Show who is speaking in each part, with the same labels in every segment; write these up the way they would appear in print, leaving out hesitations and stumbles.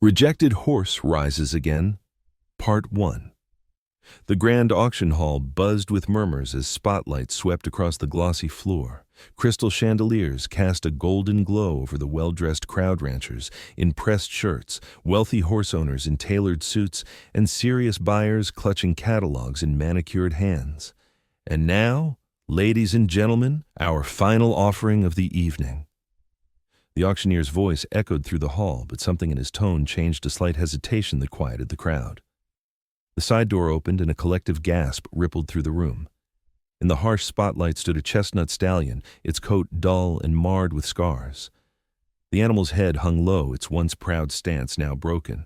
Speaker 1: Rejected Horse Rises Again, Part 1. The grand auction hall buzzed with murmurs as spotlights swept across the glossy floor. Crystal chandeliers cast a golden glow over the well-dressed crowd ranchers in pressed shirts, wealthy horse owners in tailored suits, and serious buyers clutching catalogs in manicured hands. And now, ladies and gentlemen, our final offering of the evening. The auctioneer's voice echoed through the hall, but something in his tone changed to slight hesitation that quieted the crowd. The side door opened and a collective gasp rippled through the room. In the harsh spotlight stood a chestnut stallion, its coat dull and marred with scars. The animal's head hung low, its once proud stance now broken.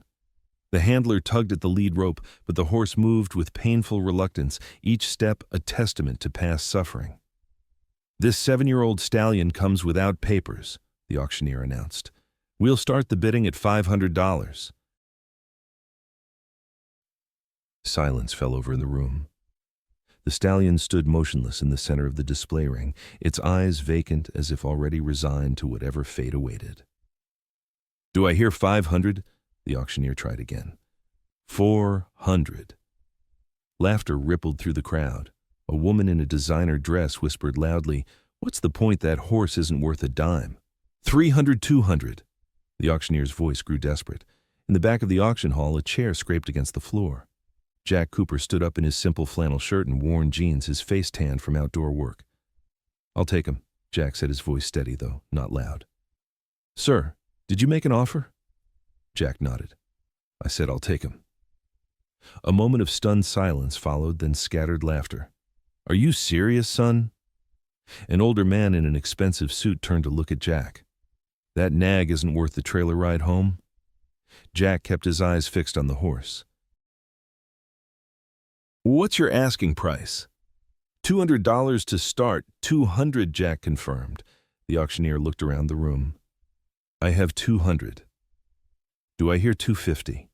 Speaker 1: The handler tugged at the lead rope, but the horse moved with painful reluctance, each step a testament to past suffering. "This 7-year-old stallion comes without papers," the auctioneer announced. "We'll start the bidding at $500. Silence fell over the room. The stallion stood motionless in the center of the display ring, its eyes vacant as if already resigned to whatever fate awaited. "Do I hear 500? The auctioneer tried again. 400. Laughter rippled through the crowd. A woman in a designer dress whispered loudly, "What's the point? That horse isn't worth a dime." 300, 200. The auctioneer's voice grew desperate. In the back of the auction hall, a chair scraped against the floor. Jack Cooper stood up in his simple flannel shirt and worn jeans, his face tanned from outdoor work. "I'll take him," Jack said, his voice steady, though not loud. "Sir, did you make an offer?" Jack nodded. "I said I'll take him." A moment of stunned silence followed, then scattered laughter. "Are you serious, son?" An older man in an expensive suit turned to look at Jack. "That nag isn't worth the trailer ride home?" Jack kept his eyes fixed on the horse. "What's your asking price?" $200 to start. 200, Jack confirmed. The auctioneer looked around the room. "I have 200. Do I hear 250?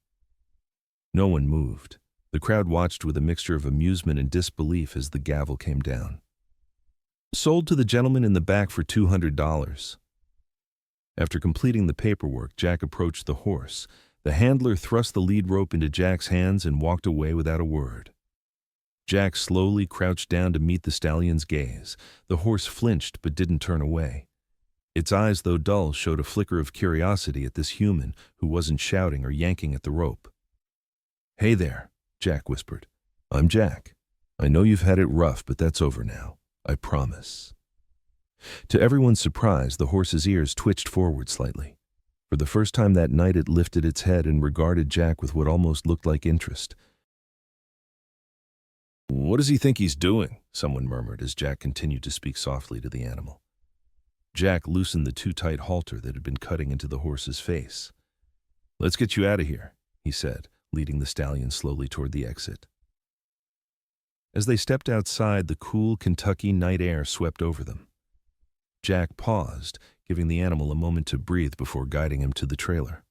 Speaker 1: No one moved. The crowd watched with a mixture of amusement and disbelief as the gavel came down. "Sold to the gentleman in the back for $200. After completing the paperwork, Jack approached the horse. The handler thrust the lead rope into Jack's hands and walked away without a word. Jack slowly crouched down to meet the stallion's gaze. The horse flinched but didn't turn away. Its eyes, though dull, showed a flicker of curiosity at this human who wasn't shouting or yanking at the rope. "Hey there," Jack whispered. "I'm Jack. I know you've had it rough, but that's over now. I promise." To everyone's surprise, the horse's ears twitched forward slightly. For the first time that night, it lifted its head and regarded Jack with what almost looked like interest. "What does he think he's doing?" someone murmured as Jack continued to speak softly to the animal. Jack loosened the too tight halter that had been cutting into the horse's face. "Let's get you out of here," he said, leading the stallion slowly toward the exit. As they stepped outside, the cool Kentucky night air swept over them. Jack paused, giving the animal a moment to breathe before guiding him to the trailer.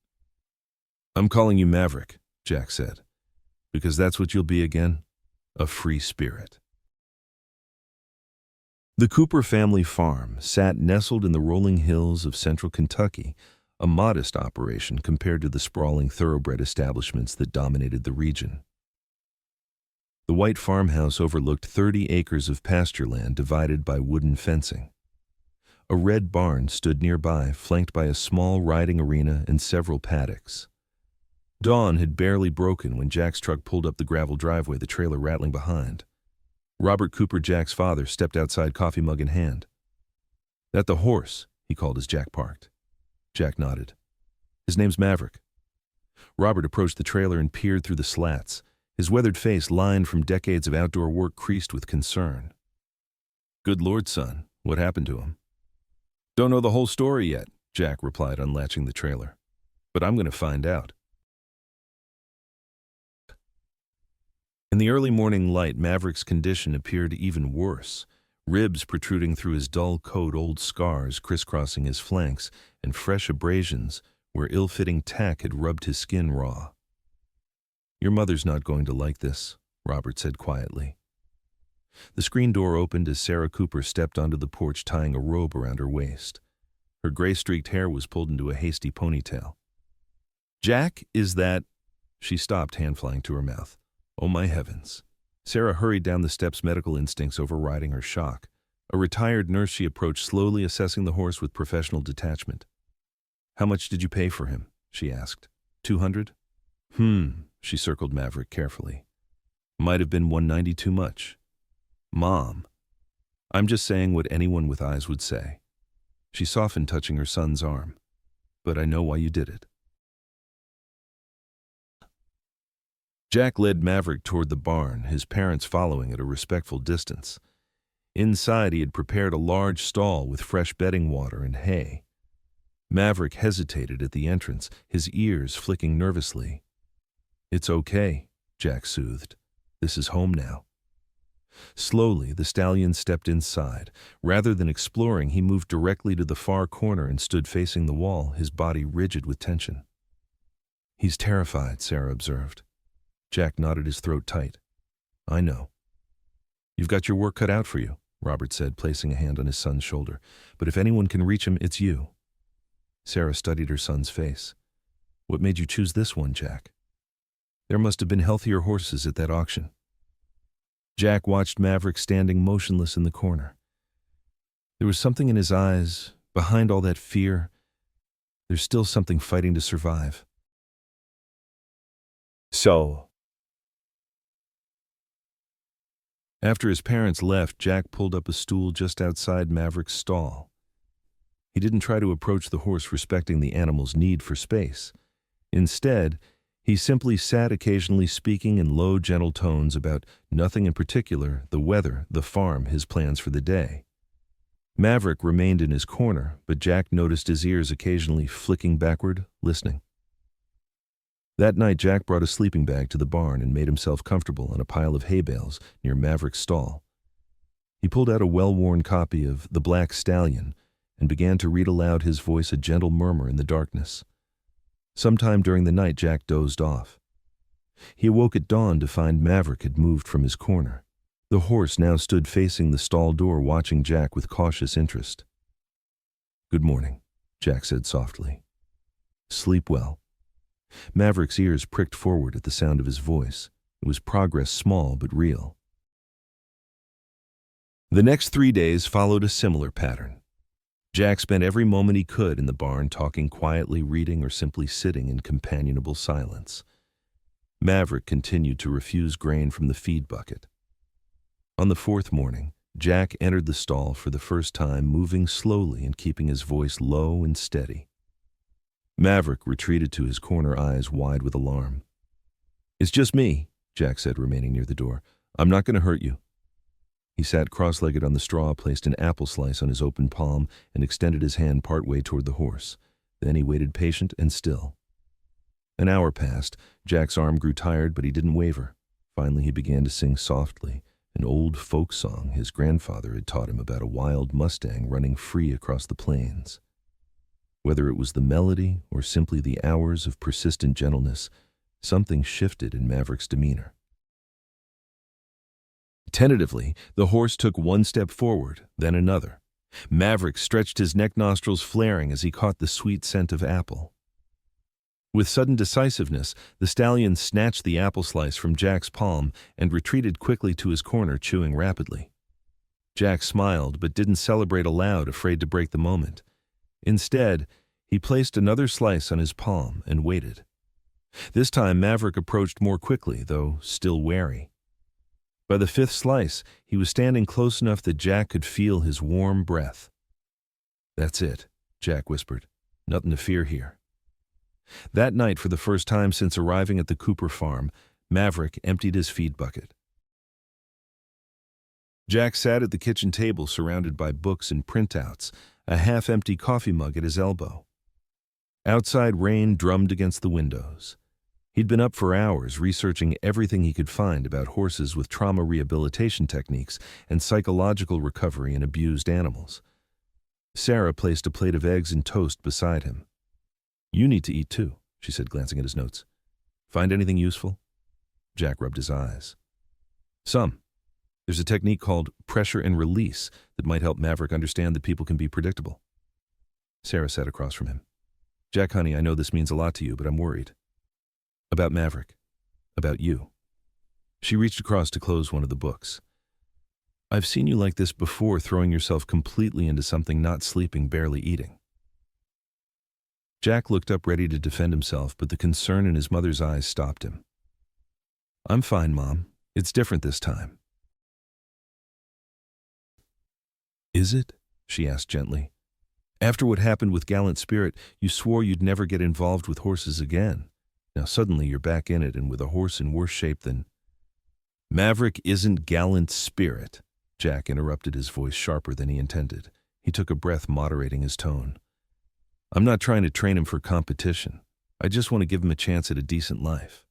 Speaker 1: "I'm calling you Maverick," Jack said, "because that's what you'll be again, a free spirit." The Cooper family farm sat nestled in the rolling hills of central Kentucky, a modest operation compared to the sprawling thoroughbred establishments that dominated the region. The white farmhouse overlooked 30 acres of pasture land divided by wooden fencing. A red barn stood nearby, flanked by a small riding arena and several paddocks. Dawn had barely broken when Jack's truck pulled up the gravel driveway, the trailer rattling behind. Robert Cooper, Jack's father, stepped outside, coffee mug in hand. "That the horse?" he called as Jack parked. Jack nodded. "His name's Maverick." Robert approached the trailer and peered through the slats, his weathered face, lined from decades of outdoor work, creased with concern. "Good Lord, son, what happened to him?" "Don't know the whole story yet," Jack replied, unlatching the trailer. "But I'm going to find out." In the early morning light, Maverick's condition appeared even worse, ribs protruding through his dull coat, old scars crisscrossing his flanks, and fresh abrasions where ill-fitting tack had rubbed his skin raw. "Your mother's not going to like this," Robert said quietly. The screen door opened as Sarah Cooper stepped onto the porch, tying a robe around her waist. Her gray-streaked hair was pulled into a hasty ponytail. Jack, is that— She stopped, hand flying to her mouth. Oh my heavens. Sarah hurried down the steps, medical instincts overriding her shock. A retired nurse, she approached, slowly assessing the horse with professional detachment. How much did you pay for him? She asked. 200? She circled Maverick carefully. Might have been 190 too much. Mom. I'm just saying what anyone with eyes would say. She softened, touching her son's arm. But I know why you did it. Jack led Maverick toward the barn, his parents following at a respectful distance. Inside, he had prepared a large stall with fresh bedding water and hay. Maverick hesitated at the entrance, his ears flicking nervously. It's okay, Jack soothed. This is home now. Slowly, the stallion stepped inside. Rather than exploring, he moved directly to the far corner and stood facing the wall, his body rigid with tension. He's terrified, Sarah observed. Jack nodded, his throat tight. I know. You've got your work cut out for you, Robert said, placing a hand on his son's shoulder. But if anyone can reach him, it's you. Sarah studied her son's face. What made you choose this one, Jack? There must have been healthier horses at that auction. Jack watched Maverick standing motionless in the corner. There was something in his eyes, behind all that fear. There's still something fighting to survive. So, after his parents left, Jack pulled up a stool just outside Maverick's stall. He didn't try to approach the horse, respecting the animal's need for space. Instead, he simply sat, occasionally speaking in low, gentle tones about nothing in particular, the weather, the farm, his plans for the day. Maverick remained in his corner, but Jack noticed his ears occasionally flicking backward, listening. That night, Jack brought a sleeping bag to the barn and made himself comfortable on a pile of hay bales near Maverick's stall. He pulled out a well-worn copy of The Black Stallion and began to read aloud, his voice a gentle murmur in the darkness. Sometime during the night, Jack dozed off. He awoke at dawn to find Maverick had moved from his corner. The horse now stood facing the stall door, watching Jack with cautious interest. Good morning, Jack said softly. Sleep well. Maverick's ears pricked forward at the sound of his voice. It was progress, small but real. The next 3 days followed a similar pattern. Jack spent every moment he could in the barn, talking quietly, reading, or simply sitting in companionable silence. Maverick continued to refuse grain from the feed bucket. On the 4th morning, Jack entered the stall for the first time, moving slowly and keeping his voice low and steady. Maverick retreated to his corner, eyes wide with alarm. It's just me, Jack said, remaining near the door. I'm not going to hurt you. He sat cross-legged on the straw, placed an apple slice on his open palm, and extended his hand partway toward the horse. Then he waited, patient and still. An hour passed. Jack's arm grew tired, but he didn't waver. Finally, he began to sing softly, an old folk song his grandfather had taught him about a wild Mustang running free across the plains. Whether it was the melody or simply the hours of persistent gentleness, something shifted in Maverick's demeanor. Tentatively, the horse took one step forward, then another. Maverick stretched his neck, nostrils flaring as he caught the sweet scent of apple. With sudden decisiveness, the stallion snatched the apple slice from Jack's palm and retreated quickly to his corner, chewing rapidly. Jack smiled but didn't celebrate aloud, afraid to break the moment. Instead, he placed another slice on his palm and waited. This time, Maverick approached more quickly, though still wary. By the 5th slice, he was standing close enough that Jack could feel his warm breath. That's it, Jack whispered. Nothing to fear here. That night, for the first time since arriving at the Cooper farm, Maverick emptied his feed bucket. Jack sat at the kitchen table, surrounded by books and printouts, a half-empty coffee mug at his elbow. Outside, rain drummed against the windows. He'd been up for hours, researching everything he could find about horses with trauma rehabilitation techniques and psychological recovery in abused animals. Sarah placed a plate of eggs and toast beside him. You need to eat too, she said, glancing at his notes. Find anything useful? Jack rubbed his eyes. Some. There's a technique called pressure and release that might help Maverick understand that people can be predictable. Sarah sat across from him. Jack, honey, I know this means a lot to you, but I'm worried. About Maverick. About you. She reached across to close one of the books. I've seen you like this before, throwing yourself completely into something, not sleeping, barely eating. Jack looked up ready to defend himself, but the concern in his mother's eyes stopped him. I'm fine, Mom. It's different this time. Is it? She asked gently. After what happened with Gallant Spirit, you swore you'd never get involved with horses again. Now suddenly you're back in it, and with a horse in worse shape than... Maverick isn't Gallant Spirit, Jack interrupted, his voice sharper than he intended. He took a breath, moderating his tone. I'm not trying to train him for competition. I just want to give him a chance at a decent life.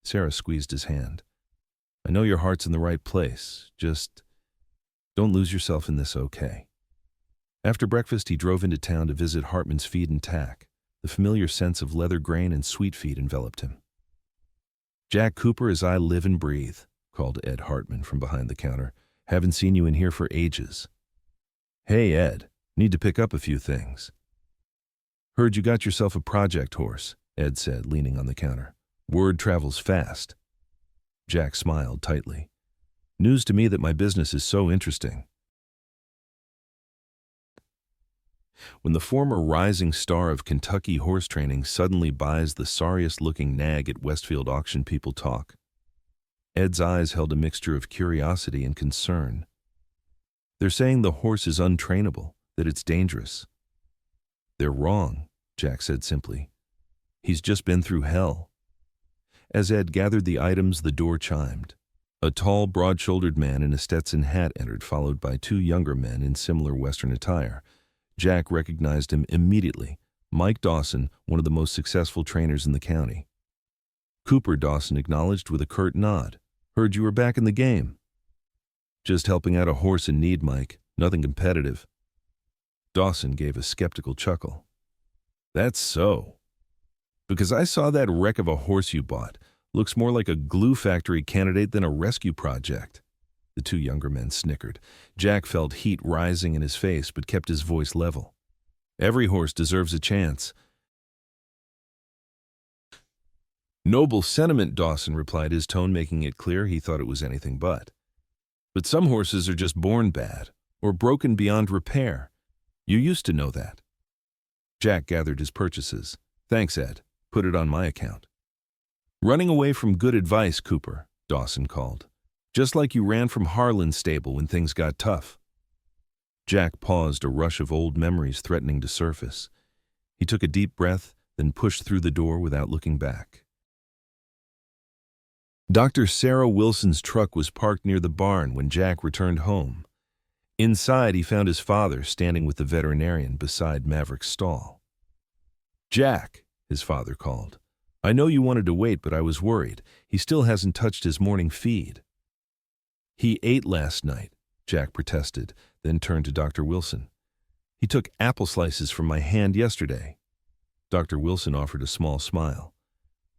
Speaker 1: Sarah squeezed his hand. I know your heart's in the right place. Just don't lose yourself in this, okay? After breakfast, he drove into town to visit Hartman's Feed and Tack. The familiar sense of leather grain and sweet feed enveloped him. Jack Cooper, as I live and breathe, called Ed Hartman from behind the counter. Haven't seen you in here for ages. Hey, Ed, need to pick up a few things. Heard you got yourself a project horse, Ed said, leaning on the counter. Word travels fast. Jack smiled tightly. News to me that my business is so interesting. When the former rising star of Kentucky horse training suddenly buys the sorriest-looking nag at Westfield auction, people talk. Ed's eyes held a mixture of curiosity and concern. They're saying the horse is untrainable, that it's dangerous. They're wrong, Jack said simply. He's just been through hell. As Ed gathered the items, the door chimed. A tall, broad-shouldered man in a Stetson hat entered, followed by two younger men in similar Western attire. Jack recognized him immediately. Mike Dawson, one of the most successful trainers in the county. Cooper, Dawson acknowledged with a curt nod. Heard you were back in the game. Just helping out a horse in need, Mike. Nothing competitive. Dawson gave a skeptical chuckle. That's so. Because I saw that wreck of a horse you bought. Looks more like a glue factory candidate than a rescue project. The two younger men snickered. Jack felt heat rising in his face, but kept his voice level. Every horse deserves a chance. Noble sentiment, Dawson replied, his tone making it clear he thought it was anything but. But some horses are just born bad, or broken beyond repair. You used to know that. Jack gathered his purchases. Thanks, Ed. Put it on my account. Running away from good advice, Cooper, Dawson called. Just like you ran from Harlan's stable when things got tough. Jack paused, a rush of old memories threatening to surface. He took a deep breath, then pushed through the door without looking back. Dr. Sarah Wilson's truck was parked near the barn when Jack returned home. Inside, he found his father standing with the veterinarian beside Maverick's stall. Jack, his father called. I know you wanted to wait, but I was worried. He still hasn't touched his morning feed. He ate last night, Jack protested, then turned to Dr. Wilson. He took apple slices from my hand yesterday. Dr. Wilson offered a small smile.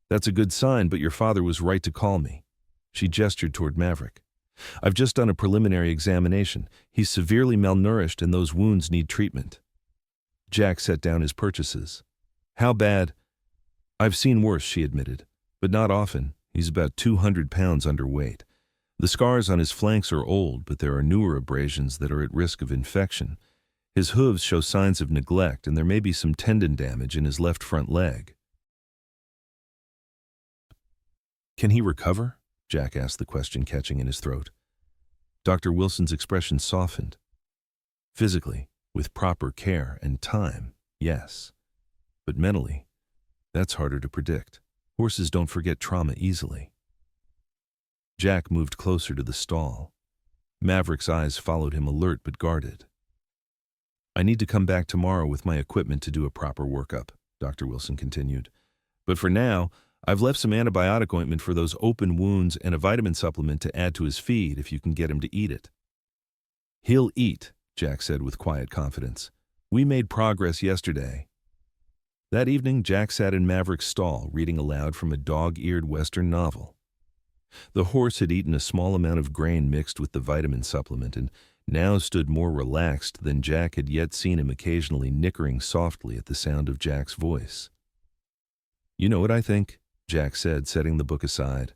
Speaker 1: That's a good sign, but your father was right to call me. She gestured toward Maverick. I've just done a preliminary examination. He's severely malnourished and those wounds need treatment. Jack set down his purchases. How bad? I've seen worse, she admitted, but not often. He's about 200 pounds underweight. The scars on his flanks are old, but there are newer abrasions that are at risk of infection. His hooves show signs of neglect, and there may be some tendon damage in his left front leg. Can he recover? Jack asked, the question catching in his throat. Dr. Wilson's expression softened. Physically, with proper care and time, yes. But mentally, that's harder to predict. Horses don't forget trauma easily. Jack moved closer to the stall. Maverick's eyes followed him, alert but guarded. I need to come back tomorrow with my equipment to do a proper workup, Dr. Wilson continued. But for now, I've left some antibiotic ointment for those open wounds and a vitamin supplement to add to his feed if you can get him to eat it. He'll eat, Jack said with quiet confidence. We made progress yesterday. That evening, Jack sat in Maverick's stall, reading aloud from a dog-eared Western novel. The horse had eaten a small amount of grain mixed with the vitamin supplement, and now stood more relaxed than Jack had yet seen him, occasionally nickering softly at the sound of Jack's voice. "You know what I think?" Jack said, setting the book aside.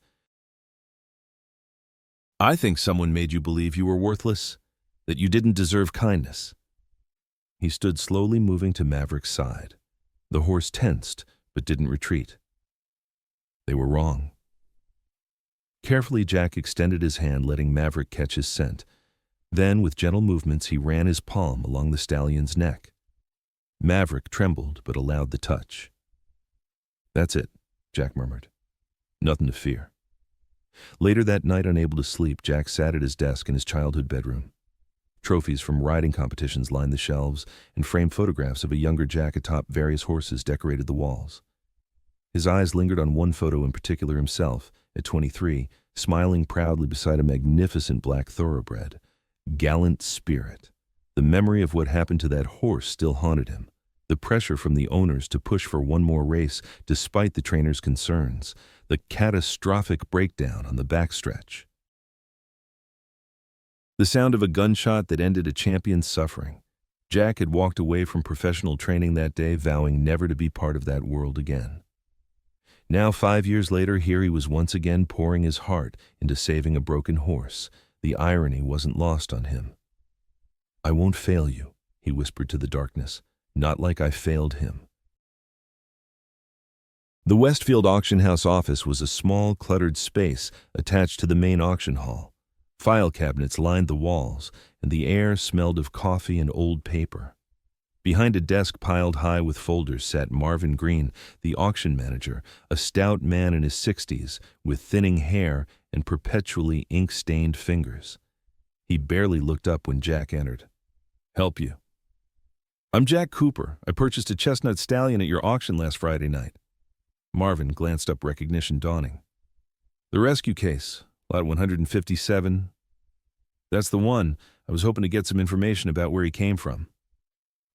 Speaker 1: "I think someone made you believe you were worthless, that you didn't deserve kindness." He stood slowly moving to Maverick's side. The horse tensed, but didn't retreat. They were wrong. Carefully, Jack extended his hand, letting Maverick catch his scent. Then, with gentle movements, he ran his palm along the stallion's neck. Maverick trembled, but allowed the touch. "That's it," Jack murmured. "Nothing to fear." Later that night, unable to sleep, Jack sat at his desk in his childhood bedroom. Trophies from riding competitions lined the shelves, and framed photographs of a younger Jack atop various horses decorated the walls. His eyes lingered on one photo in particular, himself, at 23, smiling proudly beside a magnificent black thoroughbred. Gallant spirit. The memory of what happened to that horse still haunted him. The pressure from the owners to push for one more race, despite the trainer's concerns. The catastrophic breakdown on the backstretch. The sound of a gunshot that ended a champion's suffering. Jack had walked away from professional training that day, vowing never to be part of that world again. Now, 5 years later, here he was once again pouring his heart into saving a broken horse. The irony wasn't lost on him. "I won't fail you," he whispered to the darkness, "not like I failed him." The Westfield auction house office was a small, cluttered space attached to the main auction hall. File cabinets lined the walls, and the air smelled of coffee and old paper. Behind a desk piled high with folders sat Marvin Green, the auction manager, a stout man in his 60s, with thinning hair and perpetually ink-stained fingers. He barely looked up when Jack entered. "Help you?" "I'm Jack Cooper. I purchased a chestnut stallion at your auction last Friday night." Marvin glanced up, recognition dawning. "The rescue case, lot 157. That's the one. I was hoping to get some information about where he came from."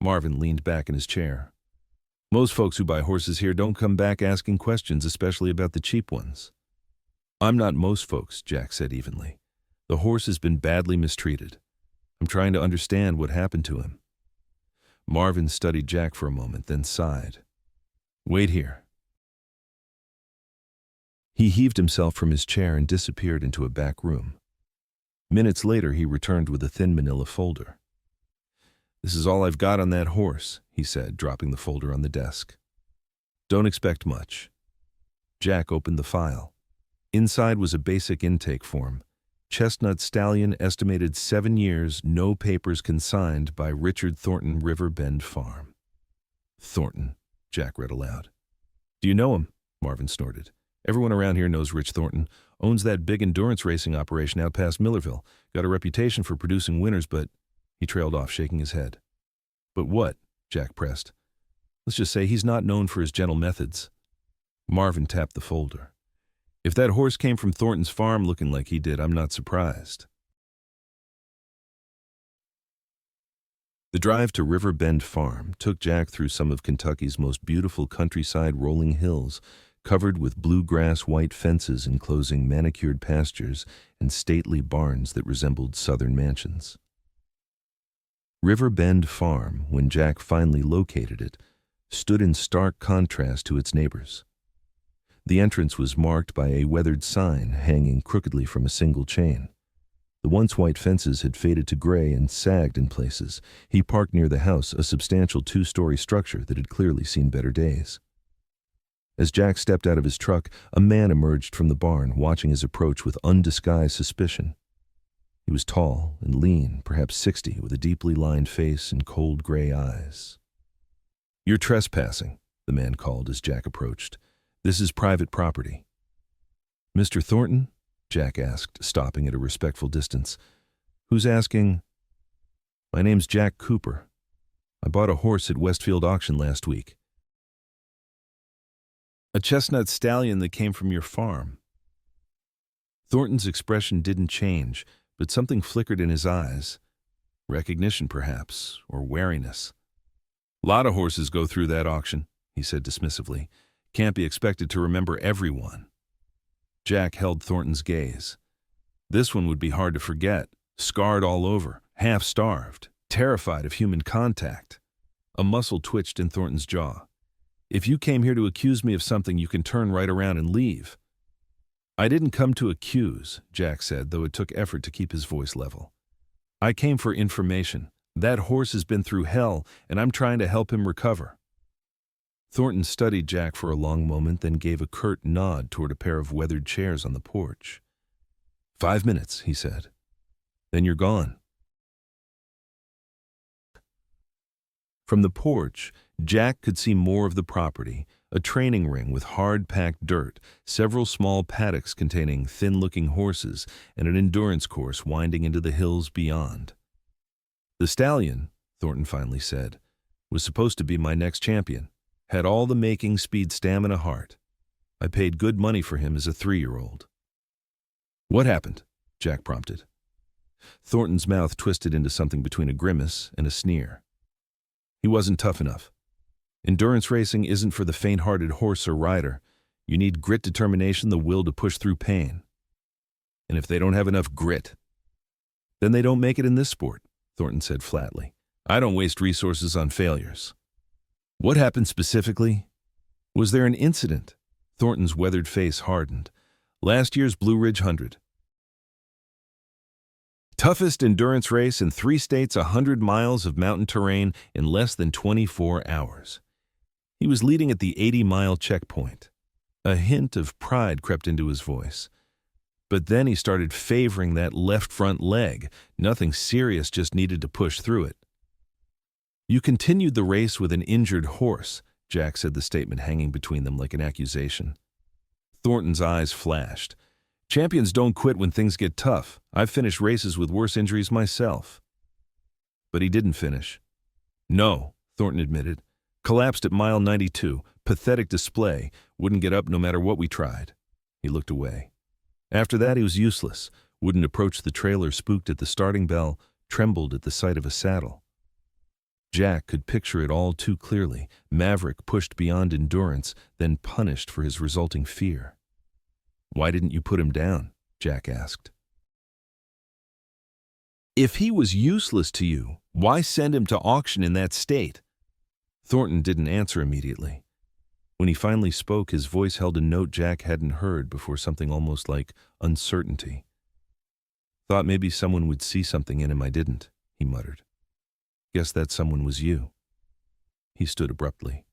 Speaker 1: Marvin leaned back in his chair. "Most folks who buy horses here don't come back asking questions, especially about the cheap ones." "I'm not most folks," Jack said evenly. "The horse has been badly mistreated. I'm trying to understand what happened to him." Marvin studied Jack for a moment, then sighed. "Wait here." He heaved himself from his chair and disappeared into a back room. Minutes later, he returned with a thin manila folder. "This is all I've got on that horse," he said, dropping the folder on the desk. "Don't expect much." Jack opened the file. Inside was a basic intake form. Chestnut stallion, estimated 7 years, no papers, consigned by Richard Thornton, River Bend Farm. "Thornton," Jack read aloud. "Do you know him?" Marvin snorted. "Everyone around here knows Rich Thornton. Owns that big endurance racing operation out past Millerville. Got a reputation for producing winners, but—" He trailed off, shaking his head. "But what?" Jack pressed. "Let's just say he's not known for his gentle methods." Marvin tapped the folder. "If that horse came from Thornton's farm looking like he did, I'm not surprised." The drive to River Bend Farm took Jack through some of Kentucky's most beautiful countryside rolling hills, covered with bluegrass white fences enclosing manicured pastures and stately barns that resembled southern mansions. River Bend Farm, when Jack finally located it, stood in stark contrast to its neighbors. The entrance was marked by a weathered sign hanging crookedly from a single chain. The once white fences had faded to gray and sagged in places. He parked near the house, a substantial 2-story structure that had clearly seen better days. As Jack stepped out of his truck, a man emerged from the barn, watching his approach with undisguised suspicion. He was tall and lean, perhaps 60, with a deeply lined face and cold gray eyes. "You're trespassing," the man called as Jack approached. "This is private property." "Mr. Thornton?" Jack asked, stopping at a respectful distance. "Who's asking?" "My name's Jack Cooper. I bought a horse at Westfield auction last week." "A chestnut stallion that came from your farm." Thornton's expression didn't change, but something flickered in his eyes. Recognition, perhaps, or wariness. "Lot of horses go through that auction," he said dismissively. "Can't be expected to remember everyone." Jack held Thornton's gaze. This one would be hard to forget, scarred all over, half-starved, terrified of human contact. A muscle twitched in Thornton's jaw. "If you came here to accuse me of something, you can turn right around and leave." "I didn't come to accuse," Jack said, though it took effort to keep his voice level. "I came for information. That horse has been through hell, and I'm trying to help him recover." Thornton studied Jack for a long moment, then gave a curt nod toward a pair of weathered chairs on the porch. "5 minutes," he said. "Then you're gone." From the porch, Jack could see more of the property, a training ring with hard-packed dirt, several small paddocks containing thin-looking horses, and an endurance course winding into the hills beyond. "The stallion," Thornton finally said, "was supposed to be my next champion. Had all the making, speed, stamina, heart. I paid good money for him as a 3-year-old. "What happened?" Jack prompted. Thornton's mouth twisted into something between a grimace and a sneer. "He wasn't tough enough. Endurance racing isn't for the faint-hearted horse or rider. You need grit, determination, the will to push through pain. And if they don't have enough grit, then they don't make it in this sport," Thornton said flatly. "I don't waste resources on failures." "What happened specifically? Was there an incident?" Thornton's weathered face hardened. "Last year's Blue Ridge 100. Toughest endurance race in 3 states, 100 miles of mountain terrain in less than 24 hours. He was leading at the 80-mile checkpoint. A hint of pride crept into his voice. But then he started favoring that left front leg. Nothing serious, just needed to push through it. "You continued the race with an injured horse," Jack said, the statement hanging between them like an accusation. Thornton's eyes flashed. "Champions don't quit when things get tough. I've finished races with worse injuries myself." But he didn't finish. "No," Thornton admitted. "Collapsed at mile 92. Pathetic display. Wouldn't get up no matter what we tried." He looked away. After that, he was useless. Wouldn't approach the trailer, spooked at the starting bell, trembled at the sight of a saddle. Jack could picture it all too clearly. Maverick pushed beyond endurance, then punished for his resulting fear. "Why didn't you put him down?" Jack asked. "If he was useless to you, why send him to auction in that state?" Thornton didn't answer immediately. When he finally spoke, his voice held a note Jack hadn't heard before, something almost like uncertainty. "Thought maybe someone would see something in him I didn't," he muttered. "Guess that someone was you." He stood abruptly.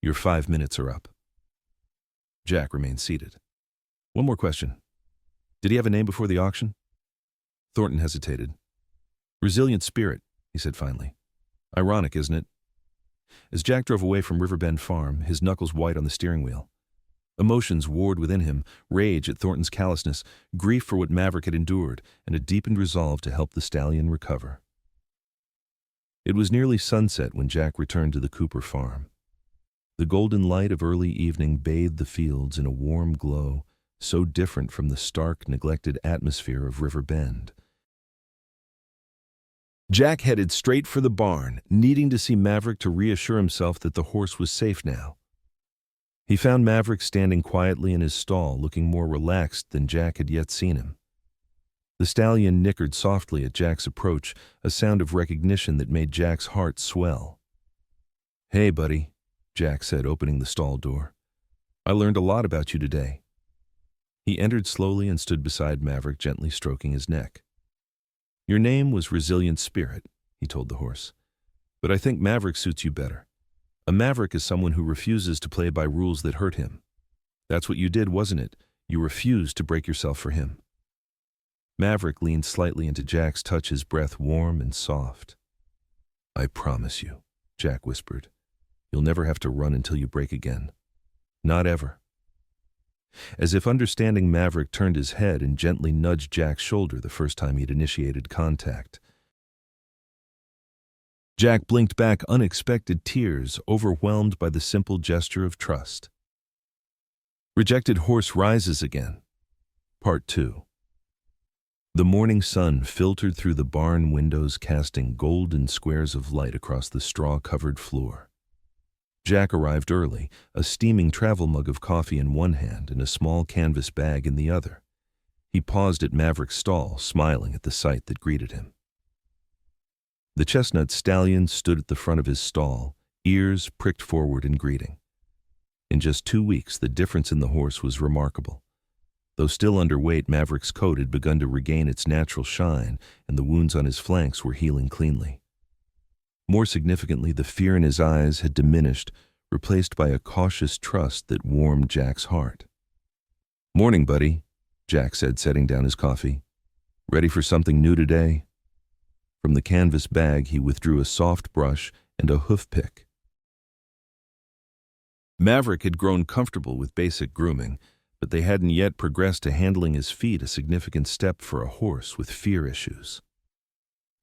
Speaker 1: "Your 5 minutes are up." Jack remained seated. "One more question. Did he have a name before the auction?" Thornton hesitated. "Resilient Spirit," he said finally. "Ironic, isn't it?" As Jack drove away from Riverbend Farm, his knuckles white on the steering wheel, emotions warred within him, rage at Thornton's callousness, grief for what Maverick had endured, and a deepened resolve to help the stallion recover. It was nearly sunset when Jack returned to the Cooper farm. The golden light of early evening bathed the fields in a warm glow, so different from the stark, neglected atmosphere of River Bend. Jack headed straight for the barn, needing to see Maverick to reassure himself that the horse was safe now. He found Maverick standing quietly in his stall, looking more relaxed than Jack had yet seen him. The stallion nickered softly at Jack's approach, a sound of recognition that made Jack's heart swell. "Hey, buddy," Jack said, opening the stall door. "I learned a lot about you today." He entered slowly and stood beside Maverick, gently stroking his neck. "Your name was Resilient Spirit," he told the horse. "But I think Maverick suits you better. A maverick is someone who refuses to play by rules that hurt him. That's what you did, wasn't it? You refused to break yourself for him." Maverick leaned slightly into Jack's touch, his breath warm and soft. "I promise you," Jack whispered, "you'll never have to run until you break again. Not ever." As if understanding, Maverick turned his head and gently nudged Jack's shoulder the first time he'd initiated contact. Jack blinked back, unexpected tears, overwhelmed by the simple gesture of trust. Rejected Horse rises again. Part 2. The morning sun filtered through the barn windows, casting golden squares of light across the straw-covered floor. Jack arrived early, a steaming travel mug of coffee in one hand and a small canvas bag in the other. He paused at Maverick's stall, smiling at the sight that greeted him. The chestnut stallion stood at the front of his stall, ears pricked forward in greeting. In just 2 weeks, the difference in the horse was remarkable. Though still underweight, Maverick's coat had begun to regain its natural shine, and the wounds on his flanks were healing cleanly. More significantly, the fear in his eyes had diminished, replaced by a cautious trust that warmed Jack's heart. "Morning, buddy," Jack said, setting down his coffee. "Ready for something new today?" From the canvas bag, he withdrew a soft brush and a hoof pick. Maverick had grown comfortable with basic grooming, but they hadn't yet progressed to handling his feet, a significant step for a horse with fear issues.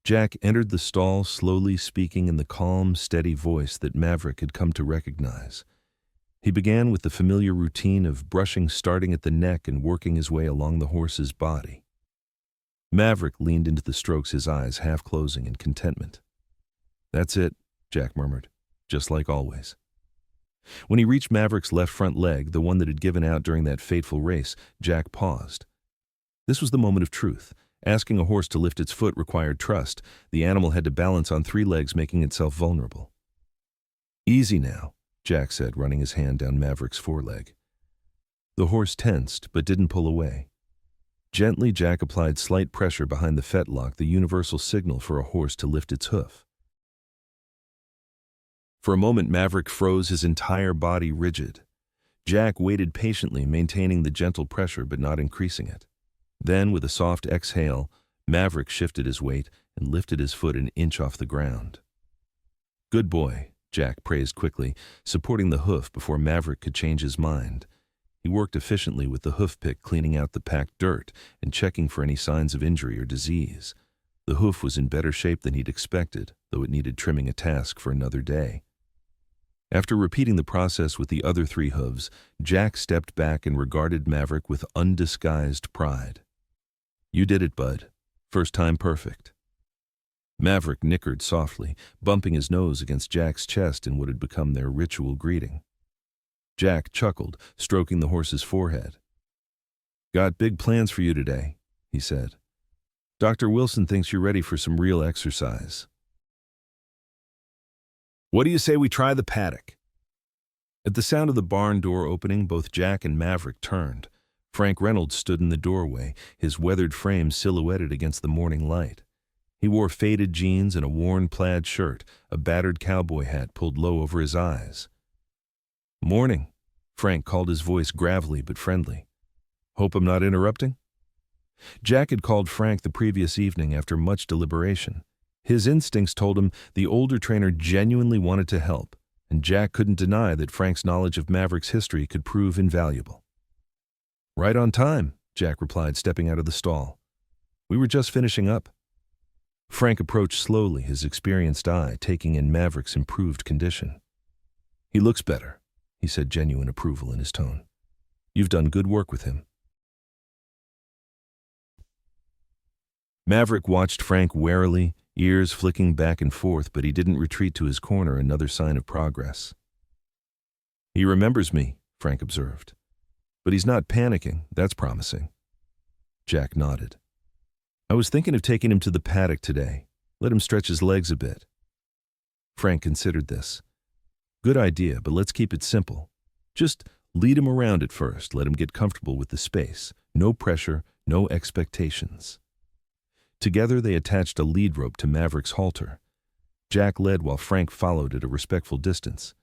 Speaker 1: Jack entered the stall, slowly speaking in the calm, steady voice that Maverick had come to recognize. He began with the familiar routine of brushing starting at the neck and working his way along the horse's body. Maverick leaned into the strokes, his eyes half closing in contentment. "That's it," Jack murmured, "just like always." When he reached Maverick's left front leg, the one that had given out during that fateful race, Jack paused. This was the moment of truth. Asking a horse to lift its foot required trust. The animal had to balance on 3 legs, making itself vulnerable. "Easy now," Jack said, running his hand down Maverick's foreleg. The horse tensed, but didn't pull away. Gently, Jack applied slight pressure behind the fetlock, the universal signal for a horse to lift its hoof. For a moment, Maverick froze, his entire body rigid. Jack waited patiently, maintaining the gentle pressure but not increasing it. Then, with a soft exhale, Maverick shifted his weight and lifted his foot an inch off the ground. "Good boy," Jack praised quickly, supporting the hoof before Maverick could change his mind. He worked efficiently with the hoof pick, cleaning out the packed dirt and checking for any signs of injury or disease. The hoof was in better shape than he'd expected, though it needed trimming, a task for another day. After repeating the process with the other 3 hooves, Jack stepped back and regarded Maverick with undisguised pride. "You did it, bud. First time perfect." Maverick nickered softly, bumping his nose against Jack's chest in what had become their ritual greeting. Jack chuckled, stroking the horse's forehead. "Got big plans for you today," he said. "Dr. Wilson thinks you're ready for some real exercise. What do you say we try the paddock?" At the sound of the barn door opening, both Jack and Maverick turned. Frank Reynolds stood in the doorway, his weathered frame silhouetted against the morning light. He wore faded jeans and a worn plaid shirt, a battered cowboy hat pulled low over his eyes. "Morning," Frank called, his voice gravelly but friendly. "Hope I'm not interrupting?" Jack had called Frank the previous evening after much deliberation. His instincts told him the older trainer genuinely wanted to help, and Jack couldn't deny that Frank's knowledge of Maverick's history could prove invaluable. "Right on time," Jack replied, stepping out of the stall. "We were just finishing up." Frank approached slowly, his experienced eye taking in Maverick's improved condition. "He looks better," he said, genuine approval in his tone. "You've done good work with him." Maverick watched Frank warily, ears flicking back and forth, but he didn't retreat to his corner, another sign of progress. "He remembers me," Frank observed. "But he's not panicking. That's promising." Jack nodded. "I was thinking of taking him to the paddock today. Let him stretch his legs a bit." Frank considered this. "Good idea, but let's keep it simple. Just lead him around at first. Let him get comfortable with the space. No pressure, no expectations." Together, they attached a lead rope to Maverick's halter. Jack led while Frank followed at a respectful distance.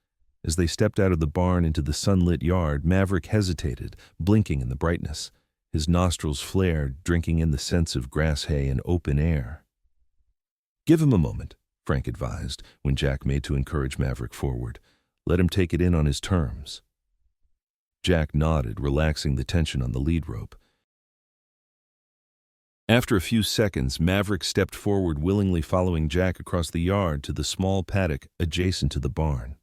Speaker 1: As they stepped out of the barn into the sunlit yard, Maverick hesitated, blinking in the brightness. His nostrils flared, drinking in the scents of grass hay and open air. "Give him a moment," Frank advised, when Jack made to encourage Maverick forward. "Let him take it in on his terms." Jack nodded, relaxing the tension on the lead rope. After a few seconds, Maverick stepped forward, willingly following Jack across the yard to the small paddock adjacent to the barn.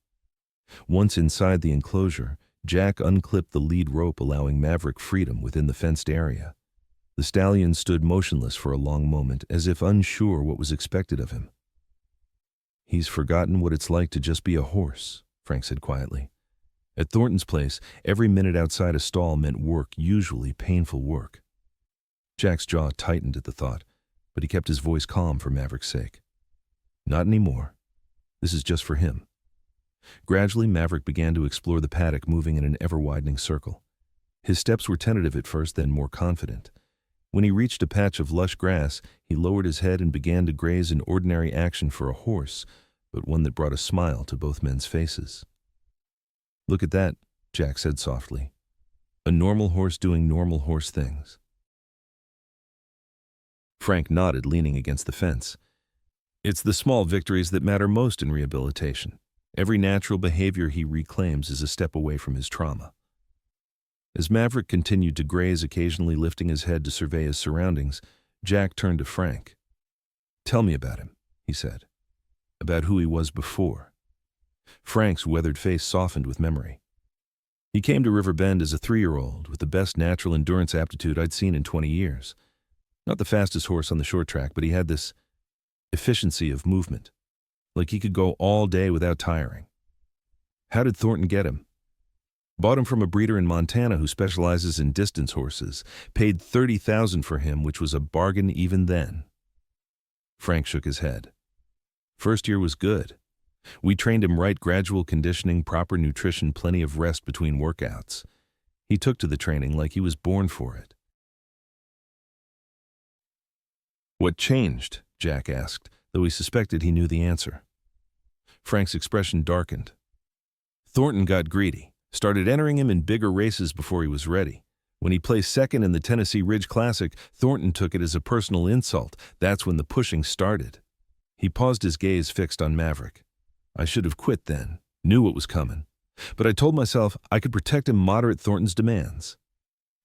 Speaker 1: Once inside the enclosure, Jack unclipped the lead rope, allowing Maverick freedom within the fenced area. The stallion stood motionless for a long moment, as if unsure what was expected of him. "He's forgotten what it's like to just be a horse," Frank said quietly. At Thornton's place, every minute outside a stall meant work, usually painful work. Jack's jaw tightened at the thought, but he kept his voice calm for Maverick's sake. Not anymore. This is just for him. Gradually, Maverick began to explore the paddock, moving in an ever-widening circle. His steps were tentative at first, then more confident. When he reached a patch of lush grass, he lowered his head and began to graze, an ordinary action for a horse, but one that brought a smile to both men's faces. "Look at that," Jack said softly. "A normal horse doing normal horse things." Frank nodded, leaning against the fence. "It's the small victories that matter most in rehabilitation. Every natural behavior he reclaims is a step away from his trauma." As Maverick continued to graze, occasionally lifting his head to survey his surroundings, Jack turned to Frank. "Tell me about him," he said. "About who he was before." Frank's weathered face softened with memory. "He came to River Bend as a 3-year-old with the best natural endurance aptitude I'd seen in 20 years. Not the fastest horse on the short track, but he had this efficiency of movement, like he could go all day without tiring." "How did Thornton get him?" "Bought him from a breeder in Montana who specializes in distance horses. Paid $30,000 for him, which was a bargain even then." Frank shook his head. "First year was good. We trained him right, gradual conditioning, proper nutrition, plenty of rest between workouts. He took to the training like he was born for it." "What changed?" Jack asked, though he suspected he knew the answer. Frank's expression darkened. "Thornton got greedy. Started entering him in bigger races before he was ready. When he placed second in the Tennessee Ridge Classic, Thornton took it as a personal insult. That's when the pushing started." He paused, his gaze fixed on Maverick. "I should have quit then. Knew what was coming. But I told myself I could protect him, moderate Thornton's demands."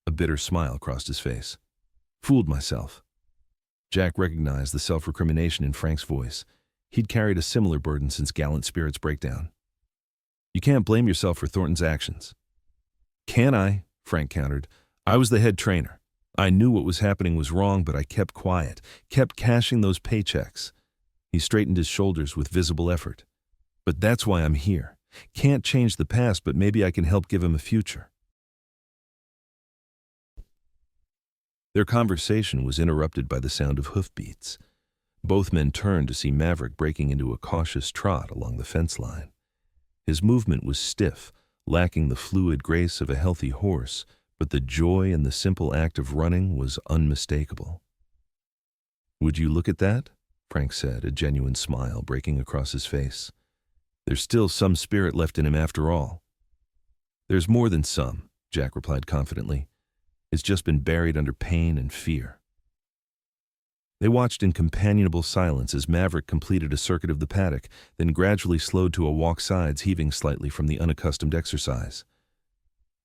Speaker 1: A bitter smile crossed his face. "Fooled myself." Jack recognized the self-recrimination in Frank's voice. He'd carried a similar burden since Gallant Spirit's breakdown. "You can't blame yourself for Thornton's actions." "Can I?" Frank countered. "I was the head trainer. I knew what was happening was wrong, but I kept quiet, kept cashing those paychecks." He straightened his shoulders with visible effort. "But that's why I'm here. Can't change the past, but maybe I can help give him a future." Their conversation was interrupted by the sound of hoofbeats. Both men turned to see Maverick breaking into a cautious trot along the fence line. His movement was stiff, lacking the fluid grace of a healthy horse, but the joy in the simple act of running was unmistakable. "Would you look at that?" Frank said, a genuine smile breaking across his face. "There's still some spirit left in him after all." "There's more than some," Jack replied confidently. "It's just been buried under pain and fear." They watched in companionable silence as Maverick completed a circuit of the paddock, then gradually slowed to a walk, sides heaving slightly from the unaccustomed exercise.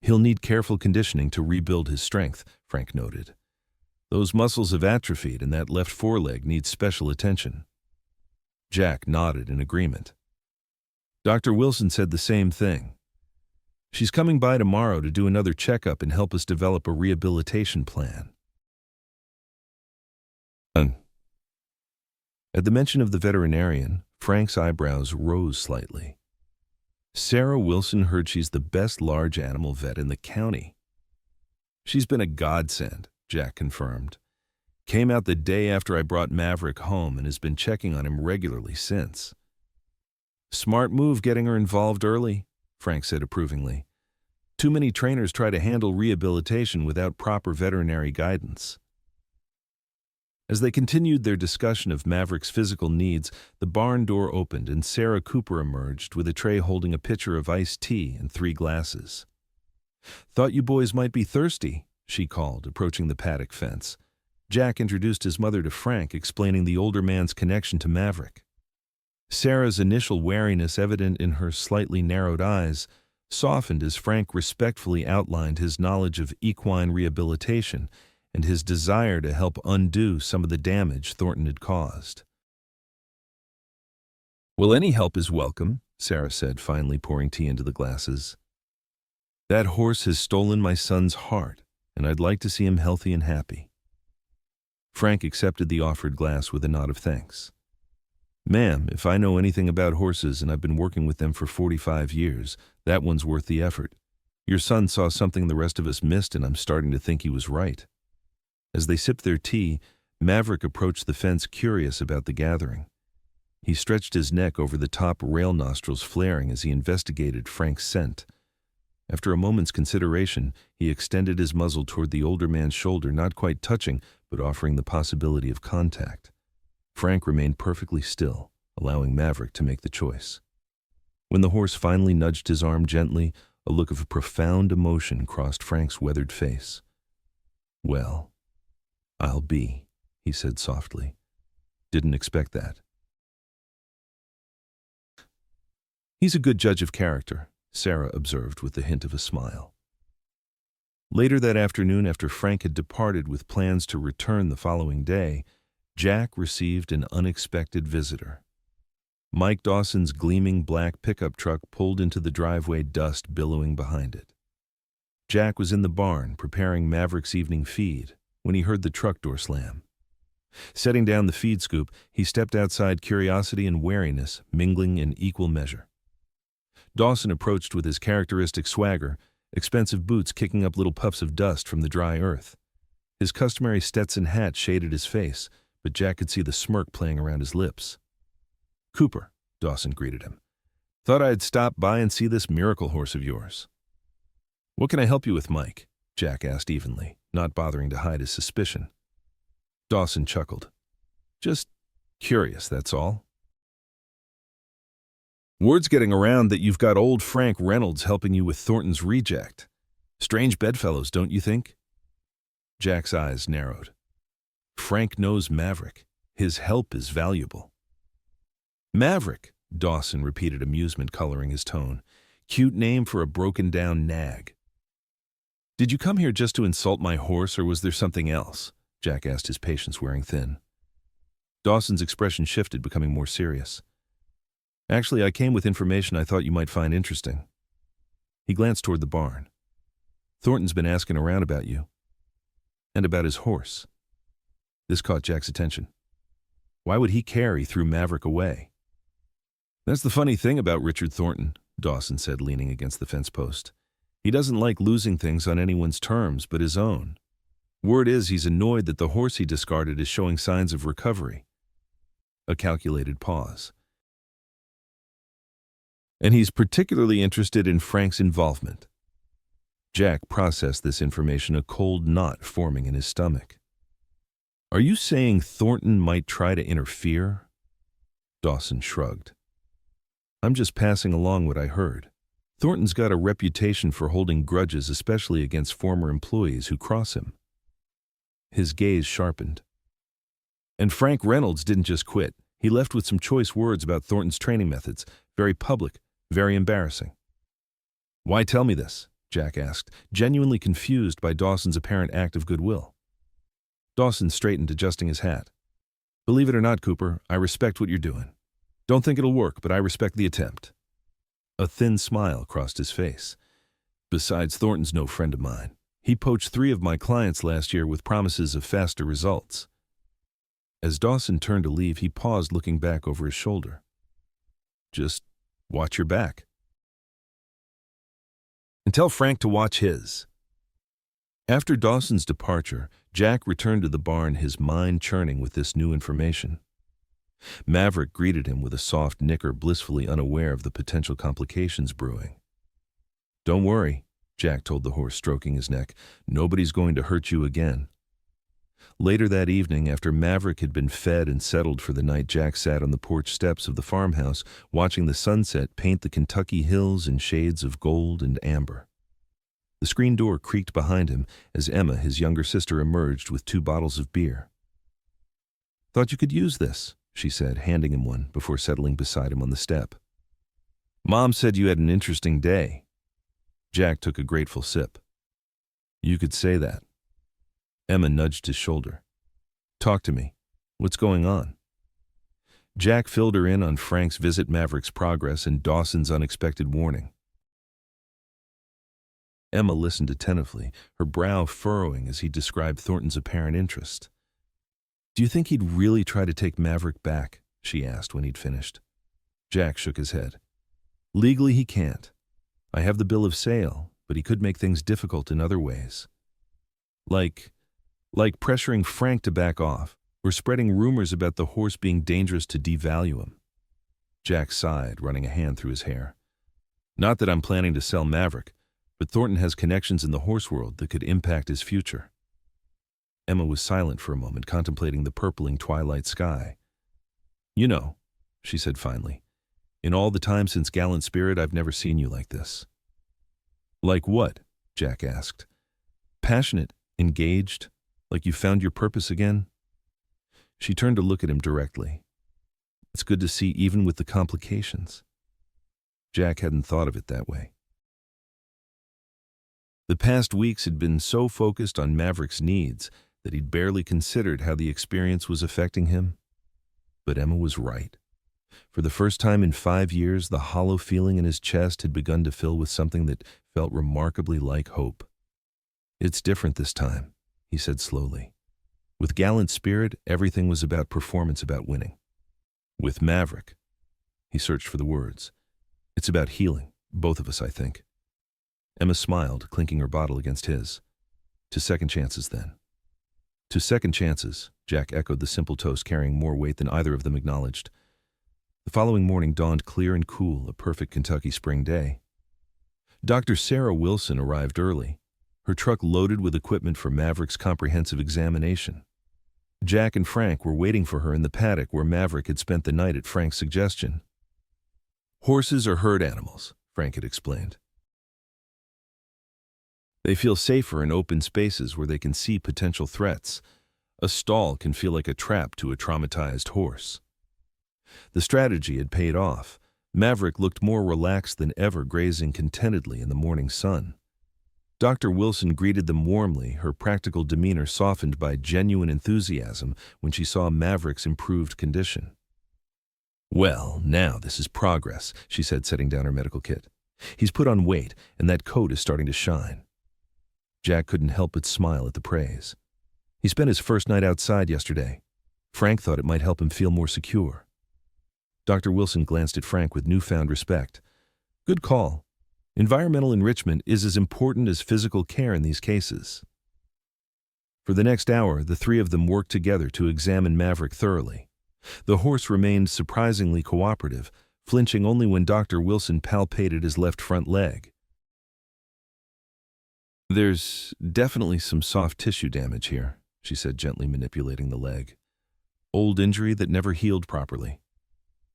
Speaker 1: "He'll need careful conditioning to rebuild his strength," Frank noted. "Those muscles have atrophied and that left foreleg needs special attention." Jack nodded in agreement. "Dr. Wilson said the same thing. She's coming by tomorrow to do another checkup and help us develop a rehabilitation plan." At the mention of the veterinarian, Frank's eyebrows rose slightly. "Sarah Wilson heard she's the best large animal vet in the county." "She's been a godsend," Jack confirmed. "Came out the day after I brought Maverick home and has been checking on him regularly since." "Smart move getting her involved early," Frank said approvingly. "Too many trainers try to handle rehabilitation without proper veterinary guidance." As they continued their discussion of Maverick's physical needs, the barn door opened and Sarah Cooper emerged with a tray holding a pitcher of iced tea and 3 glasses. "Thought you boys might be thirsty," she called, approaching the paddock fence. Jack introduced his mother to Frank, explaining the older man's connection to Maverick. Sarah's initial wariness, evident in her slightly narrowed eyes, softened as Frank respectfully outlined his knowledge of equine rehabilitation and his desire to help undo some of the damage Thornton had caused. "Well, any help is welcome," Sarah said, finally pouring tea into the glasses. "That horse has stolen my son's heart, and I'd like to see him healthy and happy." Frank accepted the offered glass with a nod of thanks. "Ma'am, if I know anything about horses, and I've been working with them for 45 years, that one's worth the effort. Your son saw something the rest of us missed, and I'm starting to think he was right." As they sipped their tea, Maverick approached the fence, curious about the gathering. He stretched his neck over the top rail, nostrils flaring as he investigated Frank's scent. After a moment's consideration, he extended his muzzle toward the older man's shoulder, not quite touching, but offering the possibility of contact. Frank remained perfectly still, allowing Maverick to make the choice. When the horse finally nudged his arm gently, a look of profound emotion crossed Frank's weathered face. "Well, I'll be," he said softly. "Didn't expect that." "He's a good judge of character," Sarah observed with the hint of a smile. Later that afternoon, after Frank had departed with plans to return the following day, Jack received an unexpected visitor. Mike Dawson's gleaming black pickup truck pulled into the driveway, dust billowing behind it. Jack was in the barn preparing Maverick's evening feed when he heard the truck door slam. Setting down the feed scoop, he stepped outside, curiosity and wariness mingling in equal measure. Dawson approached with his characteristic swagger, expensive boots kicking up little puffs of dust from the dry earth. His customary Stetson hat shaded his face, but Jack could see the smirk playing around his lips. "Cooper," Dawson greeted him. "Thought I'd stop by and see this miracle horse of yours." "What can I help you with, Mike?" Jack asked evenly, not bothering to hide his suspicion. Dawson chuckled. "Just curious, that's all." "Word's getting around that you've got old Frank Reynolds helping you with Thornton's reject. Strange bedfellows, don't you think?" Jack's eyes narrowed. "Frank knows Maverick. His help is valuable." "Maverick," Dawson repeated, amusement coloring his tone. "Cute name for a broken-down nag." "Did you come here just to insult my horse, or was there something else?" Jack asked, his patience wearing thin. Dawson's expression shifted, becoming more serious. "Actually, I came with information I thought you might find interesting." He glanced toward the barn. "Thornton's been asking around about you. And about his horse." This caught Jack's attention. Why would he care? He threw Maverick away. "That's the funny thing about Richard Thornton," Dawson said, leaning against the fence post. "He doesn't like losing things on anyone's terms but his own. Word is he's annoyed that the horse he discarded is showing signs of recovery." A calculated pause. "And he's particularly interested in Frank's involvement." Jack processed this information, a cold knot forming in his stomach. "Are you saying Thornton might try to interfere?" Dawson shrugged. "I'm just passing along what I heard. Thornton's got a reputation for holding grudges, especially against former employees who cross him." His gaze sharpened. "And Frank Reynolds didn't just quit. He left with some choice words about Thornton's training methods. Very public, very embarrassing." "Why tell me this?" Jack asked, genuinely confused by Dawson's apparent act of goodwill. Dawson straightened, adjusting his hat. "Believe it or not, Cooper, I respect what you're doing. Don't think it'll work, but I respect the attempt." A thin smile crossed his face. "Besides, Thornton's no friend of mine. He poached 3 of my clients last year with promises of faster results." As Dawson turned to leave, he paused, looking back over his shoulder. "Just watch your back. And tell Frank to watch his." After Dawson's departure, Jack returned to the barn, his mind churning with this new information. Maverick greeted him with a soft nicker, blissfully unaware of the potential complications brewing. "Don't worry," Jack told the horse, stroking his neck. "Nobody's going to hurt you again." Later that evening, after Maverick had been fed and settled for the night, Jack sat on the porch steps of the farmhouse, watching the sunset paint the Kentucky hills in shades of gold and amber. The screen door creaked behind him as Emma, his younger sister, emerged with 2 bottles of beer. "Thought you could use this," she said, handing him one before settling beside him on the step. "Mom said you had an interesting day." Jack took a grateful sip. "You could say that." Emma nudged his shoulder. "Talk to me. What's going on?" Jack filled her in on Frank's visit, Maverick's progress, and Dawson's unexpected warning. Emma listened attentively, her brow furrowing as he described Thornton's apparent interest. "Do you think he'd really try to take Maverick back?" she asked when he'd finished. Jack shook his head. "Legally, he can't. I have the bill of sale, but he could make things difficult in other ways. Like pressuring Frank to back off, or spreading rumors about the horse being dangerous to devalue him." Jack sighed, running a hand through his hair. Not that I'm planning to sell Maverick, but Thornton has connections in the horse world that could impact his future. Emma was silent for a moment, contemplating the purpling twilight sky. You know, she said finally, in all the time since Gallant Spirit, I've never seen you like this. Like what? Jack asked. Passionate, engaged, like you found your purpose again? She turned to look at him directly. It's good to see even with the complications. Jack hadn't thought of it that way. The past weeks had been so focused on Maverick's needs that he'd barely considered how the experience was affecting him. But Emma was right. For the first time in 5 years, the hollow feeling in his chest had begun to fill with something that felt remarkably like hope. It's different this time, he said slowly. With Gallant Spirit, everything was about performance, about winning. With Maverick, he searched for the words, it's about healing, both of us, I think. Emma smiled, clinking her bottle against his. To second chances, then. To second chances, Jack echoed the simple toast, carrying more weight than either of them acknowledged. The following morning dawned clear and cool, a perfect Kentucky spring day. Dr. Sarah Wilson arrived early, her truck loaded with equipment for Maverick's comprehensive examination. Jack and Frank were waiting for her in the paddock where Maverick had spent the night at Frank's suggestion. Horses are herd animals, Frank had explained. They feel safer in open spaces where they can see potential threats. A stall can feel like a trap to a traumatized horse. The strategy had paid off. Maverick looked more relaxed than ever, grazing contentedly in the morning sun. Dr. Wilson greeted them warmly, her practical demeanor softened by genuine enthusiasm when she saw Maverick's improved condition. Well, now this is progress, she said, setting down her medical kit. He's put on weight, and that coat is starting to shine. Jack couldn't help but smile at the praise. He spent his first night outside yesterday. Frank thought it might help him feel more secure. Dr. Wilson glanced at Frank with newfound respect. Good call. Environmental enrichment is as important as physical care in these cases. For the next hour, the three of them worked together to examine Maverick thoroughly. The horse remained surprisingly cooperative, flinching only when Dr. Wilson palpated his left front leg. There's definitely some soft tissue damage here, she said, gently manipulating the leg. Old injury that never healed properly.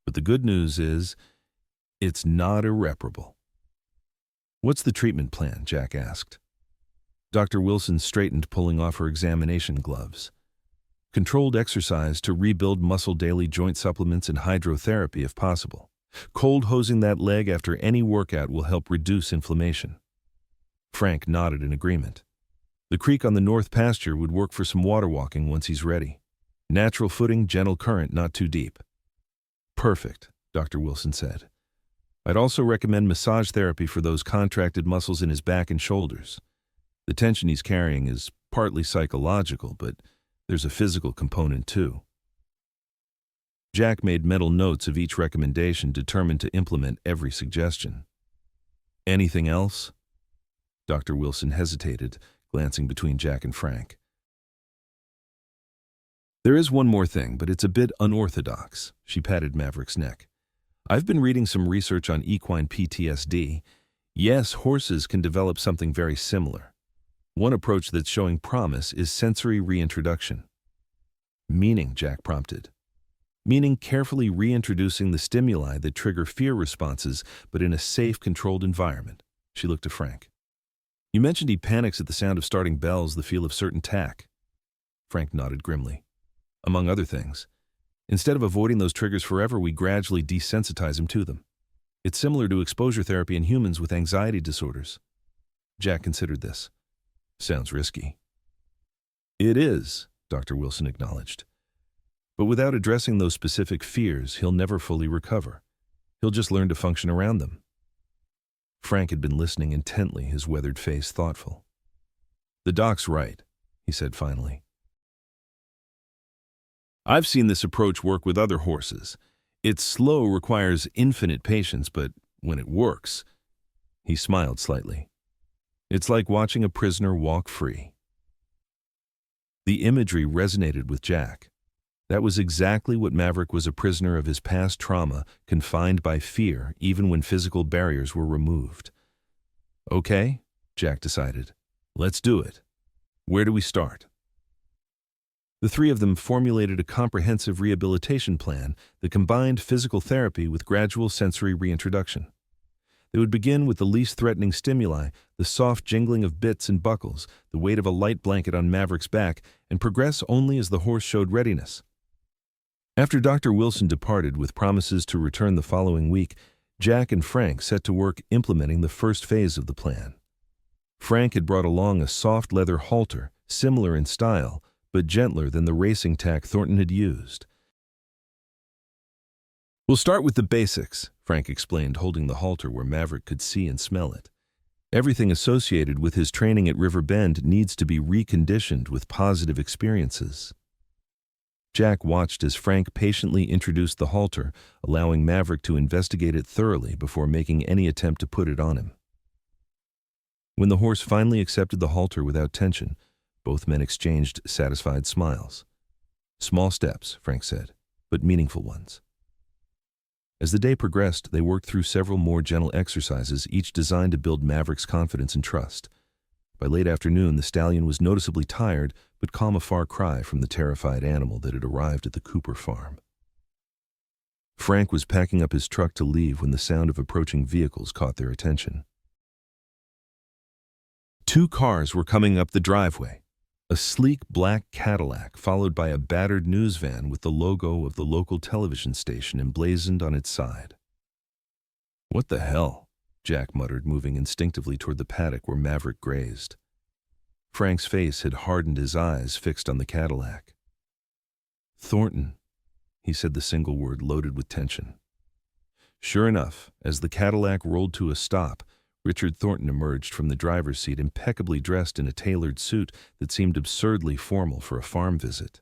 Speaker 1: But the good news is, it's not irreparable. What's the treatment plan? Jack asked. Dr. Wilson straightened, pulling off her examination gloves. Controlled exercise to rebuild muscle, daily joint supplements, and hydrotherapy if possible. Cold hosing that leg after any workout will help reduce inflammation. Frank nodded in agreement. The creek on the north pasture would work for some water walking once he's ready. Natural footing, gentle current, not too deep. Perfect, Dr. Wilson said. I'd also recommend massage therapy for those contracted muscles in his back and shoulders. The tension he's carrying is partly psychological, but there's a physical component too. Jack made mental notes of each recommendation, determined to implement every suggestion. Anything else? Dr. Wilson hesitated, glancing between Jack and Frank. There is one more thing, but it's a bit unorthodox. She patted Maverick's neck. I've been reading some research on equine PTSD. Yes, horses can develop something very similar. One approach that's showing promise is sensory reintroduction. Meaning, Jack prompted. Meaning carefully reintroducing the stimuli that trigger fear responses, but in a safe, controlled environment. She looked to Frank. You mentioned he panics at the sound of starting bells, the feel of certain tack. Frank nodded grimly. Among other things. Instead of avoiding those triggers forever, we gradually desensitize him to them. It's similar to exposure therapy in humans with anxiety disorders. Jack considered this. Sounds risky. It is, Dr. Wilson acknowledged. But without addressing those specific fears, he'll never fully recover. He'll just learn to function around them. Frank had been listening intently, his weathered face thoughtful. The doc's right, he said finally. I've seen this approach work with other horses. It's slow, requires infinite patience, but when it works, he smiled slightly. It's like watching a prisoner walk free. The imagery resonated with Jack. That was exactly what Maverick was, a prisoner of his past trauma, confined by fear even when physical barriers were removed. Okay, Jack decided. Let's do it. Where do we start? The three of them formulated a comprehensive rehabilitation plan that combined physical therapy with gradual sensory reintroduction. They would begin with the least threatening stimuli, the soft jingling of bits and buckles, the weight of a light blanket on Maverick's back, and progress only as the horse showed readiness. After Dr. Wilson departed with promises to return the following week, Jack and Frank set to work implementing the first phase of the plan. Frank had brought along a soft leather halter, similar in style, but gentler than the racing tack Thornton had used. "We'll start with the basics," Frank explained, holding the halter where Maverick could see and smell it. "Everything associated with his training at River Bend needs to be reconditioned with positive experiences." Jack watched as Frank patiently introduced the halter, allowing Maverick to investigate it thoroughly before making any attempt to put it on him. When the horse finally accepted the halter without tension, both men exchanged satisfied smiles. "Small steps," Frank said, "but meaningful ones." As the day progressed, they worked through several more gentle exercises, each designed to build Maverick's confidence and trust. By late afternoon, the stallion was noticeably tired, but calm, a far cry from the terrified animal that had arrived at the Cooper farm. Frank was packing up his truck to leave when the sound of approaching vehicles caught their attention. Two cars were coming up the driveway. A sleek black Cadillac, followed by a battered news van with the logo of the local television station emblazoned on its side. "What the hell?" Jack muttered, moving instinctively toward the paddock where Maverick grazed. Frank's face had hardened, his eyes fixed on the Cadillac. "Thornton," he said, the single word loaded with tension. Sure enough, as the Cadillac rolled to a stop, Richard Thornton emerged from the driver's seat, impeccably dressed in a tailored suit that seemed absurdly formal for a farm visit.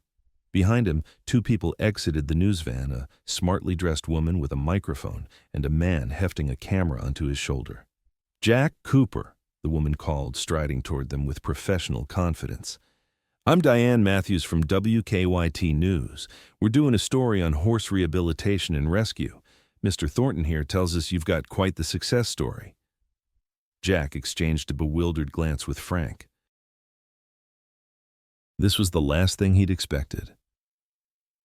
Speaker 1: Behind him, two people exited the news van, a smartly dressed woman with a microphone and a man hefting a camera onto his shoulder. "Jack Cooper," the woman called, striding toward them with professional confidence. "I'm Diane Matthews from WKYT News. We're doing a story on horse rehabilitation and rescue. Mr. Thornton here tells us you've got quite the success story." Jack exchanged a bewildered glance with Frank. This was the last thing he'd expected.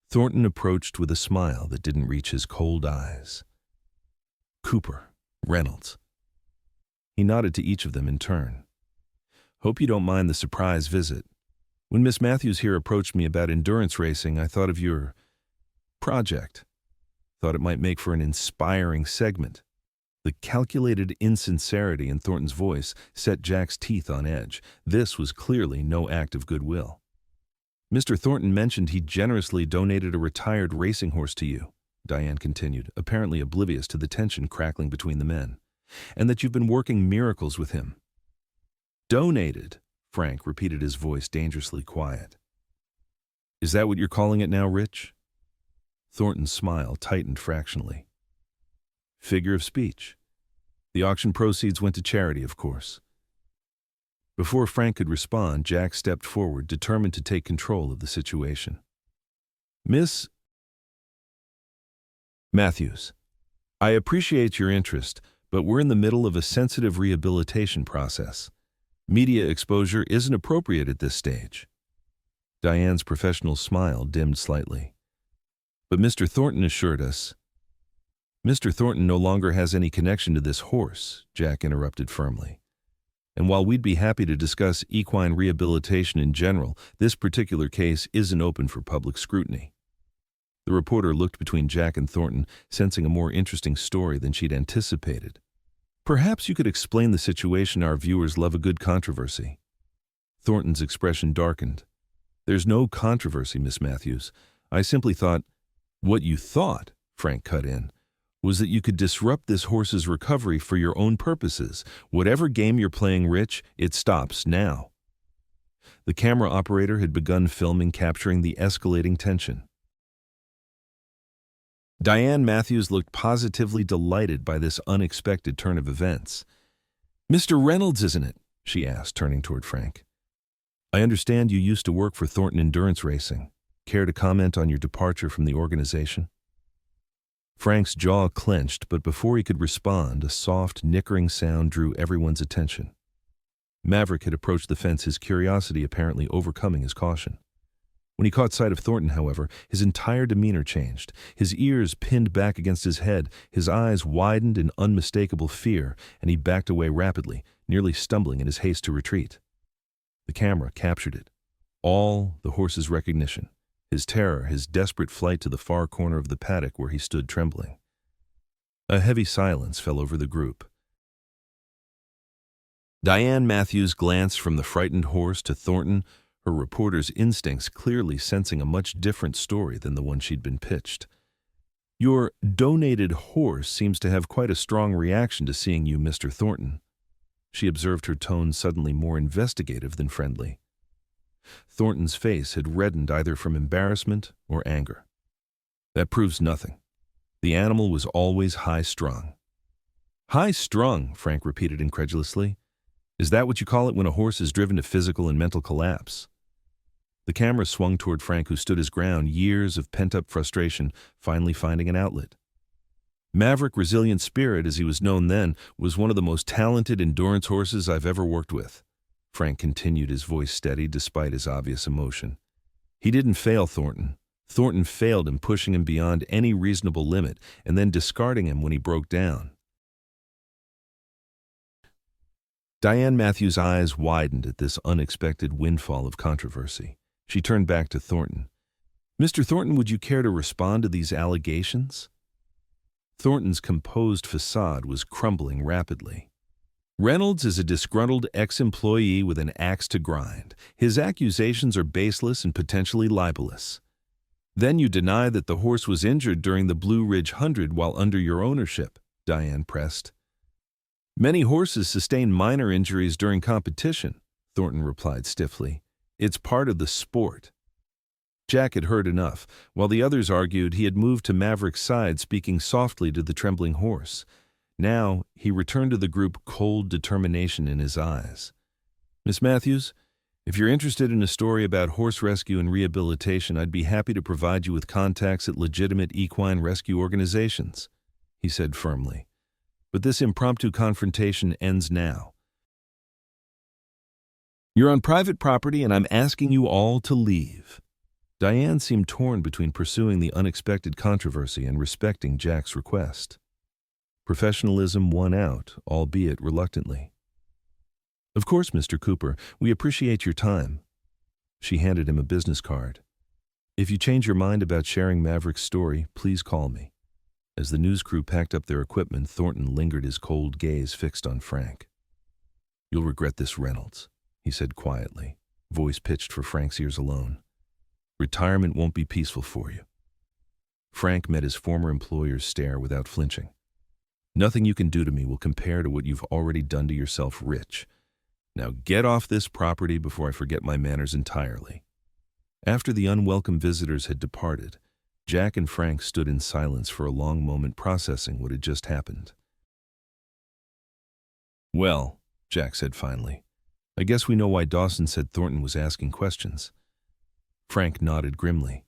Speaker 1: Thornton approached with a smile that didn't reach his cold eyes. "Cooper, Reynolds." He nodded to each of them in turn. "Hope you don't mind the surprise visit. When Miss Matthews here approached me about endurance racing, I thought of your project. Thought it might make for an inspiring segment." The calculated insincerity in Thornton's voice set Jack's teeth on edge. This was clearly no act of goodwill. "Mr. Thornton mentioned he generously donated a retired racing horse to you," Diane continued, apparently oblivious to the tension crackling between the men, "and that you've been working miracles with him." "Donated," Frank repeated, his voice dangerously quiet. "Is that what you're calling it now, Rich?" Thornton's smile tightened fractionally. "Figure of speech. The auction proceeds went to charity, of course." Before Frank could respond, Jack stepped forward, determined to take control of the situation. "Miss Matthews, I appreciate your interest, but we're in the middle of a sensitive rehabilitation process. Media exposure isn't appropriate at this stage." Diane's professional smile dimmed slightly. "But Mr. Thornton assured us—" "Mr. Thornton no longer has any connection to this horse," Jack interrupted firmly. "And while we'd be happy to discuss equine rehabilitation in general, this particular case isn't open for public scrutiny." The reporter looked between Jack and Thornton, sensing a more interesting story than she'd anticipated. "Perhaps you could explain the situation. Our viewers love a good controversy." Thornton's expression darkened. "There's no controversy, Miss Matthews. I simply thought—" "What you thought," Frank cut in, "was that you could disrupt this horse's recovery for your own purposes. Whatever game you're playing, Rich, it stops now." The camera operator had begun filming, capturing the escalating tension. Diane Matthews looked positively delighted by this unexpected turn of events. "Mr. Reynolds, isn't it?" she asked, turning toward Frank. "I understand you used to work for Thornton Endurance Racing." Care to comment on your departure from the organization? Frank's jaw clenched, but before he could respond, a soft, nickering sound drew everyone's attention. Maverick had approached the fence, his curiosity apparently overcoming his caution. When he caught sight of Thornton, however, his entire demeanor changed. His ears pinned back against his head, his eyes widened in unmistakable fear, and he backed away rapidly, nearly stumbling in his haste to retreat. The camera captured it. All the horse's recognition, his terror, his desperate flight to the far corner of the paddock where he stood trembling. A heavy silence fell over the group. Diane Matthews glanced from the frightened horse to Thornton, her reporter's instincts clearly sensing a much different story than the one she'd been pitched. "Your donated horse seems to have quite a strong reaction to seeing you, Mr. Thornton." She observed, her tone suddenly more investigative than friendly. Thornton's face had reddened either from embarrassment or anger. "That proves nothing. The animal was always high-strung." "High-strung," Frank repeated incredulously. "Is that what you call it when a horse is driven to physical and mental collapse?" The camera swung toward Frank, who stood his ground, years of pent-up frustration finally finding an outlet. "Maverick Resilient Spirit, as he was known then, was one of the most talented endurance horses I've ever worked with," Frank continued, his voice steady despite his obvious emotion. "He didn't fail Thornton. Thornton failed him, pushing him beyond any reasonable limit and then discarding him when he broke down." Diane Matthews' eyes widened at this unexpected windfall of controversy. She turned back to Thornton. "Mr. Thornton, would you care to respond to these allegations?" Thornton's composed facade was crumbling rapidly. "Reynolds is a disgruntled ex-employee with an axe to grind. His accusations are baseless and potentially libelous. Then you deny that the horse was injured during the Blue Ridge 100 while under your ownership," Diane pressed. "Many horses sustain minor injuries during competition," Thornton replied stiffly. "It's part of the sport." Jack had heard enough. While the others argued, he had moved to Maverick's side, speaking softly to the trembling horse. Now, he returned to the group, cold determination in his eyes. "Miss Matthews, if you're interested in a story about horse rescue and rehabilitation, I'd be happy to provide you with contacts at legitimate equine rescue organizations," he said firmly. "But this impromptu confrontation ends now. You're on private property, and I'm asking you all to leave." Diane seemed torn between pursuing the unexpected controversy and respecting Jack's request. Professionalism won out, albeit reluctantly. "Of course, Mr. Cooper, we appreciate your time." She handed him a business card. "If you change your mind about sharing Maverick's story, please call me." As the news crew packed up their equipment, Thornton lingered, his cold gaze fixed on Frank. "You'll regret this, Reynolds," he said quietly, voice pitched for Frank's ears alone. "Retirement won't be peaceful for you." Frank met his former employer's stare without flinching. "Nothing you can do to me will compare to what you've already done to yourself, Rich. Now get off this property before I forget my manners entirely." After the unwelcome visitors had departed, Jack and Frank stood in silence for a long moment, processing what had just happened. "Well," Jack said finally, "I guess we know why Dawson said Thornton was asking questions." Frank nodded grimly.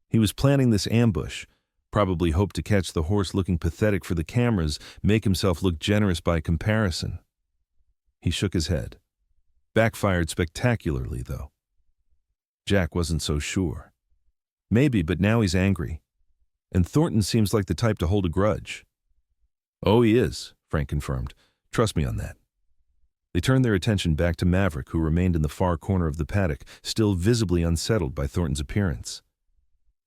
Speaker 1: "He was planning this ambush, probably hoped to catch the horse looking pathetic for the cameras, make himself look generous by comparison." He shook his head. "Backfired spectacularly, though." Jack wasn't so sure. "Maybe, but now he's angry. And Thornton seems like the type to hold a grudge." "Oh, he is," Frank confirmed. "Trust me on that." They turned their attention back to Maverick, who remained in the far corner of the paddock, still visibly unsettled by Thornton's appearance.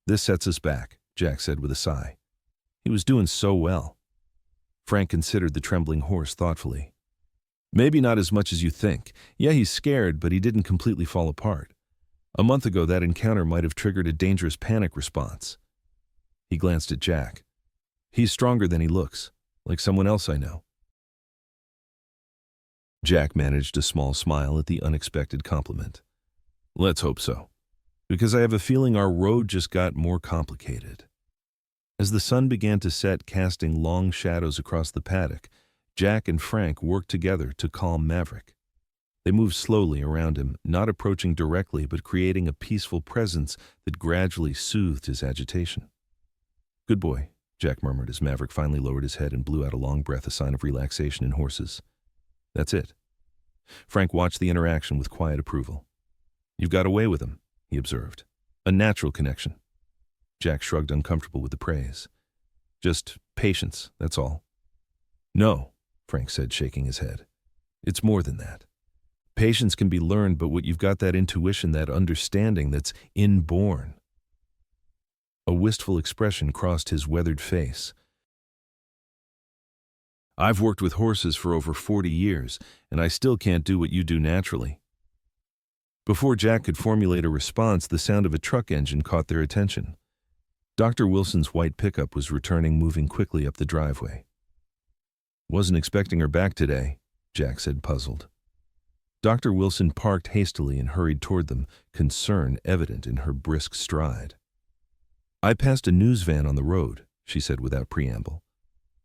Speaker 1: "This sets us back," Jack said with a sigh. "He was doing so well." Frank considered the trembling horse thoughtfully. "Maybe not as much as you think. Yeah, he's scared, but he didn't completely fall apart. A month ago, that encounter might have triggered a dangerous panic response." He glanced at Jack. "He's stronger than he looks, like someone else I know." Jack managed a small smile at the unexpected compliment. "Let's hope so, because I have a feeling our road just got more complicated." As the sun began to set, casting long shadows across the paddock, Jack and Frank worked together to calm Maverick. They moved slowly around him, not approaching directly but creating a peaceful presence that gradually soothed his agitation. "Good boy," Jack murmured as Maverick finally lowered his head and blew out a long breath, a sign of relaxation in horses. "That's it." Frank watched the interaction with quiet approval. "You've got away with him," he observed. "A natural connection." Jack shrugged, uncomfortable with the praise. "Just patience, that's all." "No," Frank said, shaking his head. "It's more than that. Patience can be learned, but what you've got, that intuition, that understanding that's inborn." A wistful expression crossed his weathered face. "I've worked with horses for over 40 years, and I still can't do what you do naturally." Before Jack could formulate a response, the sound of a truck engine caught their attention. Dr. Wilson's white pickup was returning, moving quickly up the driveway. "Wasn't expecting her back today," Jack said, puzzled. Dr. Wilson parked hastily and hurried toward them, concern evident in her brisk stride. "I passed a news van on the road," she said without preamble.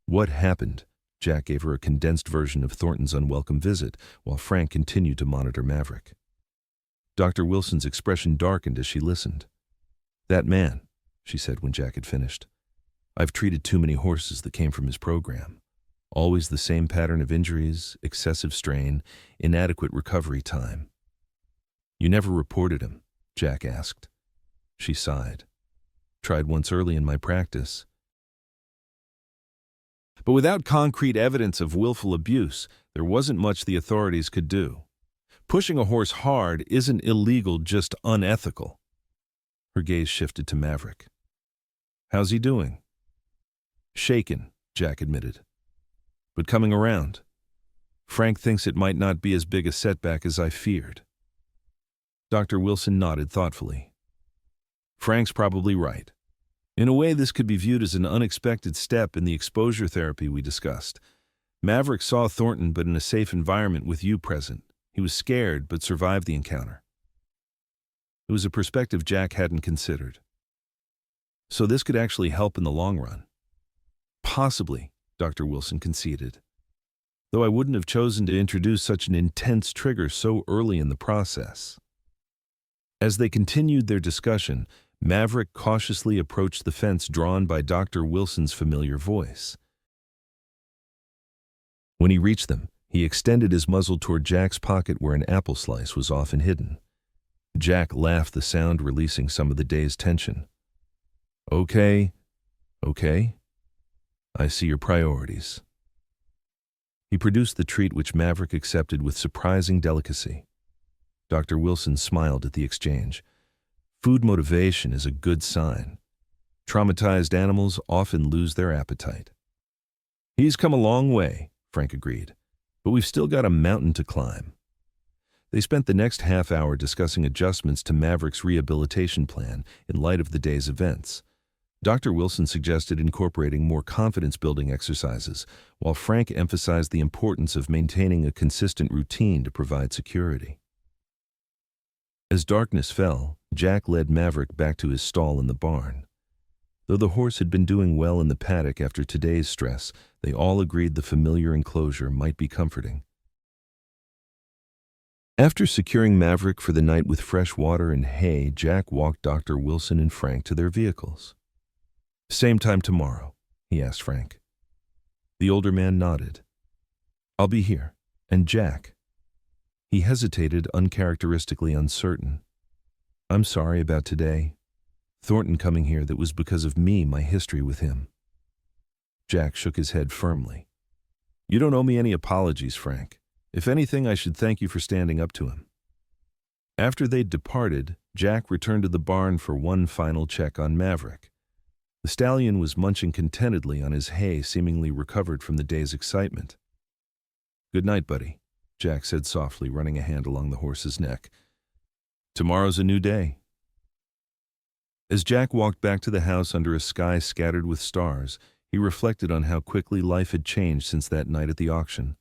Speaker 1: "What happened?" Jack gave her a condensed version of Thornton's unwelcome visit, while Frank continued to monitor Maverick. Dr. Wilson's expression darkened as she listened. "That man," she said when Jack had finished. "I've treated too many horses that came from his program. Always the same pattern of injuries, excessive strain, inadequate recovery time." "You never reported him?" Jack asked. She sighed. "Tried once early in my practice. But without concrete evidence of willful abuse, there wasn't much the authorities could do. Pushing a horse hard isn't illegal, just unethical." Her gaze shifted to Maverick. "How's he doing?" "Shaken," Jack admitted. "But coming around. Frank thinks it might not be as big a setback as I feared." Dr. Wilson nodded thoughtfully. "Frank's probably right. In a way, this could be viewed as an unexpected step in the exposure therapy we discussed. Maverick saw Thornton, but in a safe environment with you present. He was scared, but survived the encounter." It was a perspective Jack hadn't considered. "So this could actually help in the long run." "Possibly," Dr. Wilson conceded. "Though I wouldn't have chosen to introduce such an intense trigger so early in the process." As they continued their discussion, Maverick cautiously approached the fence drawn by Dr. Wilson's familiar voice. When he reached them, he extended his muzzle toward Jack's pocket where an apple slice was often hidden. Jack laughed, the sound releasing some of the day's tension. Okay. I see your priorities." He produced the treat, which Maverick accepted with surprising delicacy. Dr. Wilson smiled at the exchange. "Food motivation is a good sign. Traumatized animals often lose their appetite." "He's come a long way," Frank agreed, "but we've still got a mountain to climb." They spent the next half hour discussing adjustments to Maverick's rehabilitation plan in light of the day's events. Dr. Wilson suggested incorporating more confidence-building exercises, while Frank emphasized the importance of maintaining a consistent routine to provide security. As darkness fell, Jack led Maverick back to his stall in the barn. Though the horse had been doing well in the paddock after today's stress, they all agreed the familiar enclosure might be comforting. After securing Maverick for the night with fresh water and hay, Jack walked Dr. Wilson and Frank to their vehicles. "Same time tomorrow?" he asked Frank. The older man nodded. "I'll be here. And Jack?" He hesitated, uncharacteristically uncertain. "I'm sorry about today. Thornton coming here, that was because of me, my history with him." Jack shook his head firmly. "You don't owe me any apologies, Frank. If anything, I should thank you for standing up to him." After they'd departed, Jack returned to the barn for one final check on Maverick. The stallion was munching contentedly on his hay, seemingly recovered from the day's excitement. "Good night, buddy," Jack said softly, running a hand along the horse's neck. "Tomorrow's a new day." As Jack walked back to the house under a sky scattered with stars, he reflected on how quickly life had changed since that night at the auction.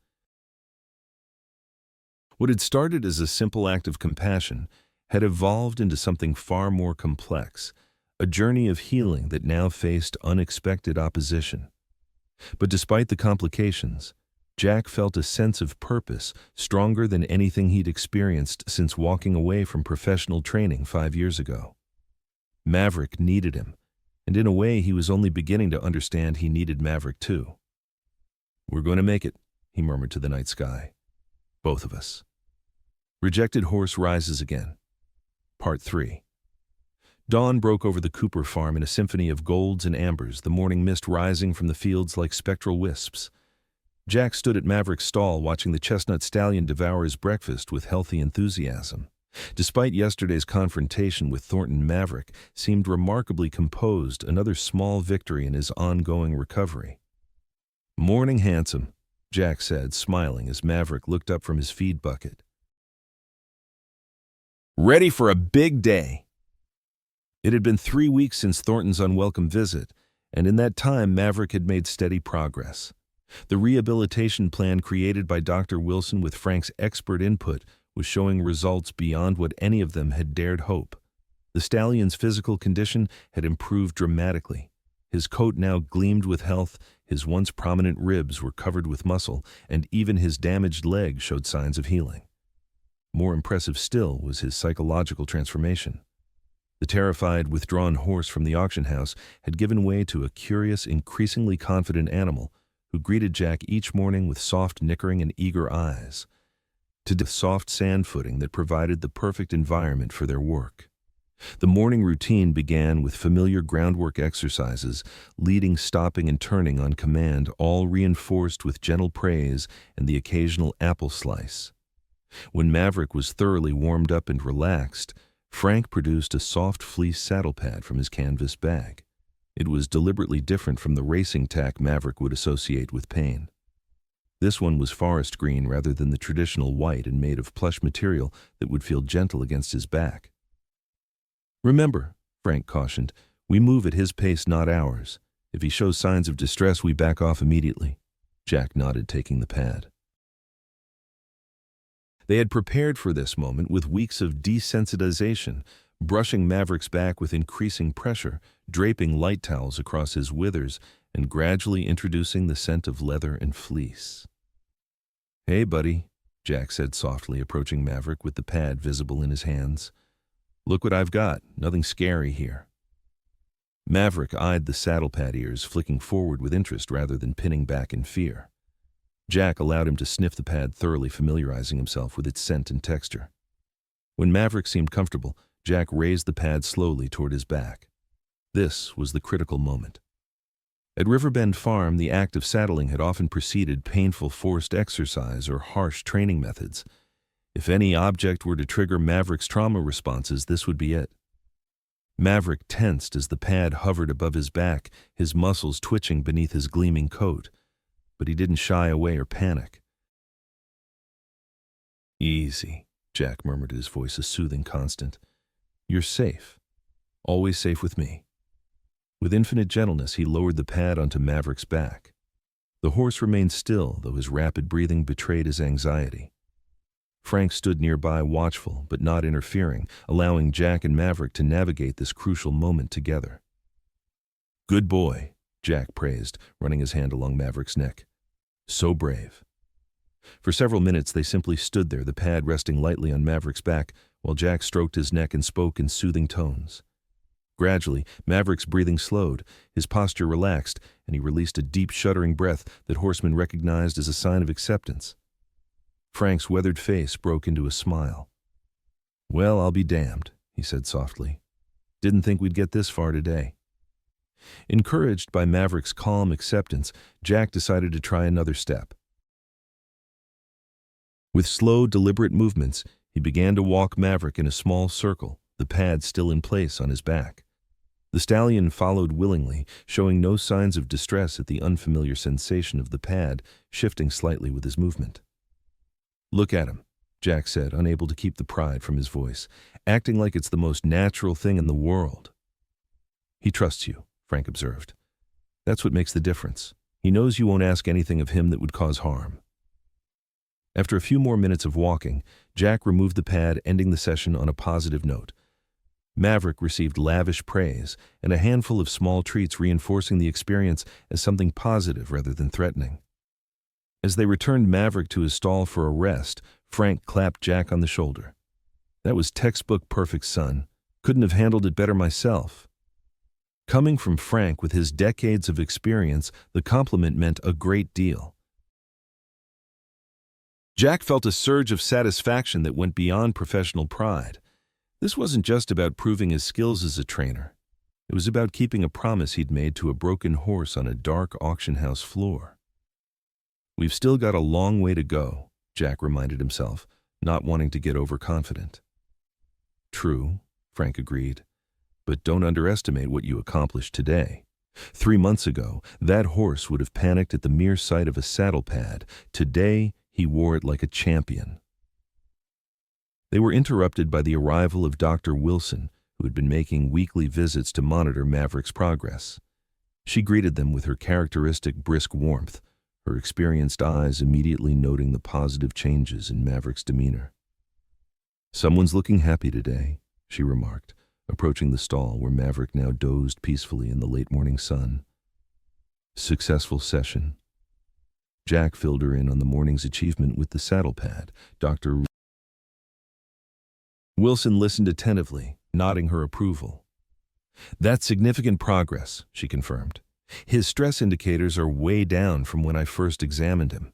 Speaker 1: What had started as a simple act of compassion had evolved into something far more complex, a journey of healing that now faced unexpected opposition. But despite the complications, Jack felt a sense of purpose, stronger than anything he'd experienced since walking away from professional training 5 years ago. Maverick needed him, and in a way he was only beginning to understand he needed Maverick too. "We're going to make it," he murmured to the night sky. "Both of us." Rejected Horse rises again. Part 3. Dawn broke over the Cooper farm in a symphony of golds and ambers, the morning mist rising from the fields like spectral wisps. Jack stood at Maverick's stall watching the chestnut stallion devour his breakfast with healthy enthusiasm. Despite yesterday's confrontation with Thornton, Maverick seemed remarkably composed, another small victory in his ongoing recovery. "Morning, handsome," Jack said, smiling as Maverick looked up from his feed bucket. "Ready for a big day." It had been 3 weeks since Thornton's unwelcome visit, and in that time Maverick had made steady progress. The rehabilitation plan created by Dr. Wilson with Frank's expert input was showing results beyond what any of them had dared hope. The stallion's physical condition had improved dramatically. His coat now gleamed with health, his once prominent ribs were covered with muscle, and even his damaged leg showed signs of healing. More impressive still was his psychological transformation. The terrified, withdrawn horse from the auction house had given way to a curious, increasingly confident animal who greeted Jack each morning with soft nickering and eager eyes, to the soft sand footing that provided the perfect environment for their work. The morning routine began with familiar groundwork exercises, leading, stopping, and turning on command, all reinforced with gentle praise and the occasional apple slice. When Maverick was thoroughly warmed up and relaxed, Frank produced a soft fleece saddle pad from his canvas bag. It was deliberately different from the racing tack Maverick would associate with pain. This one was forest green rather than the traditional white and made of plush material that would feel gentle against his back. "Remember," Frank cautioned, "we move at his pace, not ours. If he shows signs of distress, we back off immediately." Jack nodded, taking the pad. They had prepared for this moment with weeks of desensitization, brushing Maverick's back with increasing pressure, draping light towels across his withers, and gradually introducing the scent of leather and fleece. "Hey, buddy," Jack said softly, approaching Maverick with the pad visible in his hands. "Look what I've got. Nothing scary here." Maverick eyed the saddle pad ears, flicking forward with interest rather than pinning back in fear. Jack allowed him to sniff the pad, thoroughly familiarizing himself with its scent and texture. When Maverick seemed comfortable, Jack raised the pad slowly toward his back. This was the critical moment. At Riverbend Farm, the act of saddling had often preceded painful forced exercise or harsh training methods. If any object were to trigger Maverick's trauma responses, this would be it. Maverick tensed as the pad hovered above his back, his muscles twitching beneath his gleaming coat. But he didn't shy away or panic. "Easy," Jack murmured, his voice a soothing constant. "You're safe. Always safe with me." With infinite gentleness, he lowered the pad onto Maverick's back. The horse remained still, though his rapid breathing betrayed his anxiety. Frank stood nearby, watchful but not interfering, allowing Jack and Maverick to navigate this crucial moment together. "Good boy," Jack praised, running his hand along Maverick's neck. "So brave." For several minutes they simply stood there, the pad resting lightly on Maverick's back, while Jack stroked his neck and spoke in soothing tones. Gradually, Maverick's breathing slowed, his posture relaxed, and he released a deep, shuddering breath that horsemen recognized as a sign of acceptance. Frank's weathered face broke into a smile. "Well, I'll be damned," he said softly. "Didn't think we'd get this far today." Encouraged by Maverick's calm acceptance, Jack decided to try another step. With slow, deliberate movements, he began to walk Maverick in a small circle, the pad still in place on his back. The stallion followed willingly, showing no signs of distress at the unfamiliar sensation of the pad shifting slightly with his movement. "Look at him," Jack said, unable to keep the pride from his voice, "acting like it's the most natural thing in the world." "He trusts you," Frank observed. "That's what makes the difference. He knows you won't ask anything of him that would cause harm." After a few more minutes of walking, Jack removed the pad, ending the session on a positive note. Maverick received lavish praise and a handful of small treats, reinforcing the experience as something positive rather than threatening. As they returned Maverick to his stall for a rest, Frank clapped Jack on the shoulder. "That was textbook perfect, son. Couldn't have handled it better myself." Coming from Frank with his decades of experience, the compliment meant a great deal. Jack felt a surge of satisfaction that went beyond professional pride. This wasn't just about proving his skills as a trainer. It was about keeping a promise he'd made to a broken horse on a dark auction house floor. "We've still got a long way to go," Jack reminded himself, not wanting to get overconfident. "True," Frank agreed, "but don't underestimate what you accomplished today. 3 months ago, that horse would have panicked at the mere sight of a saddle pad. Today, he wore it like a champion." They were interrupted by the arrival of Dr. Wilson, who had been making weekly visits to monitor Maverick's progress. She greeted them with her characteristic brisk warmth, her experienced eyes immediately noting the positive changes in Maverick's demeanor. "Someone's looking happy today," she remarked, approaching the stall where Maverick now dozed peacefully in the late morning sun. "Successful session." Jack filled her in on the morning's achievement with the saddle pad. Dr. Wilson listened attentively, nodding her approval. "That's significant progress," she confirmed. "His stress indicators are way down from when I first examined him.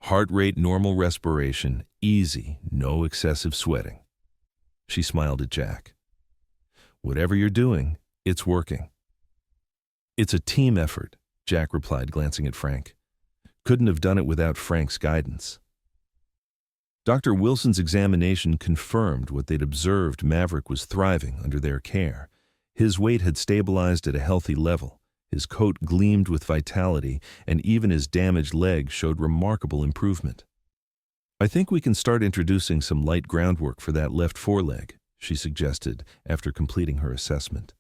Speaker 1: Heart rate, normal respiration, easy, no excessive sweating." She smiled at Jack. "Whatever you're doing, it's working." "It's a team effort," Jack replied, glancing at Frank. "Couldn't have done it without Frank's guidance." Dr. Wilson's examination confirmed what they'd observed. Maverick was thriving under their care. His weight had stabilized at a healthy level. His coat gleamed with vitality, and even his damaged leg showed remarkable improvement. "I think we can start introducing some light groundwork for that left foreleg," she suggested after completing her assessment.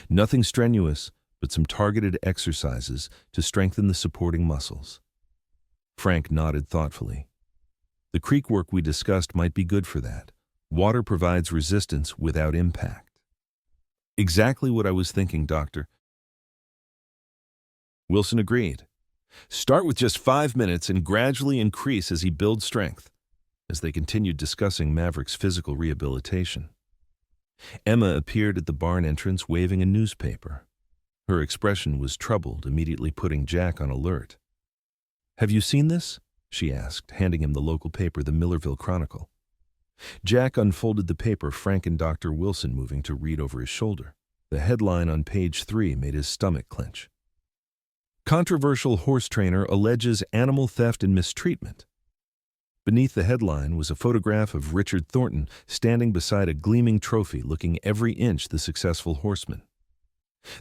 Speaker 1: "Nothing strenuous, but some targeted exercises to strengthen the supporting muscles." Frank nodded thoughtfully. "The creek work we discussed might be good for that. Water provides resistance without impact." "Exactly what I was thinking, Doctor." Wilson agreed. "Start with just 5 minutes and gradually increase as he builds strength." As they continued discussing Maverick's physical rehabilitation, Emma appeared at the barn entrance waving a newspaper. Her expression was troubled, immediately putting Jack on alert. "Have you seen this?" she asked, handing him the local paper, the Millerville Chronicle. Jack unfolded the paper, Frank and Dr. Wilson moving to read over his shoulder. The headline on page 3 made his stomach clench. "Controversial horse trainer alleges animal theft and mistreatment." Beneath the headline was a photograph of Richard Thornton standing beside a gleaming trophy, looking every inch the successful horseman.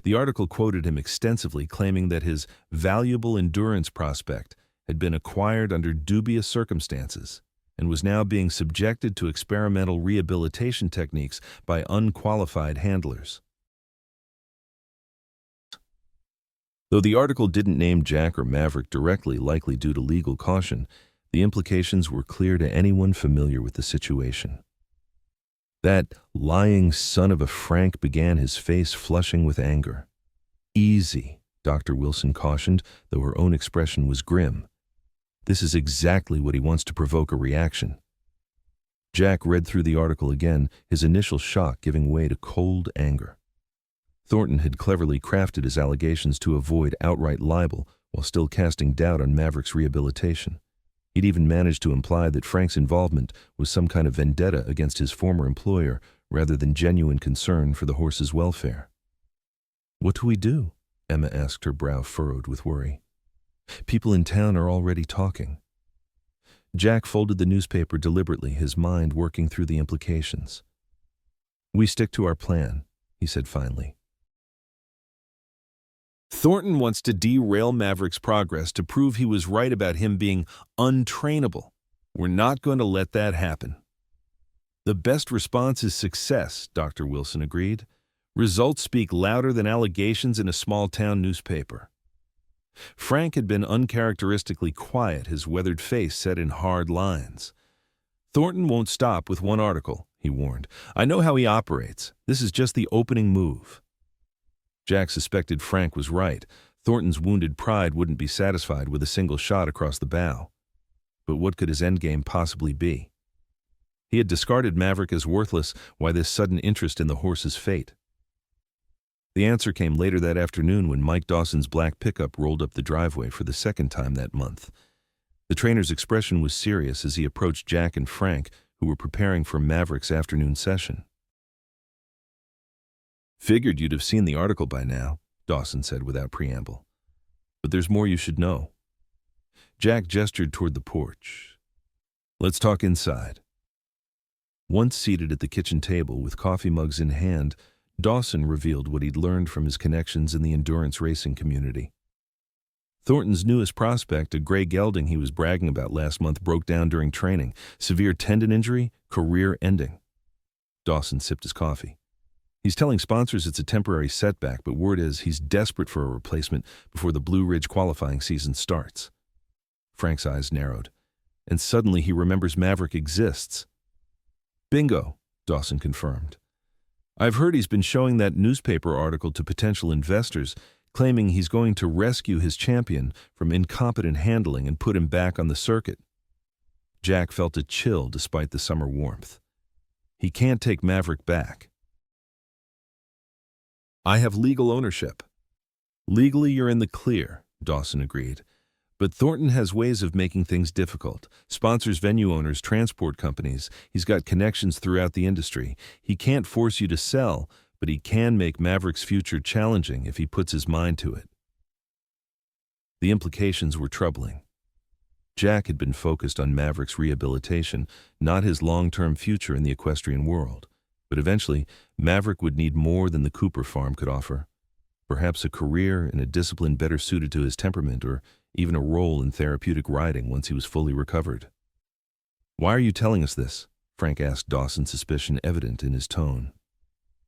Speaker 1: The article quoted him extensively, claiming that his valuable endurance prospect had been acquired under dubious circumstances and was now being subjected to experimental rehabilitation techniques by unqualified handlers. Though the article didn't name Jack or Maverick directly, likely due to legal caution, the implications were clear to anyone familiar with the situation. That lying son of a Frank began, his face flushing with anger. "Easy," Dr. Wilson cautioned, though her own expression was grim. "This is exactly what he wants to provoke a reaction." Jack read through the article again, his initial shock giving way to cold anger. Thornton had cleverly crafted his allegations to avoid outright libel while still casting doubt on Maverick's rehabilitation. He'd even managed to imply that Frank's involvement was some kind of vendetta against his former employer rather than genuine concern for the horse's welfare. "What do we do?" Emma asked, her brow furrowed with worry. "People in town are already talking." Jack folded the newspaper deliberately, his mind working through the implications. "We stick to our plan," he said finally. "Thornton wants to derail Maverick's progress to prove he was right about him being untrainable. We're not going to let that happen." "The best response is success," Dr. Wilson agreed. "Results speak louder than allegations in a small-town newspaper." Frank had been uncharacteristically quiet, his weathered face set in hard lines. "Thornton won't stop with one article," he warned. "I know how he operates. This is just the opening move." Jack suspected Frank was right. Thornton's wounded pride wouldn't be satisfied with a single shot across the bow. But what could his endgame possibly be? He had discarded Maverick as worthless. Why this sudden interest in the horse's fate? The answer came later that afternoon when Mike Dawson's black pickup rolled up the driveway for the second time that month. The trainer's expression was serious as he approached Jack and Frank, who were preparing for Maverick's afternoon session. "Figured you'd have seen the article by now," Dawson said without preamble. "But there's more you should know." Jack gestured toward the porch. "Let's talk inside." Once seated at the kitchen table with coffee mugs in hand, Dawson revealed what he'd learned from his connections in the endurance racing community. Thornton's newest prospect, a gray gelding he was bragging about last month, broke down during training. Severe tendon injury, career ending. Dawson sipped his coffee. "He's telling sponsors it's a temporary setback, but word is he's desperate for a replacement before the Blue Ridge qualifying season starts." Frank's eyes narrowed, and suddenly he remembers Maverick exists. "Bingo," Dawson confirmed. "I've heard he's been showing that newspaper article to potential investors, claiming he's going to rescue his champion from incompetent handling and put him back on the circuit." Jack felt a chill despite the summer warmth. He can't take Maverick back. "I have legal ownership." "Legally, you're in the clear," Dawson agreed. "But Thornton has ways of making things difficult. Sponsors, venue owners, transport companies. He's got connections throughout the industry. He can't force you to sell, but he can make Maverick's future challenging if he puts his mind to it." The implications were troubling. Jack had been focused on Maverick's rehabilitation, not his long-term future in the equestrian world. But eventually, Maverick would need more than the Cooper farm could offer. Perhaps a career in a discipline better suited to his temperament, or even a role in therapeutic riding once he was fully recovered. "Why are you telling us this?" Frank asked Dawson, suspicion evident in his tone.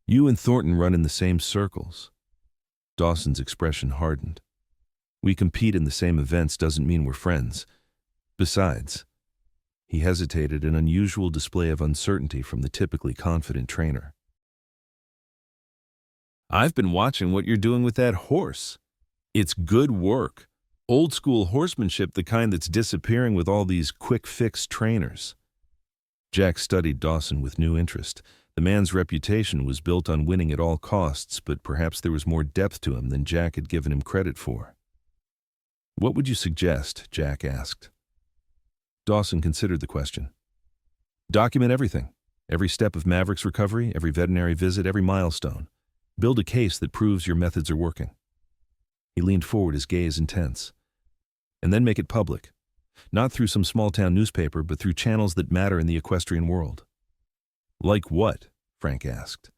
Speaker 1: "You and Thornton run in the same circles." Dawson's expression hardened. "We compete in the same events doesn't mean we're friends. Besides," he hesitated, an unusual display of uncertainty from the typically confident trainer. "I've been watching what you're doing with that horse. It's good work. Old-school horsemanship, the kind that's disappearing with all these quick-fix trainers." Jack studied Dawson with new interest. The man's reputation was built on winning at all costs, but perhaps there was more depth to him than Jack had given him credit for. "What would you suggest?" Jack asked. Dawson considered the question. "Document everything. Every step of Maverick's recovery, every veterinary visit, every milestone. Build a case that proves your methods are working." He leaned forward, his gaze intense. "And then make it public. Not through some small-town newspaper, but through channels that matter in the equestrian world." "Like what?" Frank asked.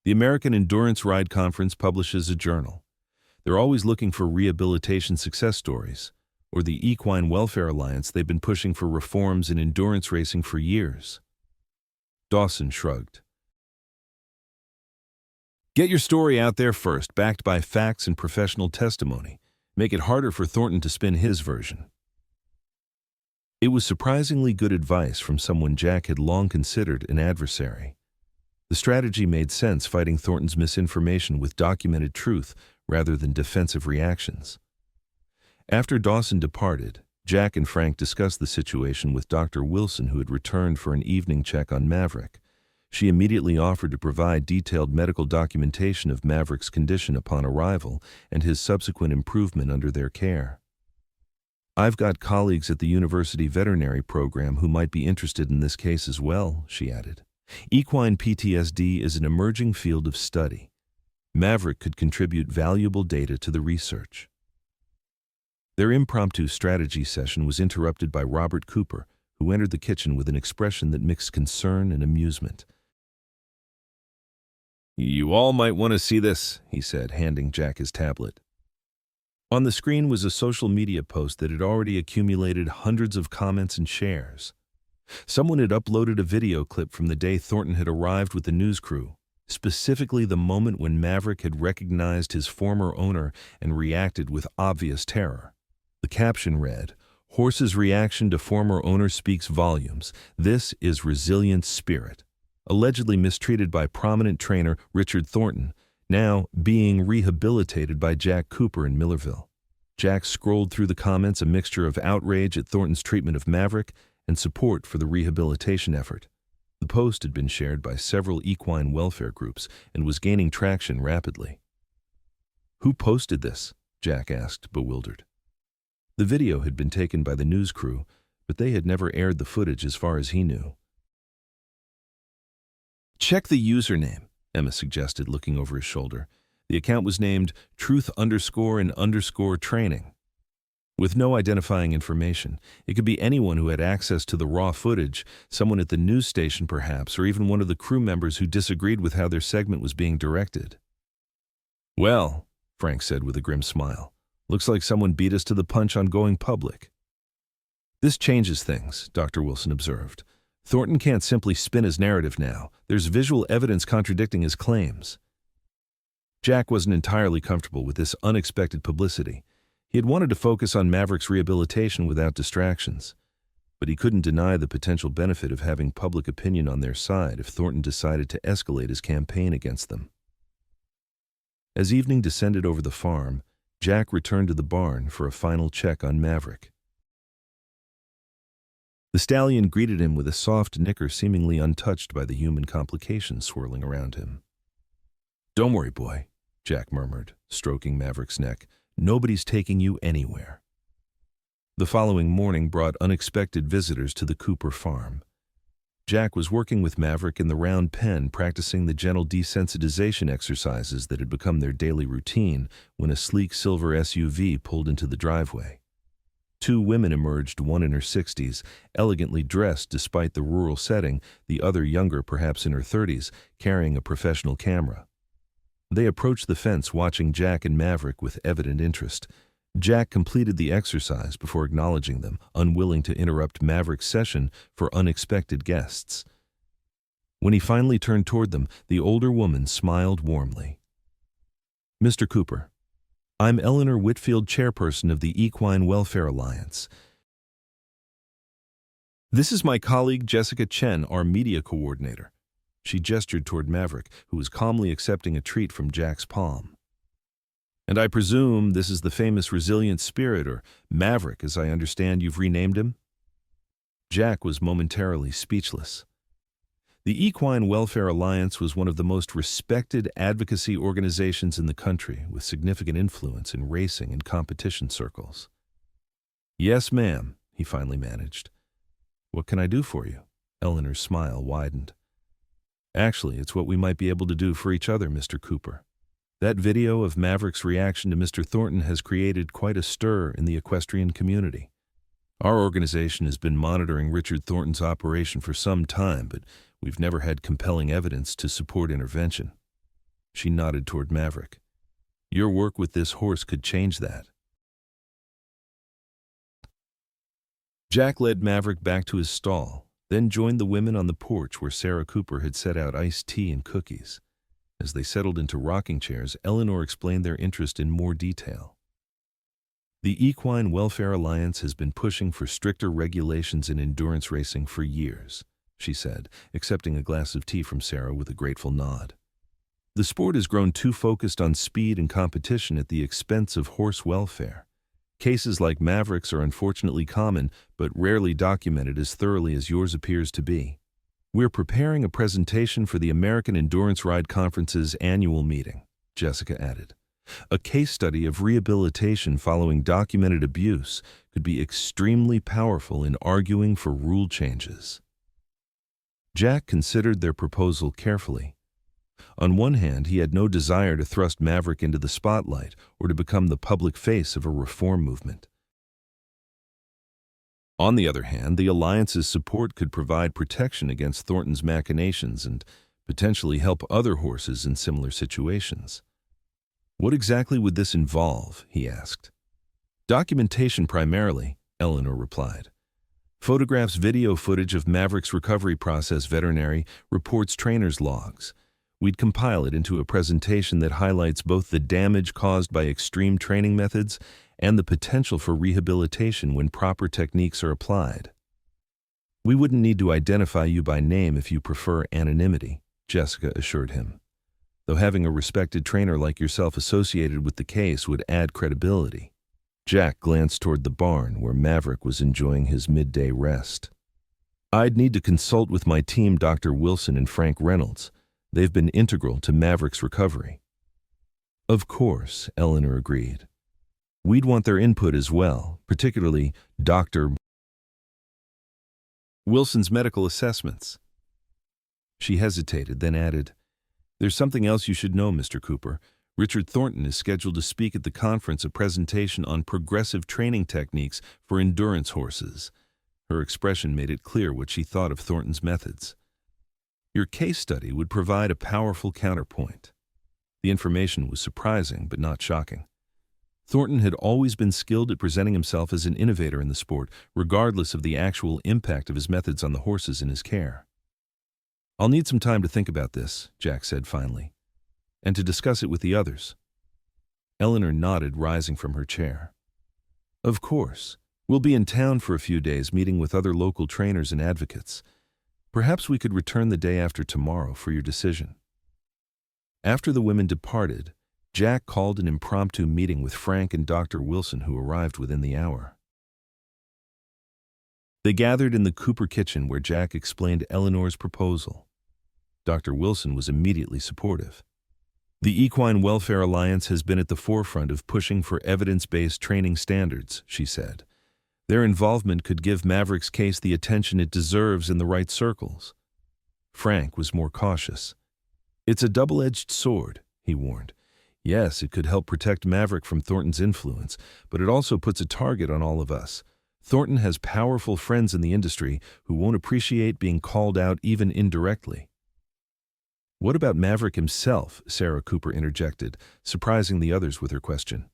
Speaker 1: "The American Endurance Ride Conference publishes a journal. They're always looking for rehabilitation success stories. Or the Equine Welfare Alliance, they've been pushing for reforms in endurance racing for years." Dawson shrugged. "Get your story out there first, backed by facts and professional testimony. Make it harder for Thornton to spin his version." It was surprisingly good advice from someone Jack had long considered an adversary. The strategy made sense, fighting Thornton's misinformation with documented truth rather than defensive reactions. After Dawson departed, Jack and Frank discussed the situation with Dr. Wilson, who had returned for an evening check on Maverick. She immediately offered to provide detailed medical documentation of Maverick's condition upon arrival and his subsequent improvement under their care. "I've got colleagues at the university veterinary program who might be interested in this case as well," she added. "Equine PTSD is an emerging field of study. Maverick could contribute valuable data to the research." Their impromptu strategy session was interrupted by Robert Cooper, who entered the kitchen with an expression that mixed concern and amusement. "You all might want to see this," he said, handing Jack his tablet. On the screen was a social media post that had already accumulated hundreds of comments and shares. Someone had uploaded a video clip from the day Thornton had arrived with the news crew, specifically the moment when Maverick had recognized his former owner and reacted with obvious terror. The caption read, "Horse's reaction to former owner speaks volumes. This is resilient spirit." Allegedly mistreated by prominent trainer Richard Thornton, Now being rehabilitated by Jack Cooper in Millerville. Jack scrolled through the comments, a mixture of outrage at Thornton's treatment of Maverick and support for the rehabilitation effort. The post had been shared by several equine welfare groups and was gaining traction rapidly. "Who posted this?" Jack asked, bewildered. The video had been taken by the news crew, but they had never aired the footage as far as he knew. "Check the username," Emma suggested, looking over his shoulder. The account was named truth_and_training. With no identifying information, it could be anyone who had access to the raw footage, someone at the news station perhaps, or even one of the crew members who disagreed with how their segment was being directed. "Well," Frank said with a grim smile, "looks like someone beat us to the punch on going public." "This changes things," Dr. Wilson observed. "Thornton can't simply spin his narrative now. There's visual evidence contradicting his claims." Jack wasn't entirely comfortable with this unexpected publicity. He had wanted to focus on Maverick's rehabilitation without distractions, but he couldn't deny the potential benefit of having public opinion on their side if Thornton decided to escalate his campaign against them. As evening descended over the farm, Jack returned to the barn for a final check on Maverick. The stallion greeted him with a soft nicker seemingly untouched by the human complications swirling around him. "Don't worry, boy," Jack murmured, stroking Maverick's neck. "Nobody's taking you anywhere." The following morning brought unexpected visitors to the Cooper farm. Jack was working with Maverick in the round pen, practicing the gentle desensitization exercises that had become their daily routine when a sleek silver SUV pulled into the driveway. Two women emerged, one in her 60s, elegantly dressed despite the rural setting, the other younger, perhaps in her 30s, carrying a professional camera. They approached the fence, watching Jack and Maverick with evident interest. Jack completed the exercise before acknowledging them, unwilling to interrupt Maverick's session for unexpected guests. When he finally turned toward them, the older woman smiled warmly. "Mr. Cooper, I'm Eleanor Whitfield, chairperson of the Equine Welfare Alliance. This is my colleague Jessica Chen, our media coordinator." She gestured toward Maverick, who was calmly accepting a treat from Jack's palm. "And I presume this is the famous resilient spirit, or Maverick, as I understand you've renamed him?" Jack was momentarily speechless. The Equine Welfare Alliance was one of the most respected advocacy organizations in the country, with significant influence in racing and competition circles. "Yes, ma'am," he finally managed. "What can I do for you?" Eleanor's smile widened. "Actually, it's what we might be able to do for each other, Mr. Cooper. That video of Maverick's reaction to Mr. Thornton has created quite a stir in the equestrian community. Our organization has been monitoring Richard Thornton's operation for some time, but we've never had compelling evidence to support intervention." She nodded toward Maverick. "Your work with this horse could change that." Jack led Maverick back to his stall, then joined the women on the porch where Sarah Cooper had set out iced tea and cookies. As they settled into rocking chairs, Eleanor explained their interest in more detail. "The Equine Welfare Alliance has been pushing for stricter regulations in endurance racing for years," she said, accepting a glass of tea from Sarah with a grateful nod. "The sport has grown too focused on speed and competition at the expense of horse welfare. Cases like Maverick's are unfortunately common, but rarely documented as thoroughly as yours appears to be. We're preparing a presentation for the American Endurance Ride Conference's annual meeting," Jessica added. "A case study of rehabilitation following documented abuse could be extremely powerful in arguing for rule changes." Jack considered their proposal carefully. On one hand, he had no desire to thrust Maverick into the spotlight or to become the public face of a reform movement. On the other hand, the Alliance's support could provide protection against Thornton's machinations and potentially help other horses in similar situations. "What exactly would this involve?" he asked. "Documentation primarily," Eleanor replied. "Photographs, video footage of Maverick's recovery process, veterinary reports, trainers' logs. We'd compile it into a presentation that highlights both the damage caused by extreme training methods and the potential for rehabilitation when proper techniques are applied." "We wouldn't need to identify you by name if you prefer anonymity," Jessica assured him. though having a respected trainer like yourself associated with the case would add credibility. Jack glanced toward the barn where Maverick was enjoying his midday rest. I'd need to consult with my team, Dr. Wilson and Frank Reynolds. They've been integral to Maverick's recovery. Of course, Eleanor agreed. We'd want their input as well, particularly Dr. Wilson's medical assessments. She hesitated, then added, There's something else you should know, Mr. Cooper. Richard Thornton is scheduled to speak at the conference, a presentation on progressive training techniques for endurance horses. Her expression made it clear what she thought of Thornton's methods. Your case study would provide a powerful counterpoint. The information was surprising, but not shocking. Thornton had always been skilled at presenting himself as an innovator in the sport, regardless of the actual impact of his methods on the horses in his care. I'll need some time to think about this, Jack said finally, and to discuss it with the others. Eleanor nodded, rising from her chair. Of course. We'll be in town for a few days, meeting with other local trainers and advocates. Perhaps we could return the day after tomorrow for your decision. After the women departed, Jack called an impromptu meeting with Frank and Dr. Wilson, who arrived within the hour. They gathered in the Cooper kitchen where Jack explained Eleanor's proposal. Dr. Wilson was immediately supportive. The Equine Welfare Alliance has been at the forefront of pushing for evidence-based training standards, she said. Their involvement could give Maverick's case the attention it deserves in the right circles. Frank was more cautious. It's a double-edged sword, he warned. Yes, it could help protect Maverick from Thornton's influence, but it also puts a target on all of us. Thornton has powerful friends in the industry who won't appreciate being called out even indirectly. What about Maverick himself? Sarah Cooper interjected, surprising the others with her question.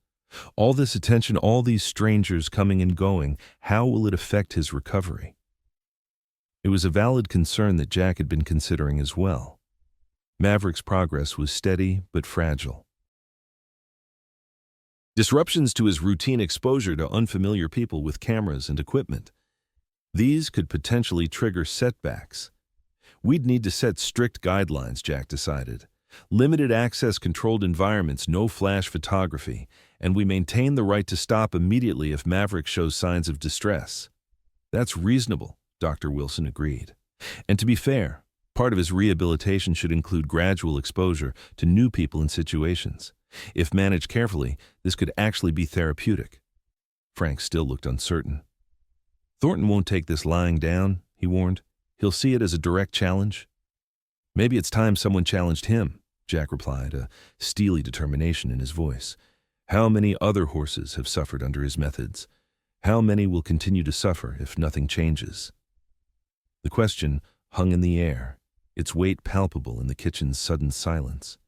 Speaker 1: All this attention, all these strangers coming and going, how will it affect his recovery? It was a valid concern that Jack had been considering as well. Maverick's progress was steady but fragile. Disruptions to his routine exposure to unfamiliar people with cameras and equipment. These could potentially trigger setbacks. We'd need to set strict guidelines, Jack decided. Limited access controlled environments, no flash photography, and we maintain the right to stop immediately if Maverick shows signs of distress. That's reasonable, Dr. Wilson agreed. And to be fair, part of his rehabilitation should include gradual exposure to new people and situations. If managed carefully, this could actually be therapeutic. Frank still looked uncertain. Thornton won't take this lying down, he warned. He'll see it as a direct challenge. Maybe it's time someone challenged him, Jack replied, a steely determination in his voice. How many other horses have suffered under his methods? How many will continue to suffer if nothing changes? The question hung in the air, its weight palpable in the kitchen's sudden silence.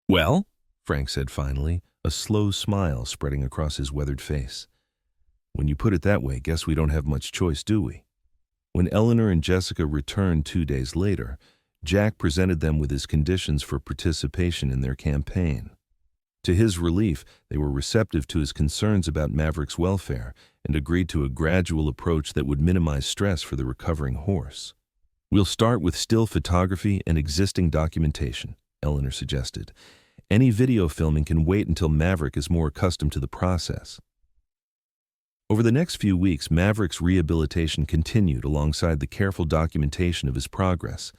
Speaker 1: Well, Frank said finally, a slow smile spreading across his weathered face. When you put it that way, guess we don't have much choice, do we? When Eleanor and Jessica returned 2 days later, Jack presented them with his conditions for participation in their campaign. To his relief, they were receptive to his concerns about Maverick's welfare and agreed to a gradual approach that would minimize stress for the recovering horse. We'll start with still photography and existing documentation, Eleanor suggested. Any video filming can wait until Maverick is more accustomed to the process. Over the next few weeks, Maverick's rehabilitation continued alongside the careful documentation of his progress.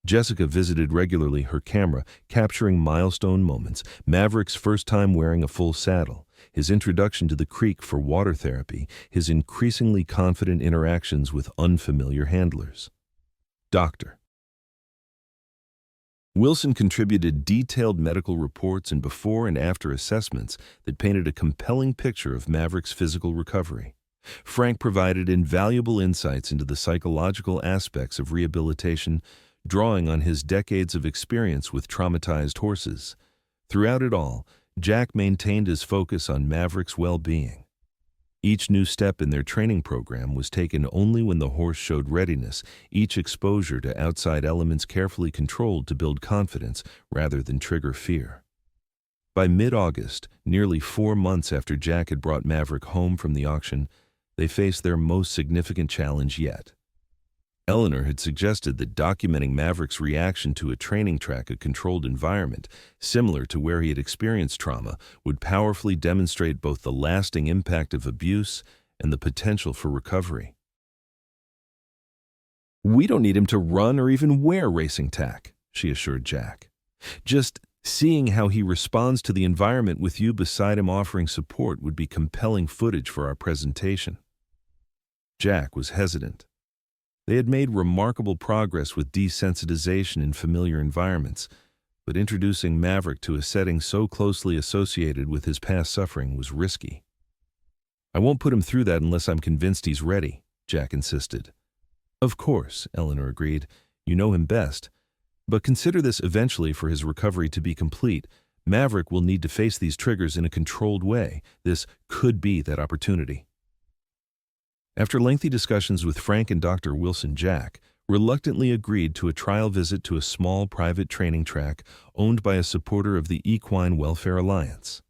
Speaker 1: Jessica visited regularly, her camera capturing milestone moments, Maverick's first time wearing a full saddle, his introduction to the creek for water therapy, his increasingly confident interactions with unfamiliar handlers. Dr. Wilson contributed detailed medical reports and before and after assessments that painted a compelling picture of Maverick's physical recovery. Frank provided invaluable insights into the psychological aspects of rehabilitation, drawing on his decades of experience with traumatized horses. Throughout it all, Jack maintained his focus on Maverick's well-being. Each new step in their training program was taken only when the horse showed readiness, each exposure to outside elements carefully controlled to build confidence rather than trigger fear. By mid-August, nearly 4 months after Jack had brought Maverick home from the auction, they faced their most significant challenge yet. Eleanor had suggested that documenting Maverick's reaction to a training track, a controlled environment, similar to where he had experienced trauma, would powerfully demonstrate both the lasting impact of abuse and the potential for recovery. "We don't need him to run or even wear racing tack," she assured Jack. "Just seeing how he responds to the environment with you beside him offering support would be compelling footage for our presentation." Jack was hesitant. They had made remarkable progress with desensitization in familiar environments, but introducing Maverick to a setting so closely associated with his past suffering was risky. "I won't put him through that unless I'm convinced he's ready," Jack insisted. "Of course," Eleanor agreed. "You know him best. But consider this eventually for his recovery to be complete. Maverick will need to face these triggers in a controlled way. This could be that opportunity." After lengthy discussions with Frank and Dr. Wilson, Jack reluctantly agreed to a trial visit to a small private training track owned by a supporter of the Equine Welfare Alliance.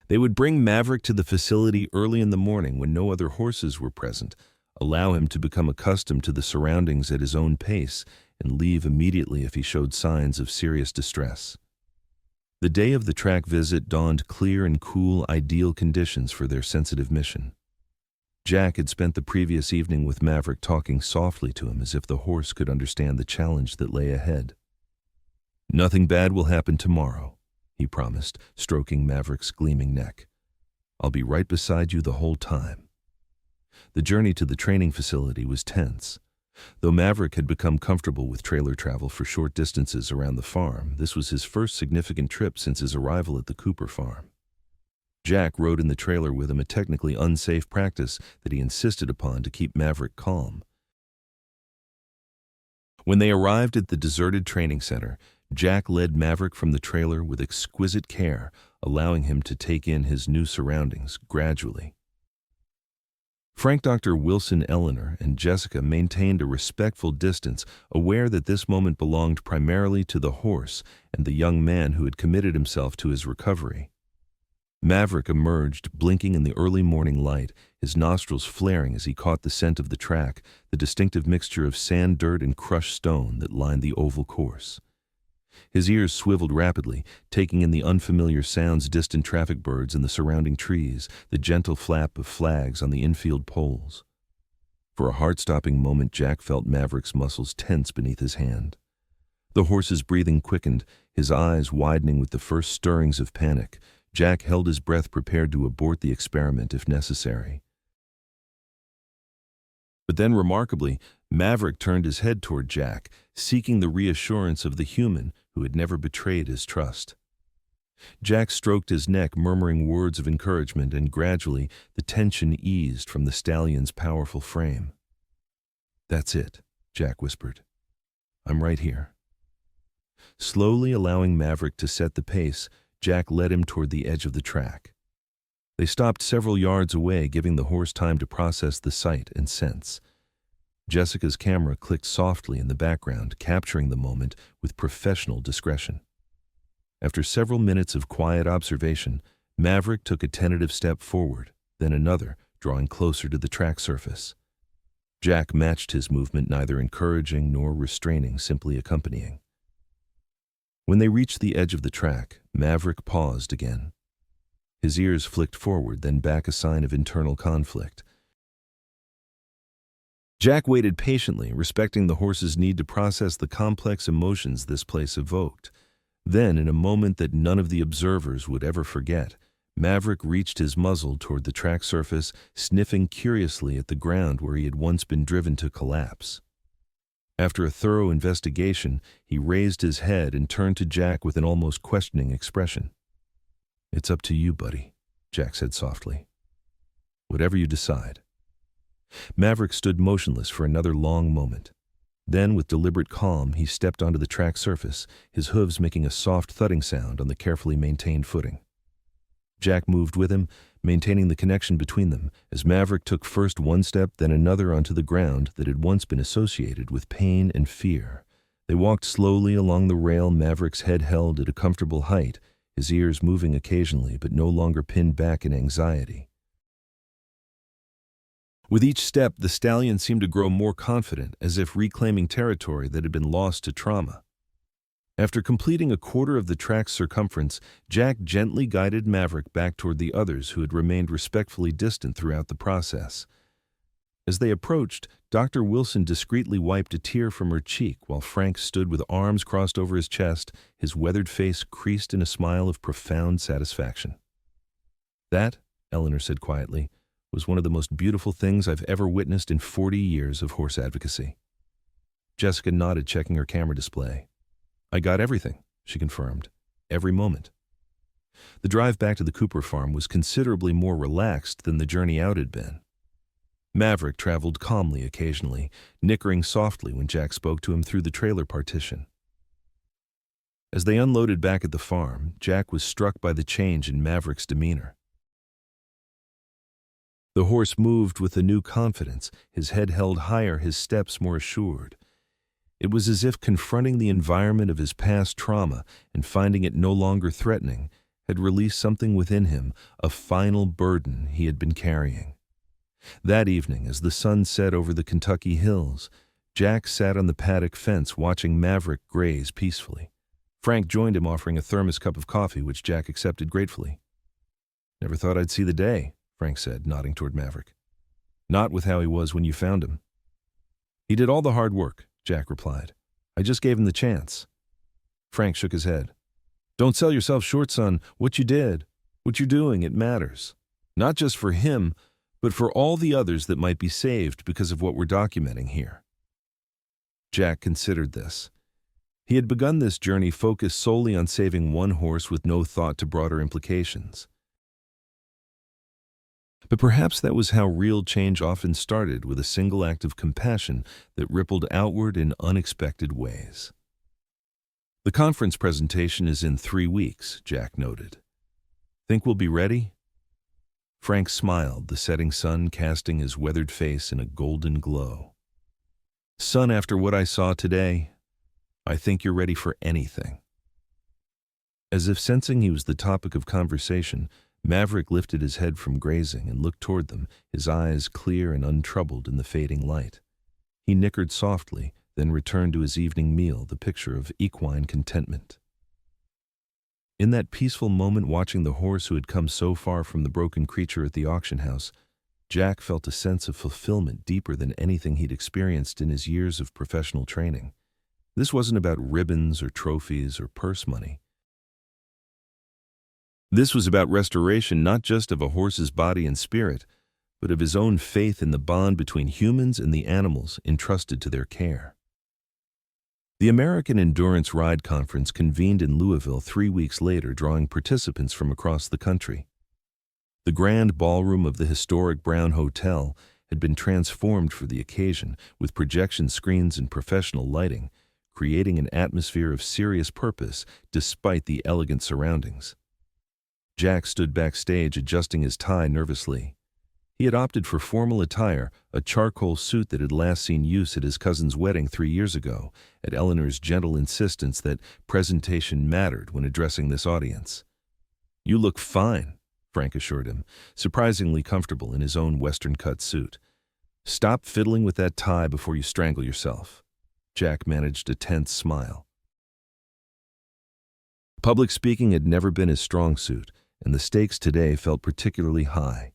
Speaker 1: They would bring Maverick to the facility early in the morning when no other horses were present, allow him to become accustomed to the surroundings at his own pace, and leave immediately if he showed signs of serious distress. The day of the track visit dawned clear and cool, ideal conditions for their sensitive mission. Jack had spent the previous evening with Maverick, talking softly to him as if the horse could understand the challenge that lay ahead. "Nothing bad will happen tomorrow," he promised, stroking Maverick's gleaming neck. "I'll be right beside you the whole time." The journey to the training facility was tense. Though Maverick had become comfortable with trailer travel for short distances around the farm, this was his first significant trip since his arrival at the Cooper farm. Jack rode in the trailer with him, a technically unsafe practice that he insisted upon to keep Maverick calm. When they arrived at the deserted training center, Jack led Maverick from the trailer with exquisite care, allowing him to take in his new surroundings gradually. Frank, Dr. Wilson, Eleanor, and Jessica maintained a respectful distance, aware that this moment belonged primarily to the horse and the young man who had committed himself to his recovery. Maverick emerged, blinking in the early morning light, his nostrils flaring as he caught the scent of the track, the distinctive mixture of sand, dirt, and crushed stone that lined the oval course. His ears swiveled rapidly, taking in the unfamiliar sounds, distant traffic birds and the surrounding trees, the gentle flap of flags on the infield poles. For a heart-stopping moment, Jack felt Maverick's muscles tense beneath his hand. The horse's breathing quickened, his eyes widening with the first stirrings of panic. Jack held his breath, prepared to abort the experiment if necessary. But then, remarkably, Maverick turned his head toward Jack, seeking the reassurance of the human who had never betrayed his trust. Jack stroked his neck, murmuring words of encouragement, and gradually the tension eased from the stallion's powerful frame. "That's it," Jack whispered. "I'm right here." Slowly allowing Maverick to set the pace, Jack led him toward the edge of the track. They stopped several yards away, giving the horse time to process the sight and sense. Jessica's camera clicked softly in the background, capturing the moment with professional discretion. After several minutes of quiet observation, Maverick took a tentative step forward, then another, drawing closer to the track surface. Jack matched his movement, neither encouraging nor restraining, simply accompanying. When they reached the edge of the track, Maverick paused again. His ears flicked forward, then back, a sign of internal conflict. Jack waited patiently, respecting the horse's need to process the complex emotions this place evoked. Then, in a moment that none of the observers would ever forget, Maverick reached his muzzle toward the track surface, sniffing curiously at the ground where he had once been driven to collapse. After a thorough investigation, he raised his head and turned to Jack with an almost questioning expression. "It's up to you, buddy," Jack said softly. "Whatever you decide." Maverick stood motionless for another long moment. Then, with deliberate calm, he stepped onto the track surface, his hooves making a soft thudding sound on the carefully maintained footing. Jack moved with him, maintaining the connection between them, as Maverick took first one step, then another onto the ground that had once been associated with pain and fear. They walked slowly along the rail, Maverick's head held at a comfortable height, his ears moving occasionally but no longer pinned back in anxiety. With each step, the stallion seemed to grow more confident, as if reclaiming territory that had been lost to trauma. After completing a quarter of the track's circumference, Jack gently guided Maverick back toward the others who had remained respectfully distant throughout the process. As they approached, Dr. Wilson discreetly wiped a tear from her cheek while Frank stood with arms crossed over his chest, his weathered face creased in a smile of profound satisfaction. "That," Eleanor said quietly, "was one of the most beautiful things I've ever witnessed in 40 years of horse advocacy." Jessica nodded, checking her camera display. "I got everything," she confirmed. "Every moment." The drive back to the Cooper farm was considerably more relaxed than the journey out had been. Maverick traveled calmly occasionally, nickering softly when Jack spoke to him through the trailer partition. As they unloaded back at the farm, Jack was struck by the change in Maverick's demeanor. The horse moved with a new confidence, his head held higher, his steps more assured. It was as if confronting the environment of his past trauma and finding it no longer threatening had released something within him, a final burden he had been carrying. That evening, as the sun set over the Kentucky hills, Jack sat on the paddock fence watching Maverick graze peacefully. Frank joined him, offering a thermos cup of coffee, which Jack accepted gratefully. "Never thought I'd see the day," Frank said, nodding toward Maverick. "Not with how he was when you found him." "He did all the hard work," Jack replied. "I just gave him the chance." Frank shook his head. "Don't sell yourself short, son. What you did, what you're doing, it matters. Not just for him, but for all the others that might be saved because of what we're documenting here." Jack considered this. He had begun this journey focused solely on saving one horse with no thought to broader implications. But perhaps that was how real change often started, with a single act of compassion that rippled outward in unexpected ways. "The conference presentation is in 3 weeks, Jack noted. "Think we'll be ready?" Frank smiled, the setting sun casting his weathered face in a golden glow. "Son, after what I saw today, I think you're ready for anything." As if sensing he was the topic of conversation, Maverick lifted his head from grazing and looked toward them, his eyes clear and untroubled in the fading light. He nickered softly, then returned to his evening meal, the picture of equine contentment. In that peaceful moment, watching the horse who had come so far from the broken creature at the auction house, Jack felt a sense of fulfillment deeper than anything he'd experienced in his years of professional training. This wasn't about ribbons or trophies or purse money. This was about restoration, not just of a horse's body and spirit, but of his own faith in the bond between humans and the animals entrusted to their care. The American Endurance Ride Conference convened in Louisville 3 weeks later, drawing participants from across the country. The grand ballroom of the historic Brown Hotel had been transformed for the occasion, with projection screens and professional lighting, creating an atmosphere of serious purpose despite the elegant surroundings. Jack stood backstage, adjusting his tie nervously. He had opted for formal attire, a charcoal suit that had last seen use at his cousin's wedding 3 years ago, at Eleanor's gentle insistence that presentation mattered when addressing this audience. "You look fine," Frank assured him, surprisingly comfortable in his own Western-cut suit. "Stop fiddling with that tie before you strangle yourself." Jack managed a tense smile. Public speaking had never been his strong suit, and the stakes today felt particularly high.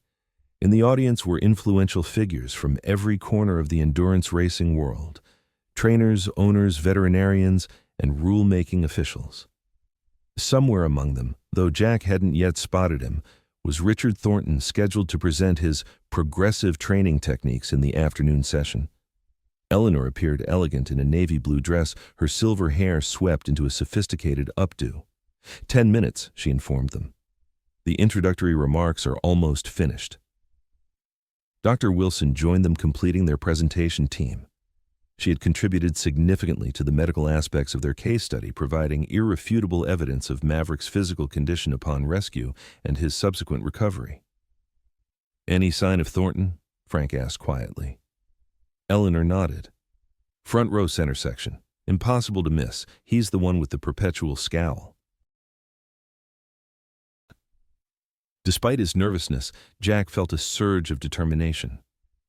Speaker 1: In the audience were influential figures from every corner of the endurance racing world: trainers, owners, veterinarians, and rule-making officials. Somewhere among them, though Jack hadn't yet spotted him, was Richard Thornton, scheduled to present his progressive training techniques in the afternoon session. Eleanor appeared elegant in a navy blue dress, her silver hair swept into a sophisticated updo. 10 minutes, she informed them. The introductory remarks are almost finished. Dr. Wilson joined them, completing their presentation team. She had contributed significantly to the medical aspects of their case study, providing irrefutable evidence of Maverick's physical condition upon rescue and his subsequent recovery. "Any sign of Thornton?" Frank asked quietly. Eleanor nodded. "Front row, center section. Impossible to miss. He's the one with the perpetual scowl." Despite his nervousness, Jack felt a surge of determination.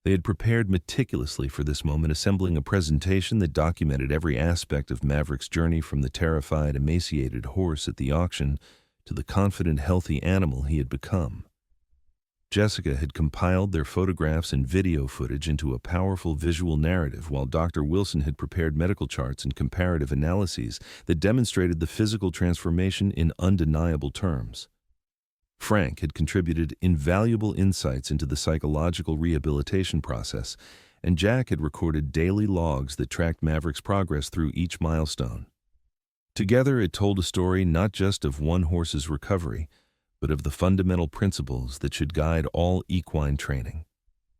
Speaker 1: They had prepared meticulously for this moment, assembling a presentation that documented every aspect of Maverick's journey, from the terrified, emaciated horse at the auction to the confident, healthy animal he had become. Jessica had compiled their photographs and video footage into a powerful visual narrative, while Dr. Wilson had prepared medical charts and comparative analyses that demonstrated the physical transformation in undeniable terms. Frank had contributed invaluable insights into the psychological rehabilitation process, and Jack had recorded daily logs that tracked Maverick's progress through each milestone. Together, it told a story not just of one horse's recovery, but of the fundamental principles that should guide all equine training: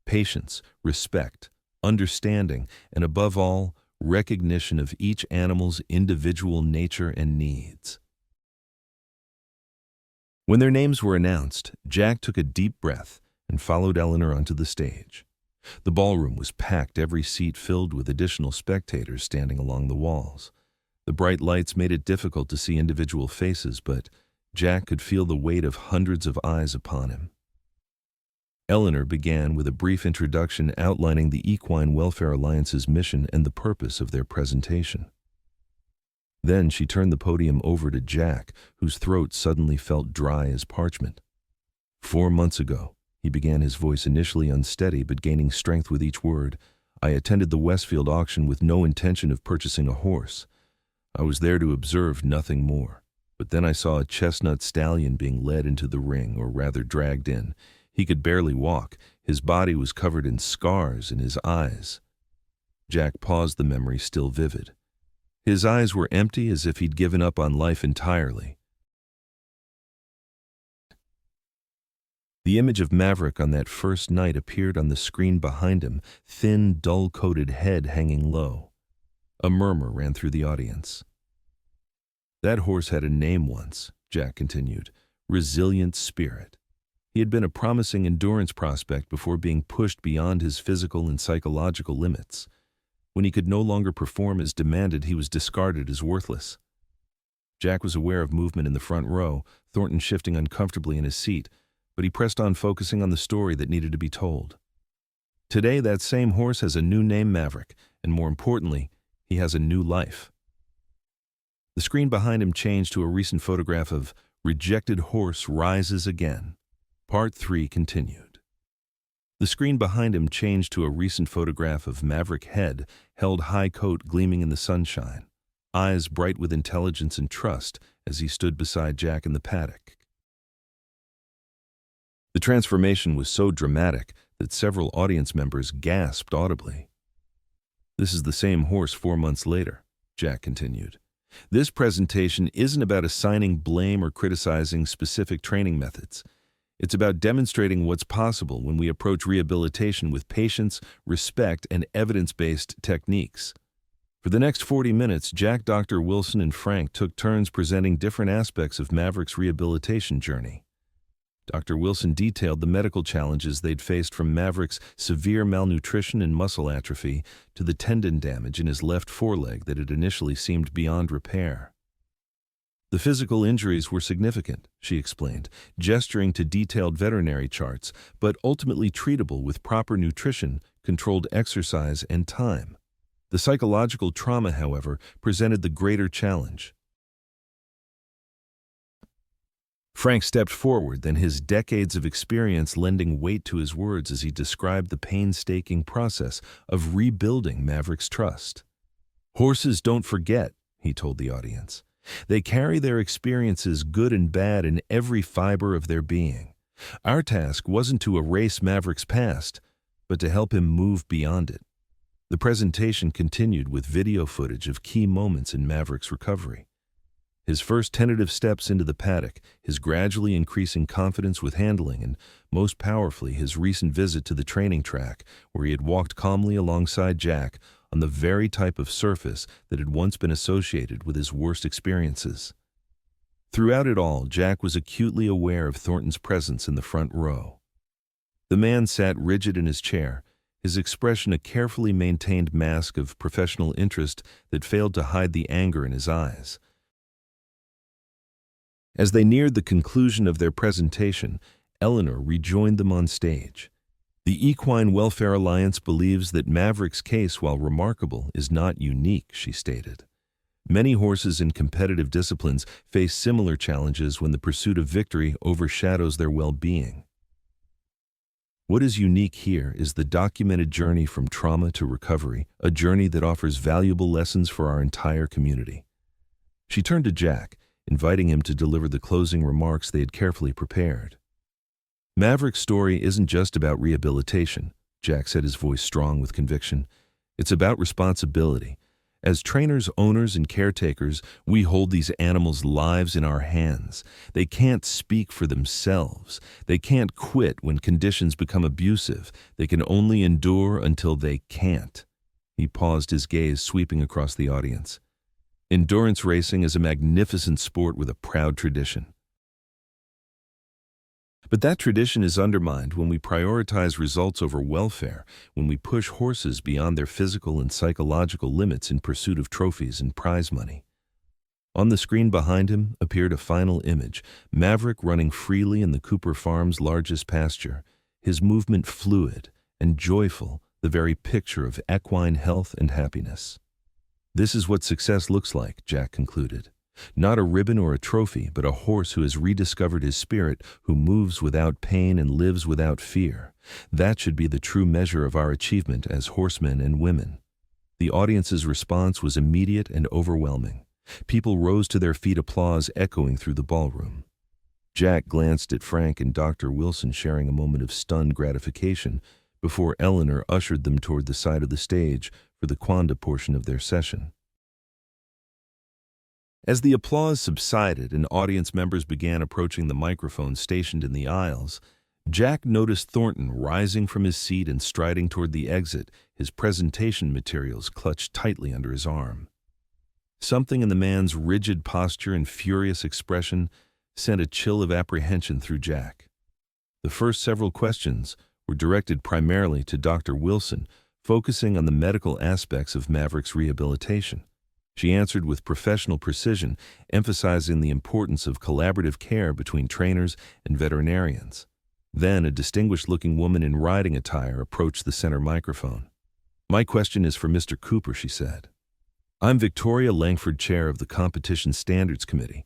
Speaker 1: patience, respect, understanding, and above all, recognition of each animal's individual nature and needs. When their names were announced, Jack took a deep breath and followed Eleanor onto the stage. The ballroom was packed, every seat filled with additional spectators standing along the walls. The bright lights made it difficult to see individual faces, but Jack could feel the weight of hundreds of eyes upon him. Eleanor began with a brief introduction outlining the Equine Welfare Alliance's mission and the purpose of their presentation. Then she turned the podium over to Jack, whose throat suddenly felt dry as parchment. 4 months ago, he began, his voice initially unsteady but gaining strength with each word, I attended the Westfield auction with no intention of purchasing a horse. I was there to observe, nothing more. But then I saw a chestnut stallion being led into the ring, or rather dragged in. He could barely walk. His body was covered in scars, and his eyes. Jack paused, the memory still vivid. His eyes were empty, as if he'd given up on life entirely. The image of Maverick on that first night appeared on the screen behind him, thin, dull-coated head hanging low. A murmur ran through the audience. That horse had a name once, Jack continued, Resilient Spirit. He had been a promising endurance prospect before being pushed beyond his physical and psychological limits. When he could no longer perform as demanded, he was discarded as worthless. Jack was aware of movement in the front row, Thornton shifting uncomfortably in his seat, but he pressed on, focusing on the story that needed to be told. Today, that same horse has a new name, Maverick, and more importantly, he has a new life. The screen behind him changed to a recent photograph of Rejected Horse Rises Again. Part 3 continued. The screen behind him changed to a recent photograph of Maverick head, held high, coat gleaming in the sunshine, eyes bright with intelligence and trust as he stood beside Jack in the paddock. The transformation was so dramatic that several audience members gasped audibly. This is the same horse 4 months later, Jack continued. This presentation isn't about assigning blame or criticizing specific training methods. It's about demonstrating what's possible when we approach rehabilitation with patience, respect, and evidence-based techniques. For the next 40 minutes, Jack, Dr. Wilson, and Frank took turns presenting different aspects of Maverick's rehabilitation journey. Dr. Wilson detailed the medical challenges they'd faced, from Maverick's severe malnutrition and muscle atrophy to the tendon damage in his left foreleg that had initially seemed beyond repair. The physical injuries were significant, she explained, gesturing to detailed veterinary charts, but ultimately treatable with proper nutrition, controlled exercise, and time. The psychological trauma, however, presented the greater challenge. Frank stepped forward, then his decades of experience lending weight to his words as he described the painstaking process of rebuilding Maverick's trust. Horses don't forget, he told the audience. They carry their experiences, good and bad, in every fiber of their being. Our task wasn't to erase Maverick's past, but to help him move beyond it. The presentation continued with video footage of key moments in Maverick's recovery. His first tentative steps into the paddock, his gradually increasing confidence with handling, and most powerfully, his recent visit to the training track, where he had walked calmly alongside Jack on the very type of surface that had once been associated with his worst experiences. Throughout it all, Jack was acutely aware of Thornton's presence in the front row. The man sat rigid in his chair, his expression a carefully maintained mask of professional interest that failed to hide the anger in his eyes. As they neared the conclusion of their presentation, Eleanor rejoined them on stage. The Equine Welfare Alliance believes that Maverick's case, while remarkable, is not unique, she stated. Many horses in competitive disciplines face similar challenges when the pursuit of victory overshadows their well-being. What is unique here is the documented journey from trauma to recovery, a journey that offers valuable lessons for our entire community. She turned to Jack, inviting him to deliver the closing remarks they had carefully prepared. Maverick's story isn't just about rehabilitation, Jack said, his voice strong with conviction. It's about responsibility. As trainers, owners, and caretakers, we hold these animals' lives in our hands. They can't speak for themselves. They can't quit when conditions become abusive. They can only endure until they can't. He paused, his gaze sweeping across the audience. Endurance racing is a magnificent sport with a proud tradition. But that tradition is undermined when we prioritize results over welfare, when we push horses beyond their physical and psychological limits in pursuit of trophies and prize money. On the screen behind him appeared a final image, Maverick running freely in the Cooper Farm's largest pasture, his movement fluid and joyful, the very picture of equine health and happiness. This is what success looks like, Jack concluded. Not a ribbon or a trophy, but a horse who has rediscovered his spirit, who moves without pain and lives without fear. That should be the true measure of our achievement as horsemen and women. The audience's response was immediate and overwhelming. People rose to their feet, applause echoing through the ballroom. Jack glanced at Frank and Dr. Wilson, sharing a moment of stunned gratification before Eleanor ushered them toward the side of the stage for the Quanda portion of their session. As the applause subsided and audience members began approaching the microphones stationed in the aisles, Jack noticed Thornton rising from his seat and striding toward the exit, his presentation materials clutched tightly under his arm. Something in the man's rigid posture and furious expression sent a chill of apprehension through Jack. The first several questions were directed primarily to Dr. Wilson, focusing on the medical aspects of Maverick's rehabilitation. She answered with professional precision, emphasizing the importance of collaborative care between trainers and veterinarians. Then a distinguished-looking woman in riding attire approached the center microphone. "My question is for Mr. Cooper," she said. "I'm Victoria Langford, chair of the Competition Standards Committee.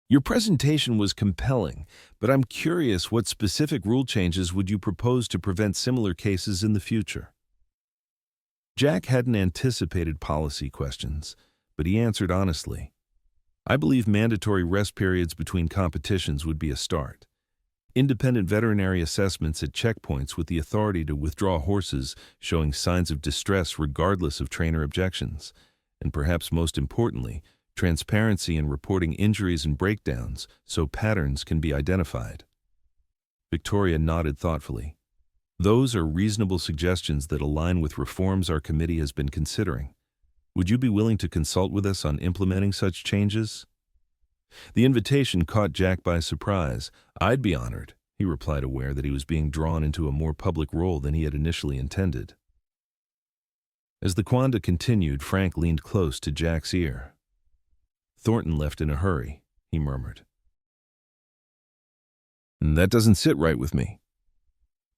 Speaker 1: Your presentation was compelling, but I'm curious, what specific rule changes would you propose to prevent similar cases in the future?" Jack hadn't anticipated policy questions, but he answered honestly. "I believe mandatory rest periods between competitions would be a start. Independent veterinary assessments at checkpoints with the authority to withdraw horses showing signs of distress regardless of trainer objections. And perhaps most importantly, transparency in reporting injuries and breakdowns so patterns can be identified." Victoria nodded thoughtfully. "Those are reasonable suggestions that align with reforms our committee has been considering. Would you be willing to consult with us on implementing such changes?" The invitation caught Jack by surprise. "I'd be honored," he replied, aware that he was being drawn into a more public role than he had initially intended. As the Quanda continued, Frank leaned close to Jack's ear. "Thornton left in a hurry," he murmured. "That doesn't sit right with me."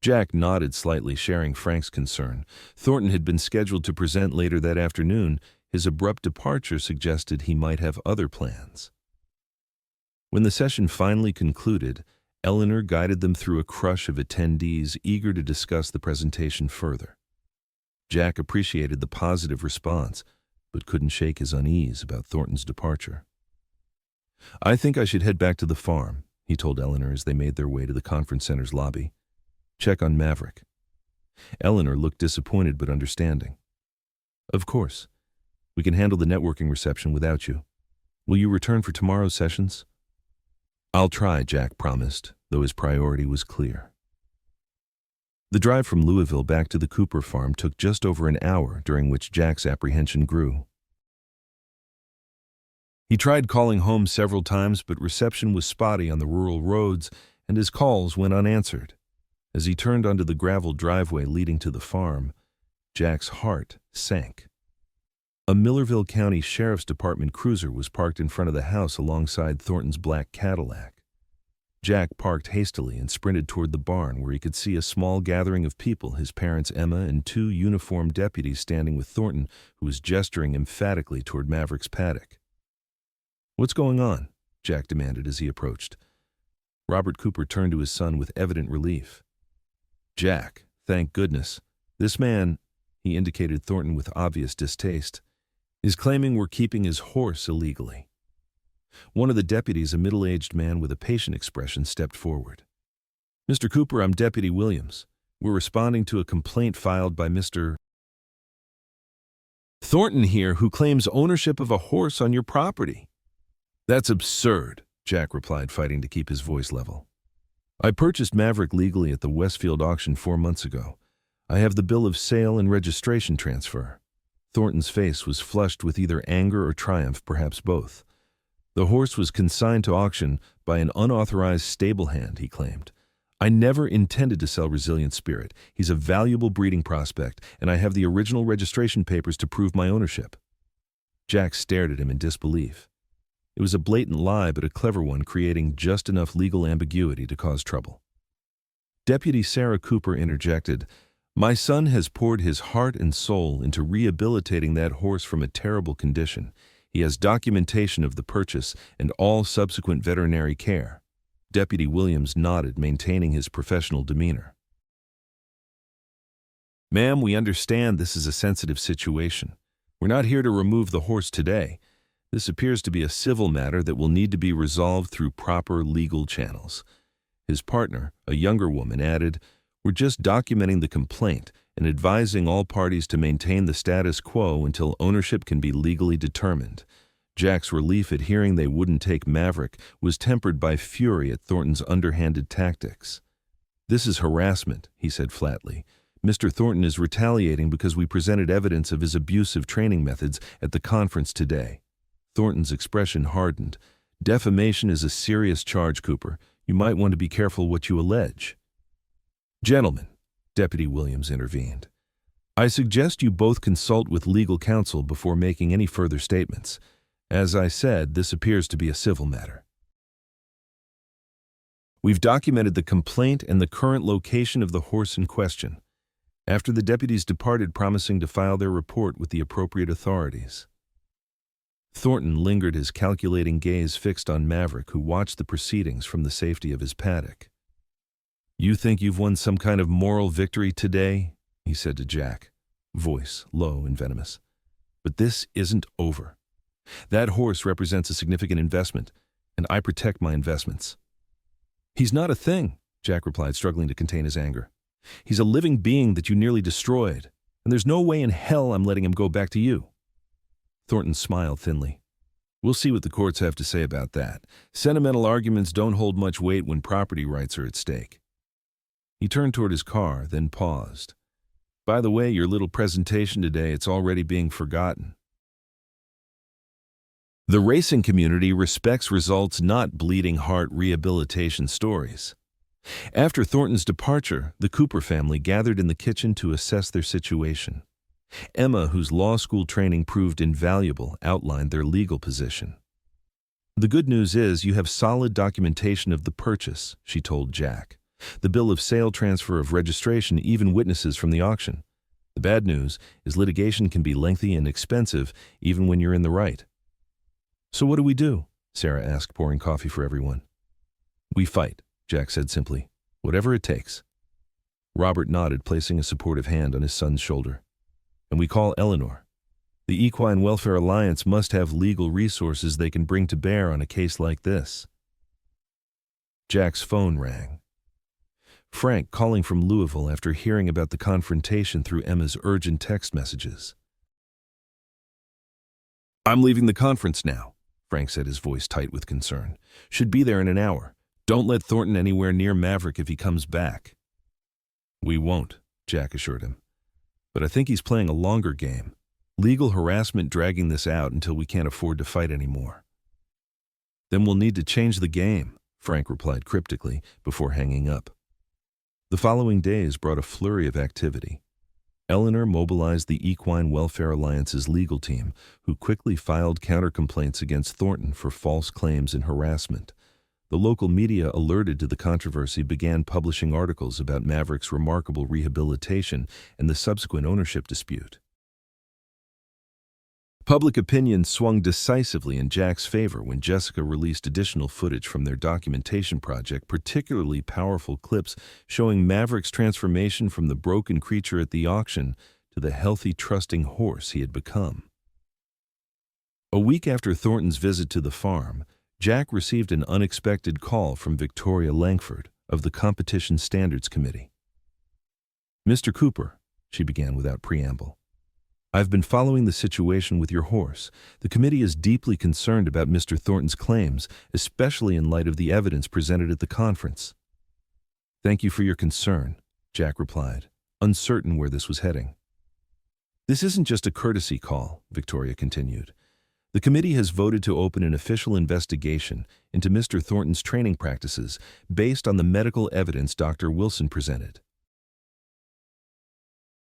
Speaker 1: Jack nodded slightly, sharing Frank's concern. Thornton had been scheduled to present later that afternoon. His abrupt departure suggested he might have other plans. When the session finally concluded, Eleanor guided them through a crush of attendees eager to discuss the presentation further. Jack appreciated the positive response, but couldn't shake his unease about Thornton's departure. "I think I should head back to the farm," he told Eleanor as they made their way to the conference center's lobby. "Check on Maverick." Eleanor looked disappointed but understanding. "Of course. We can handle the networking reception without you. Will you return for tomorrow's sessions?" "I'll try," Jack promised, though his priority was clear. The drive from Louisville back to the Cooper farm took just over an hour, during which Jack's apprehension grew. He tried calling home several times, but reception was spotty on the rural roads, and his calls went unanswered. As he turned onto the gravel driveway leading to the farm, Jack's heart sank. A Millerville County Sheriff's Department cruiser was parked in front of the house alongside Thornton's black Cadillac. Jack parked hastily and sprinted toward the barn where he could see a small gathering of people, his parents Emma and two uniformed deputies standing with Thornton, who was gesturing emphatically toward Maverick's paddock. "What's going on?" Jack demanded as he approached. Robert Cooper turned to his son with evident relief. "Jack, thank goodness. This man," he indicated Thornton with obvious distaste, "is claiming we're keeping his horse illegally." One of the deputies, a middle-aged man with a patient expression, stepped forward. "Mr. Cooper, I'm Deputy Williams. We're responding to a complaint filed by Mr. Thornton here, who claims ownership of a horse on your property." "That's absurd," Jack replied, fighting to keep his voice level. "I purchased Maverick legally at the Westfield auction 4 months ago. I have the bill of sale and registration transfer." Thornton's face was flushed with either anger or triumph, perhaps both. "The horse was consigned to auction by an unauthorized stable hand," he claimed. "I never intended to sell Resilient Spirit. He's a valuable breeding prospect, and I have the original registration papers to prove my ownership." Jack stared at him in disbelief. It was a blatant lie, but a clever one, creating just enough legal ambiguity to cause trouble. Deputy Sarah Cooper interjected, "My son has poured his heart and soul into rehabilitating that horse from a terrible condition. He has documentation of the purchase and all subsequent veterinary care." Deputy Williams nodded, maintaining his professional demeanor. "Ma'am, we understand this is a sensitive situation. We're not here to remove the horse today. This appears to be a civil matter that will need to be resolved through proper legal channels." His partner, a younger woman, added, "We're just documenting the complaint and advising all parties to maintain the status quo until ownership can be legally determined." Jack's relief at hearing they wouldn't take Maverick was tempered by fury at Thornton's underhanded tactics. "This is harassment," he said flatly. "Mr. Thornton is retaliating because we presented evidence of his abusive training methods at the conference today." Thornton's expression hardened. "Defamation is a serious charge, Cooper. You might want to be careful what you allege." "Gentlemen," Deputy Williams intervened, "I suggest you both consult with legal counsel before making any further statements. As I said, this appears to be a civil matter. We've documented the complaint and the current location of the horse in question." After the deputies departed, promising to file their report with the appropriate authorities. Thornton lingered, his calculating gaze fixed on Maverick, who watched the proceedings from the safety of his paddock. "You think you've won some kind of moral victory today?" he said to Jack, voice low and venomous. "But this isn't over. That horse represents a significant investment, and I protect my investments." "He's not a thing," Jack replied, struggling to contain his anger. "He's a living being that you nearly destroyed, and there's no way in hell I'm letting him go back to you." Thornton smiled thinly. "We'll see what the courts have to say about that. Sentimental arguments don't hold much weight when property rights are at stake." He turned toward his car, then paused. "By the way, your little presentation today, it's already being forgotten. The racing community respects results, not bleeding heart rehabilitation stories." After Thornton's departure, the Cooper family gathered in the kitchen to assess their situation. Emma, whose law school training proved invaluable, outlined their legal position. "The good news is you have solid documentation of the purchase," she told Jack. "The bill of sale, transfer of registration, even witnesses from the auction. The bad news is litigation can be lengthy and expensive, even when you're in the right." "So what do we do?" Sarah asked, pouring coffee for everyone. "We fight," Jack said simply. "Whatever it takes." Robert nodded, placing a supportive hand on his son's shoulder. "And we call Eleanor. The Equine Welfare Alliance must have legal resources they can bring to bear on a case like this." Jack's phone rang. Frank, calling from Louisville after hearing about the confrontation through Emma's urgent text messages. "I'm leaving the conference now," Frank said, his voice tight with concern. "Should be there in an hour. Don't let Thornton anywhere near Maverick if he comes back." "We won't," Jack assured him. "But I think he's playing a longer game. Legal harassment, dragging this out until we can't afford to fight anymore." "Then we'll need to change the game," Frank replied cryptically before hanging up. The following days brought a flurry of activity. Eleanor mobilized the Equine Welfare Alliance's legal team, who quickly filed counter-complaints against Thornton for false claims and harassment. The local media, alerted to the controversy, began publishing articles about Maverick's remarkable rehabilitation and the subsequent ownership dispute. Public opinion swung decisively in Jack's favor when Jessica released additional footage from their documentation project, particularly powerful clips showing Maverick's transformation from the broken creature at the auction to the healthy, trusting horse he had become. A week after Thornton's visit to the farm, Jack received an unexpected call from Victoria Langford of the Competition Standards Committee. "Mr. Cooper," she began without preamble, "I've been following the situation with your horse. The committee is deeply concerned about Mr. Thornton's claims, especially in light of the evidence presented at the conference." "Thank you for your concern," Jack replied, uncertain where this was heading. "This isn't just a courtesy call," Victoria continued. "The committee has voted to open an official investigation into Mr. Thornton's training practices based on the medical evidence Dr. Wilson presented.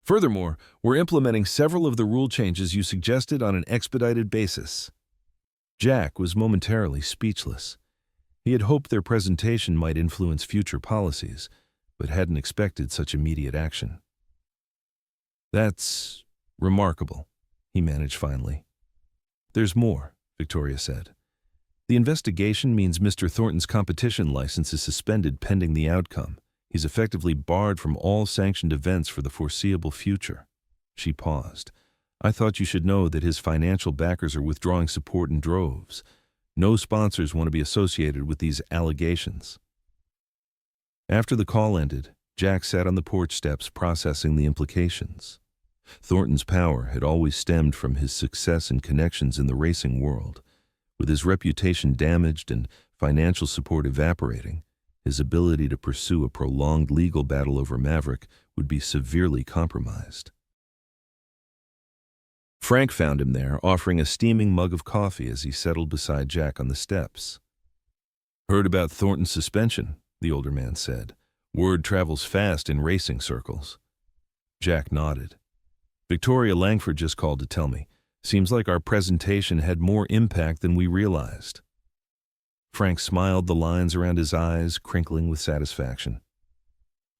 Speaker 1: Furthermore, we're implementing several of the rule changes you suggested on an expedited basis." Jack was momentarily speechless. He had hoped their presentation might influence future policies, but hadn't expected such immediate action. "That's remarkable," he managed finally. "There's more," Victoria said. "The investigation means Mr. Thornton's competition license is suspended pending the outcome. He's effectively barred from all sanctioned events for the foreseeable future." She paused. "I thought you should know that his financial backers are withdrawing support in droves. No sponsors want to be associated with these allegations." After the call ended, Jack sat on the porch steps processing the implications. Thornton's power had always stemmed from his success and connections in the racing world. With his reputation damaged and financial support evaporating, his ability to pursue a prolonged legal battle over Maverick would be severely compromised. Frank found him there, offering a steaming mug of coffee as he settled beside Jack on the steps. "Heard about Thornton's suspension," the older man said. "Word travels fast in racing circles." Jack nodded. "Victoria Langford just called to tell me. Seems like our presentation had more impact than we realized." Frank smiled, the lines around his eyes crinkling with satisfaction.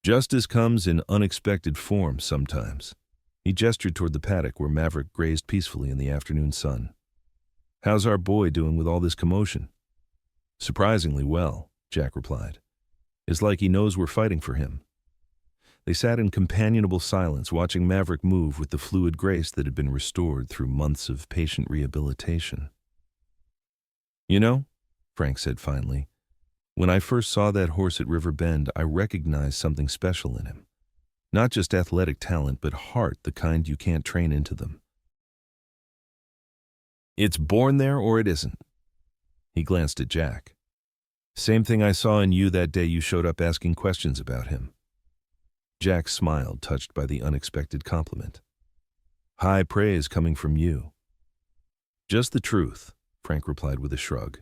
Speaker 1: "Justice comes in unexpected form sometimes." He gestured toward the paddock where Maverick grazed peacefully in the afternoon sun. "How's our boy doing with all this commotion?" "Surprisingly well," Jack replied. "It's like he knows we're fighting for him." They sat in companionable silence, watching Maverick move with the fluid grace that had been restored through months of patient rehabilitation. "You know," Frank said finally, "when I first saw that horse at River Bend, I recognized something special in him. Not just athletic talent, but heart, the kind you can't train into them. It's born there or it isn't." He glanced at Jack. "Same thing I saw in you that day you showed up asking questions about him." Jack smiled, touched by the unexpected compliment. "High praise coming from you." "Just the truth," Frank replied with a shrug.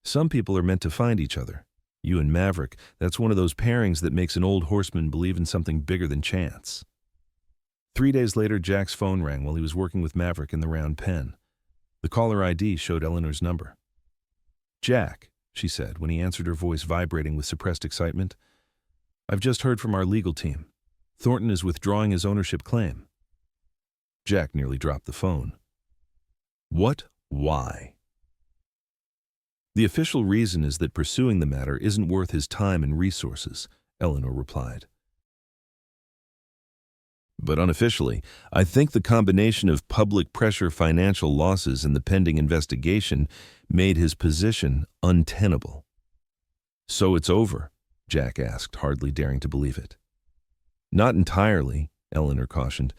Speaker 1: "Some people are meant to find each other. You and Maverick, that's one of those pairings that makes an old horseman believe in something bigger than chance." 3 days later, Jack's phone rang while he was working with Maverick in the round pen. The caller ID showed Eleanor's number. "Jack," she said when he answered, her voice vibrating with suppressed excitement, "I've just heard from our legal team. Thornton is withdrawing his ownership claim." Jack nearly dropped the phone. "What? Why?" "The official reason is that pursuing the matter isn't worth his time and resources," Eleanor replied. "But unofficially, I think the combination of public pressure, financial losses, and the pending investigation made his position untenable." "So it's over?" Jack asked, hardly daring to believe it. "Not entirely," Eleanor cautioned.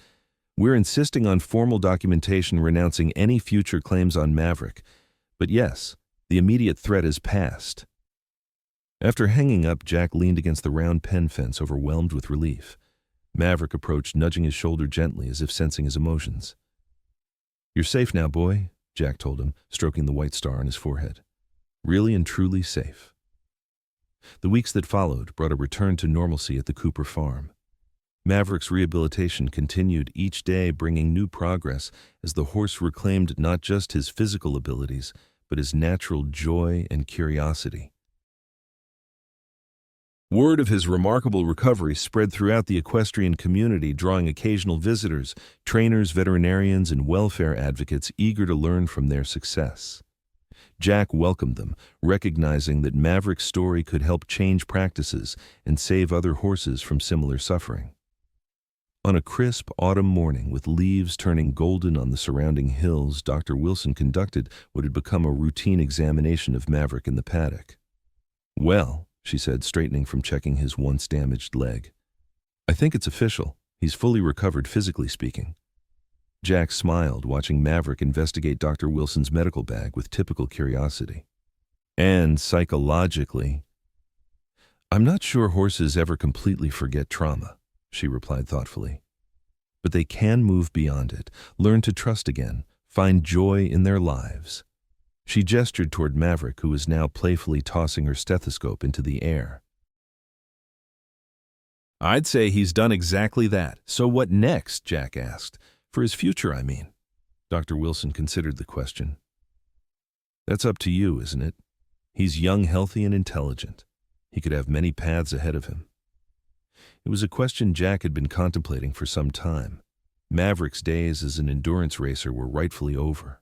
Speaker 1: "We're insisting on formal documentation renouncing any future claims on Maverick. But yes, the immediate threat has passed." After hanging up, Jack leaned against the round pen fence, overwhelmed with relief. Maverick approached, nudging his shoulder gently as if sensing his emotions. "You're safe now, boy," Jack told him, stroking the white star on his forehead. "Really and truly safe." The weeks that followed brought a return to normalcy at the Cooper farm. Maverick's rehabilitation continued, each day bringing new progress as the horse reclaimed not just his physical abilities, but his natural joy and curiosity. Word of his remarkable recovery spread throughout the equestrian community, drawing occasional visitors, trainers, veterinarians, and welfare advocates eager to learn from their success. Jack welcomed them, recognizing that Maverick's story could help change practices and save other horses from similar suffering. On a crisp autumn morning, with leaves turning golden on the surrounding hills, Dr. Wilson conducted what had become a routine examination of Maverick in the paddock. "Well," she said, straightening from checking his once damaged leg, "I think it's official. He's fully recovered, physically speaking." Jack smiled, watching Maverick investigate Dr. Wilson's medical bag with typical curiosity. "And psychologically?" "I'm not sure horses ever completely forget trauma," she replied thoughtfully. "But they can move beyond it, learn to trust again, find joy in their lives." She gestured toward Maverick, who was now playfully tossing her stethoscope into the air. "I'd say he's done exactly that. So what next?" Jack asked. "For his future, I mean." Dr. Wilson considered the question. "That's up to you, isn't it? He's young, healthy, and intelligent. He could have many paths ahead of him." It was a question Jack had been contemplating for some time. Maverick's days as an endurance racer were rightfully over.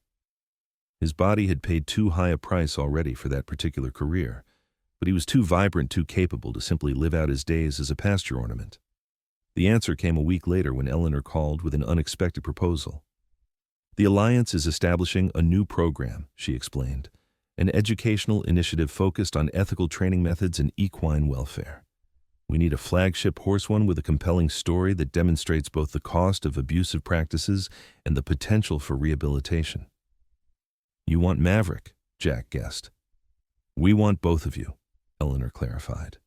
Speaker 1: His body had paid too high a price already for that particular career, but he was too vibrant, too capable to simply live out his days as a pasture ornament. The answer came a week later when Eleanor called with an unexpected proposal. "The Alliance is establishing a new program," she explained, "an educational initiative focused on ethical training methods and equine welfare. We need a flagship horse one with a compelling story that demonstrates both the cost of abusive practices and the potential for rehabilitation." "You want Maverick," Jack guessed. "We want both of you," Eleanor clarified.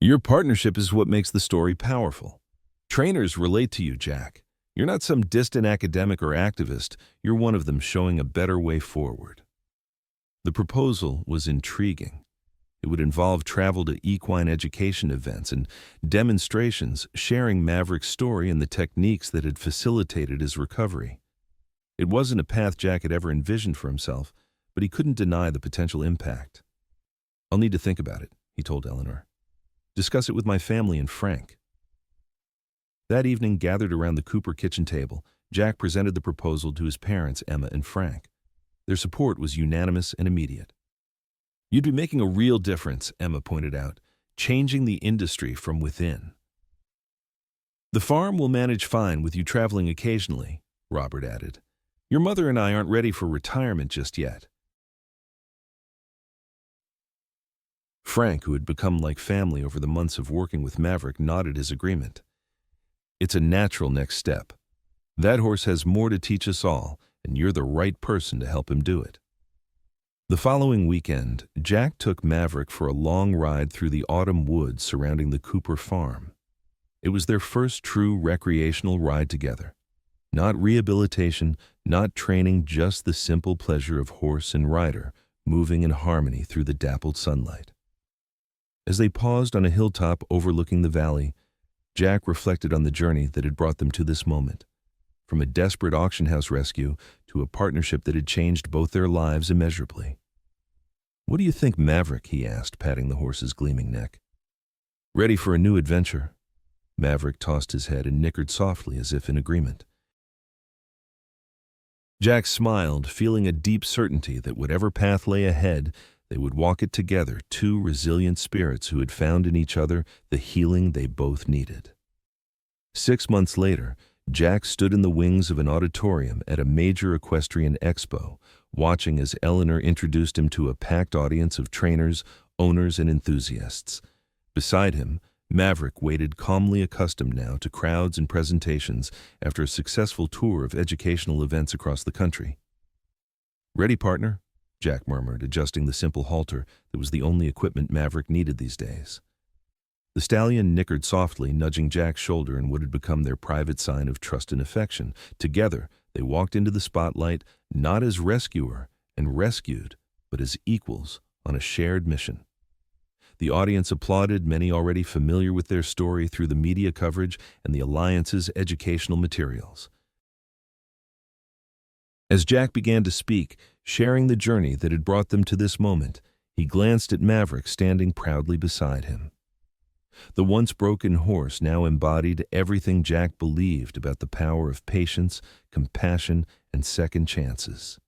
Speaker 1: "Your partnership is what makes the story powerful. Trainers relate to you, Jack. You're not some distant academic or activist. You're one of them, showing a better way forward." The proposal was intriguing. It would involve travel to equine education events and demonstrations, sharing Maverick's story and the techniques that had facilitated his recovery. It wasn't a path Jack had ever envisioned for himself, but he couldn't deny the potential impact. "I'll need to think about it," he told Eleanor. "Discuss it with my family and Frank." That evening, gathered around the Cooper kitchen table, Jack presented the proposal to his parents, Emma and Frank. Their support was unanimous and immediate. "You'd be making a real difference," Emma pointed out, "changing the industry from within." "The farm will manage fine with you traveling occasionally," Robert added. "Your mother and I aren't ready for retirement just yet." Frank, who had become like family over the months of working with Maverick, nodded his agreement. "It's a natural next step. That horse has more to teach us all, and you're the right person to help him do it." The following weekend, Jack took Maverick for a long ride through the autumn woods surrounding the Cooper farm. It was their first true recreational ride together. Not rehabilitation, not training, just the simple pleasure of horse and rider moving in harmony through the dappled sunlight. As they paused on a hilltop overlooking the valley, Jack reflected on the journey that had brought them to this moment. From a desperate auction house rescue to a partnership that had changed both their lives immeasurably. "What do you think, Maverick?" he asked, patting the horse's gleaming neck. "Ready for a new adventure?" Maverick tossed his head and nickered softly as if in agreement. Jack smiled, feeling a deep certainty that whatever path lay ahead, they would walk it together, two resilient spirits who had found in each other the healing they both needed. 6 months later, Jack stood in the wings of an auditorium at a major equestrian expo, watching as Eleanor introduced him to a packed audience of trainers, owners, and enthusiasts. Beside him, Maverick waited, calmly accustomed now to crowds and presentations after a successful tour of educational events across the country. "Ready, partner?" Jack murmured, adjusting the simple halter that was the only equipment Maverick needed these days. The stallion nickered softly, nudging Jack's shoulder in what had become their private sign of trust and affection. Together, they walked into the spotlight, not as rescuer and rescued, but as equals on a shared mission. The audience applauded, many already familiar with their story through the media coverage and the Alliance's educational materials. As Jack began to speak, sharing the journey that had brought them to this moment, He glanced at Maverick standing proudly beside him. The once broken horse now embodied everything Jack believed about the power of patience, compassion, and second chances.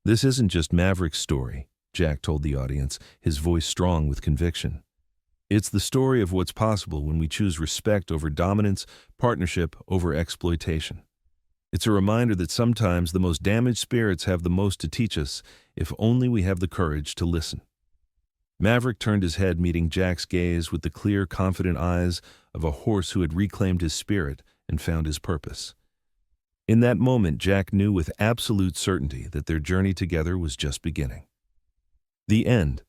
Speaker 1: "This isn't just Maverick's story," Jack told the audience, his voice strong with conviction. "It's the story of what's possible when we choose respect over dominance, partnership over exploitation. It's a reminder that sometimes the most damaged spirits have the most to teach us if only we have the courage to listen." Maverick turned his head, meeting Jack's gaze with the clear, confident eyes of a horse who had reclaimed his spirit and found his purpose. In that moment, Jack knew with absolute certainty that their journey together was just beginning. The end.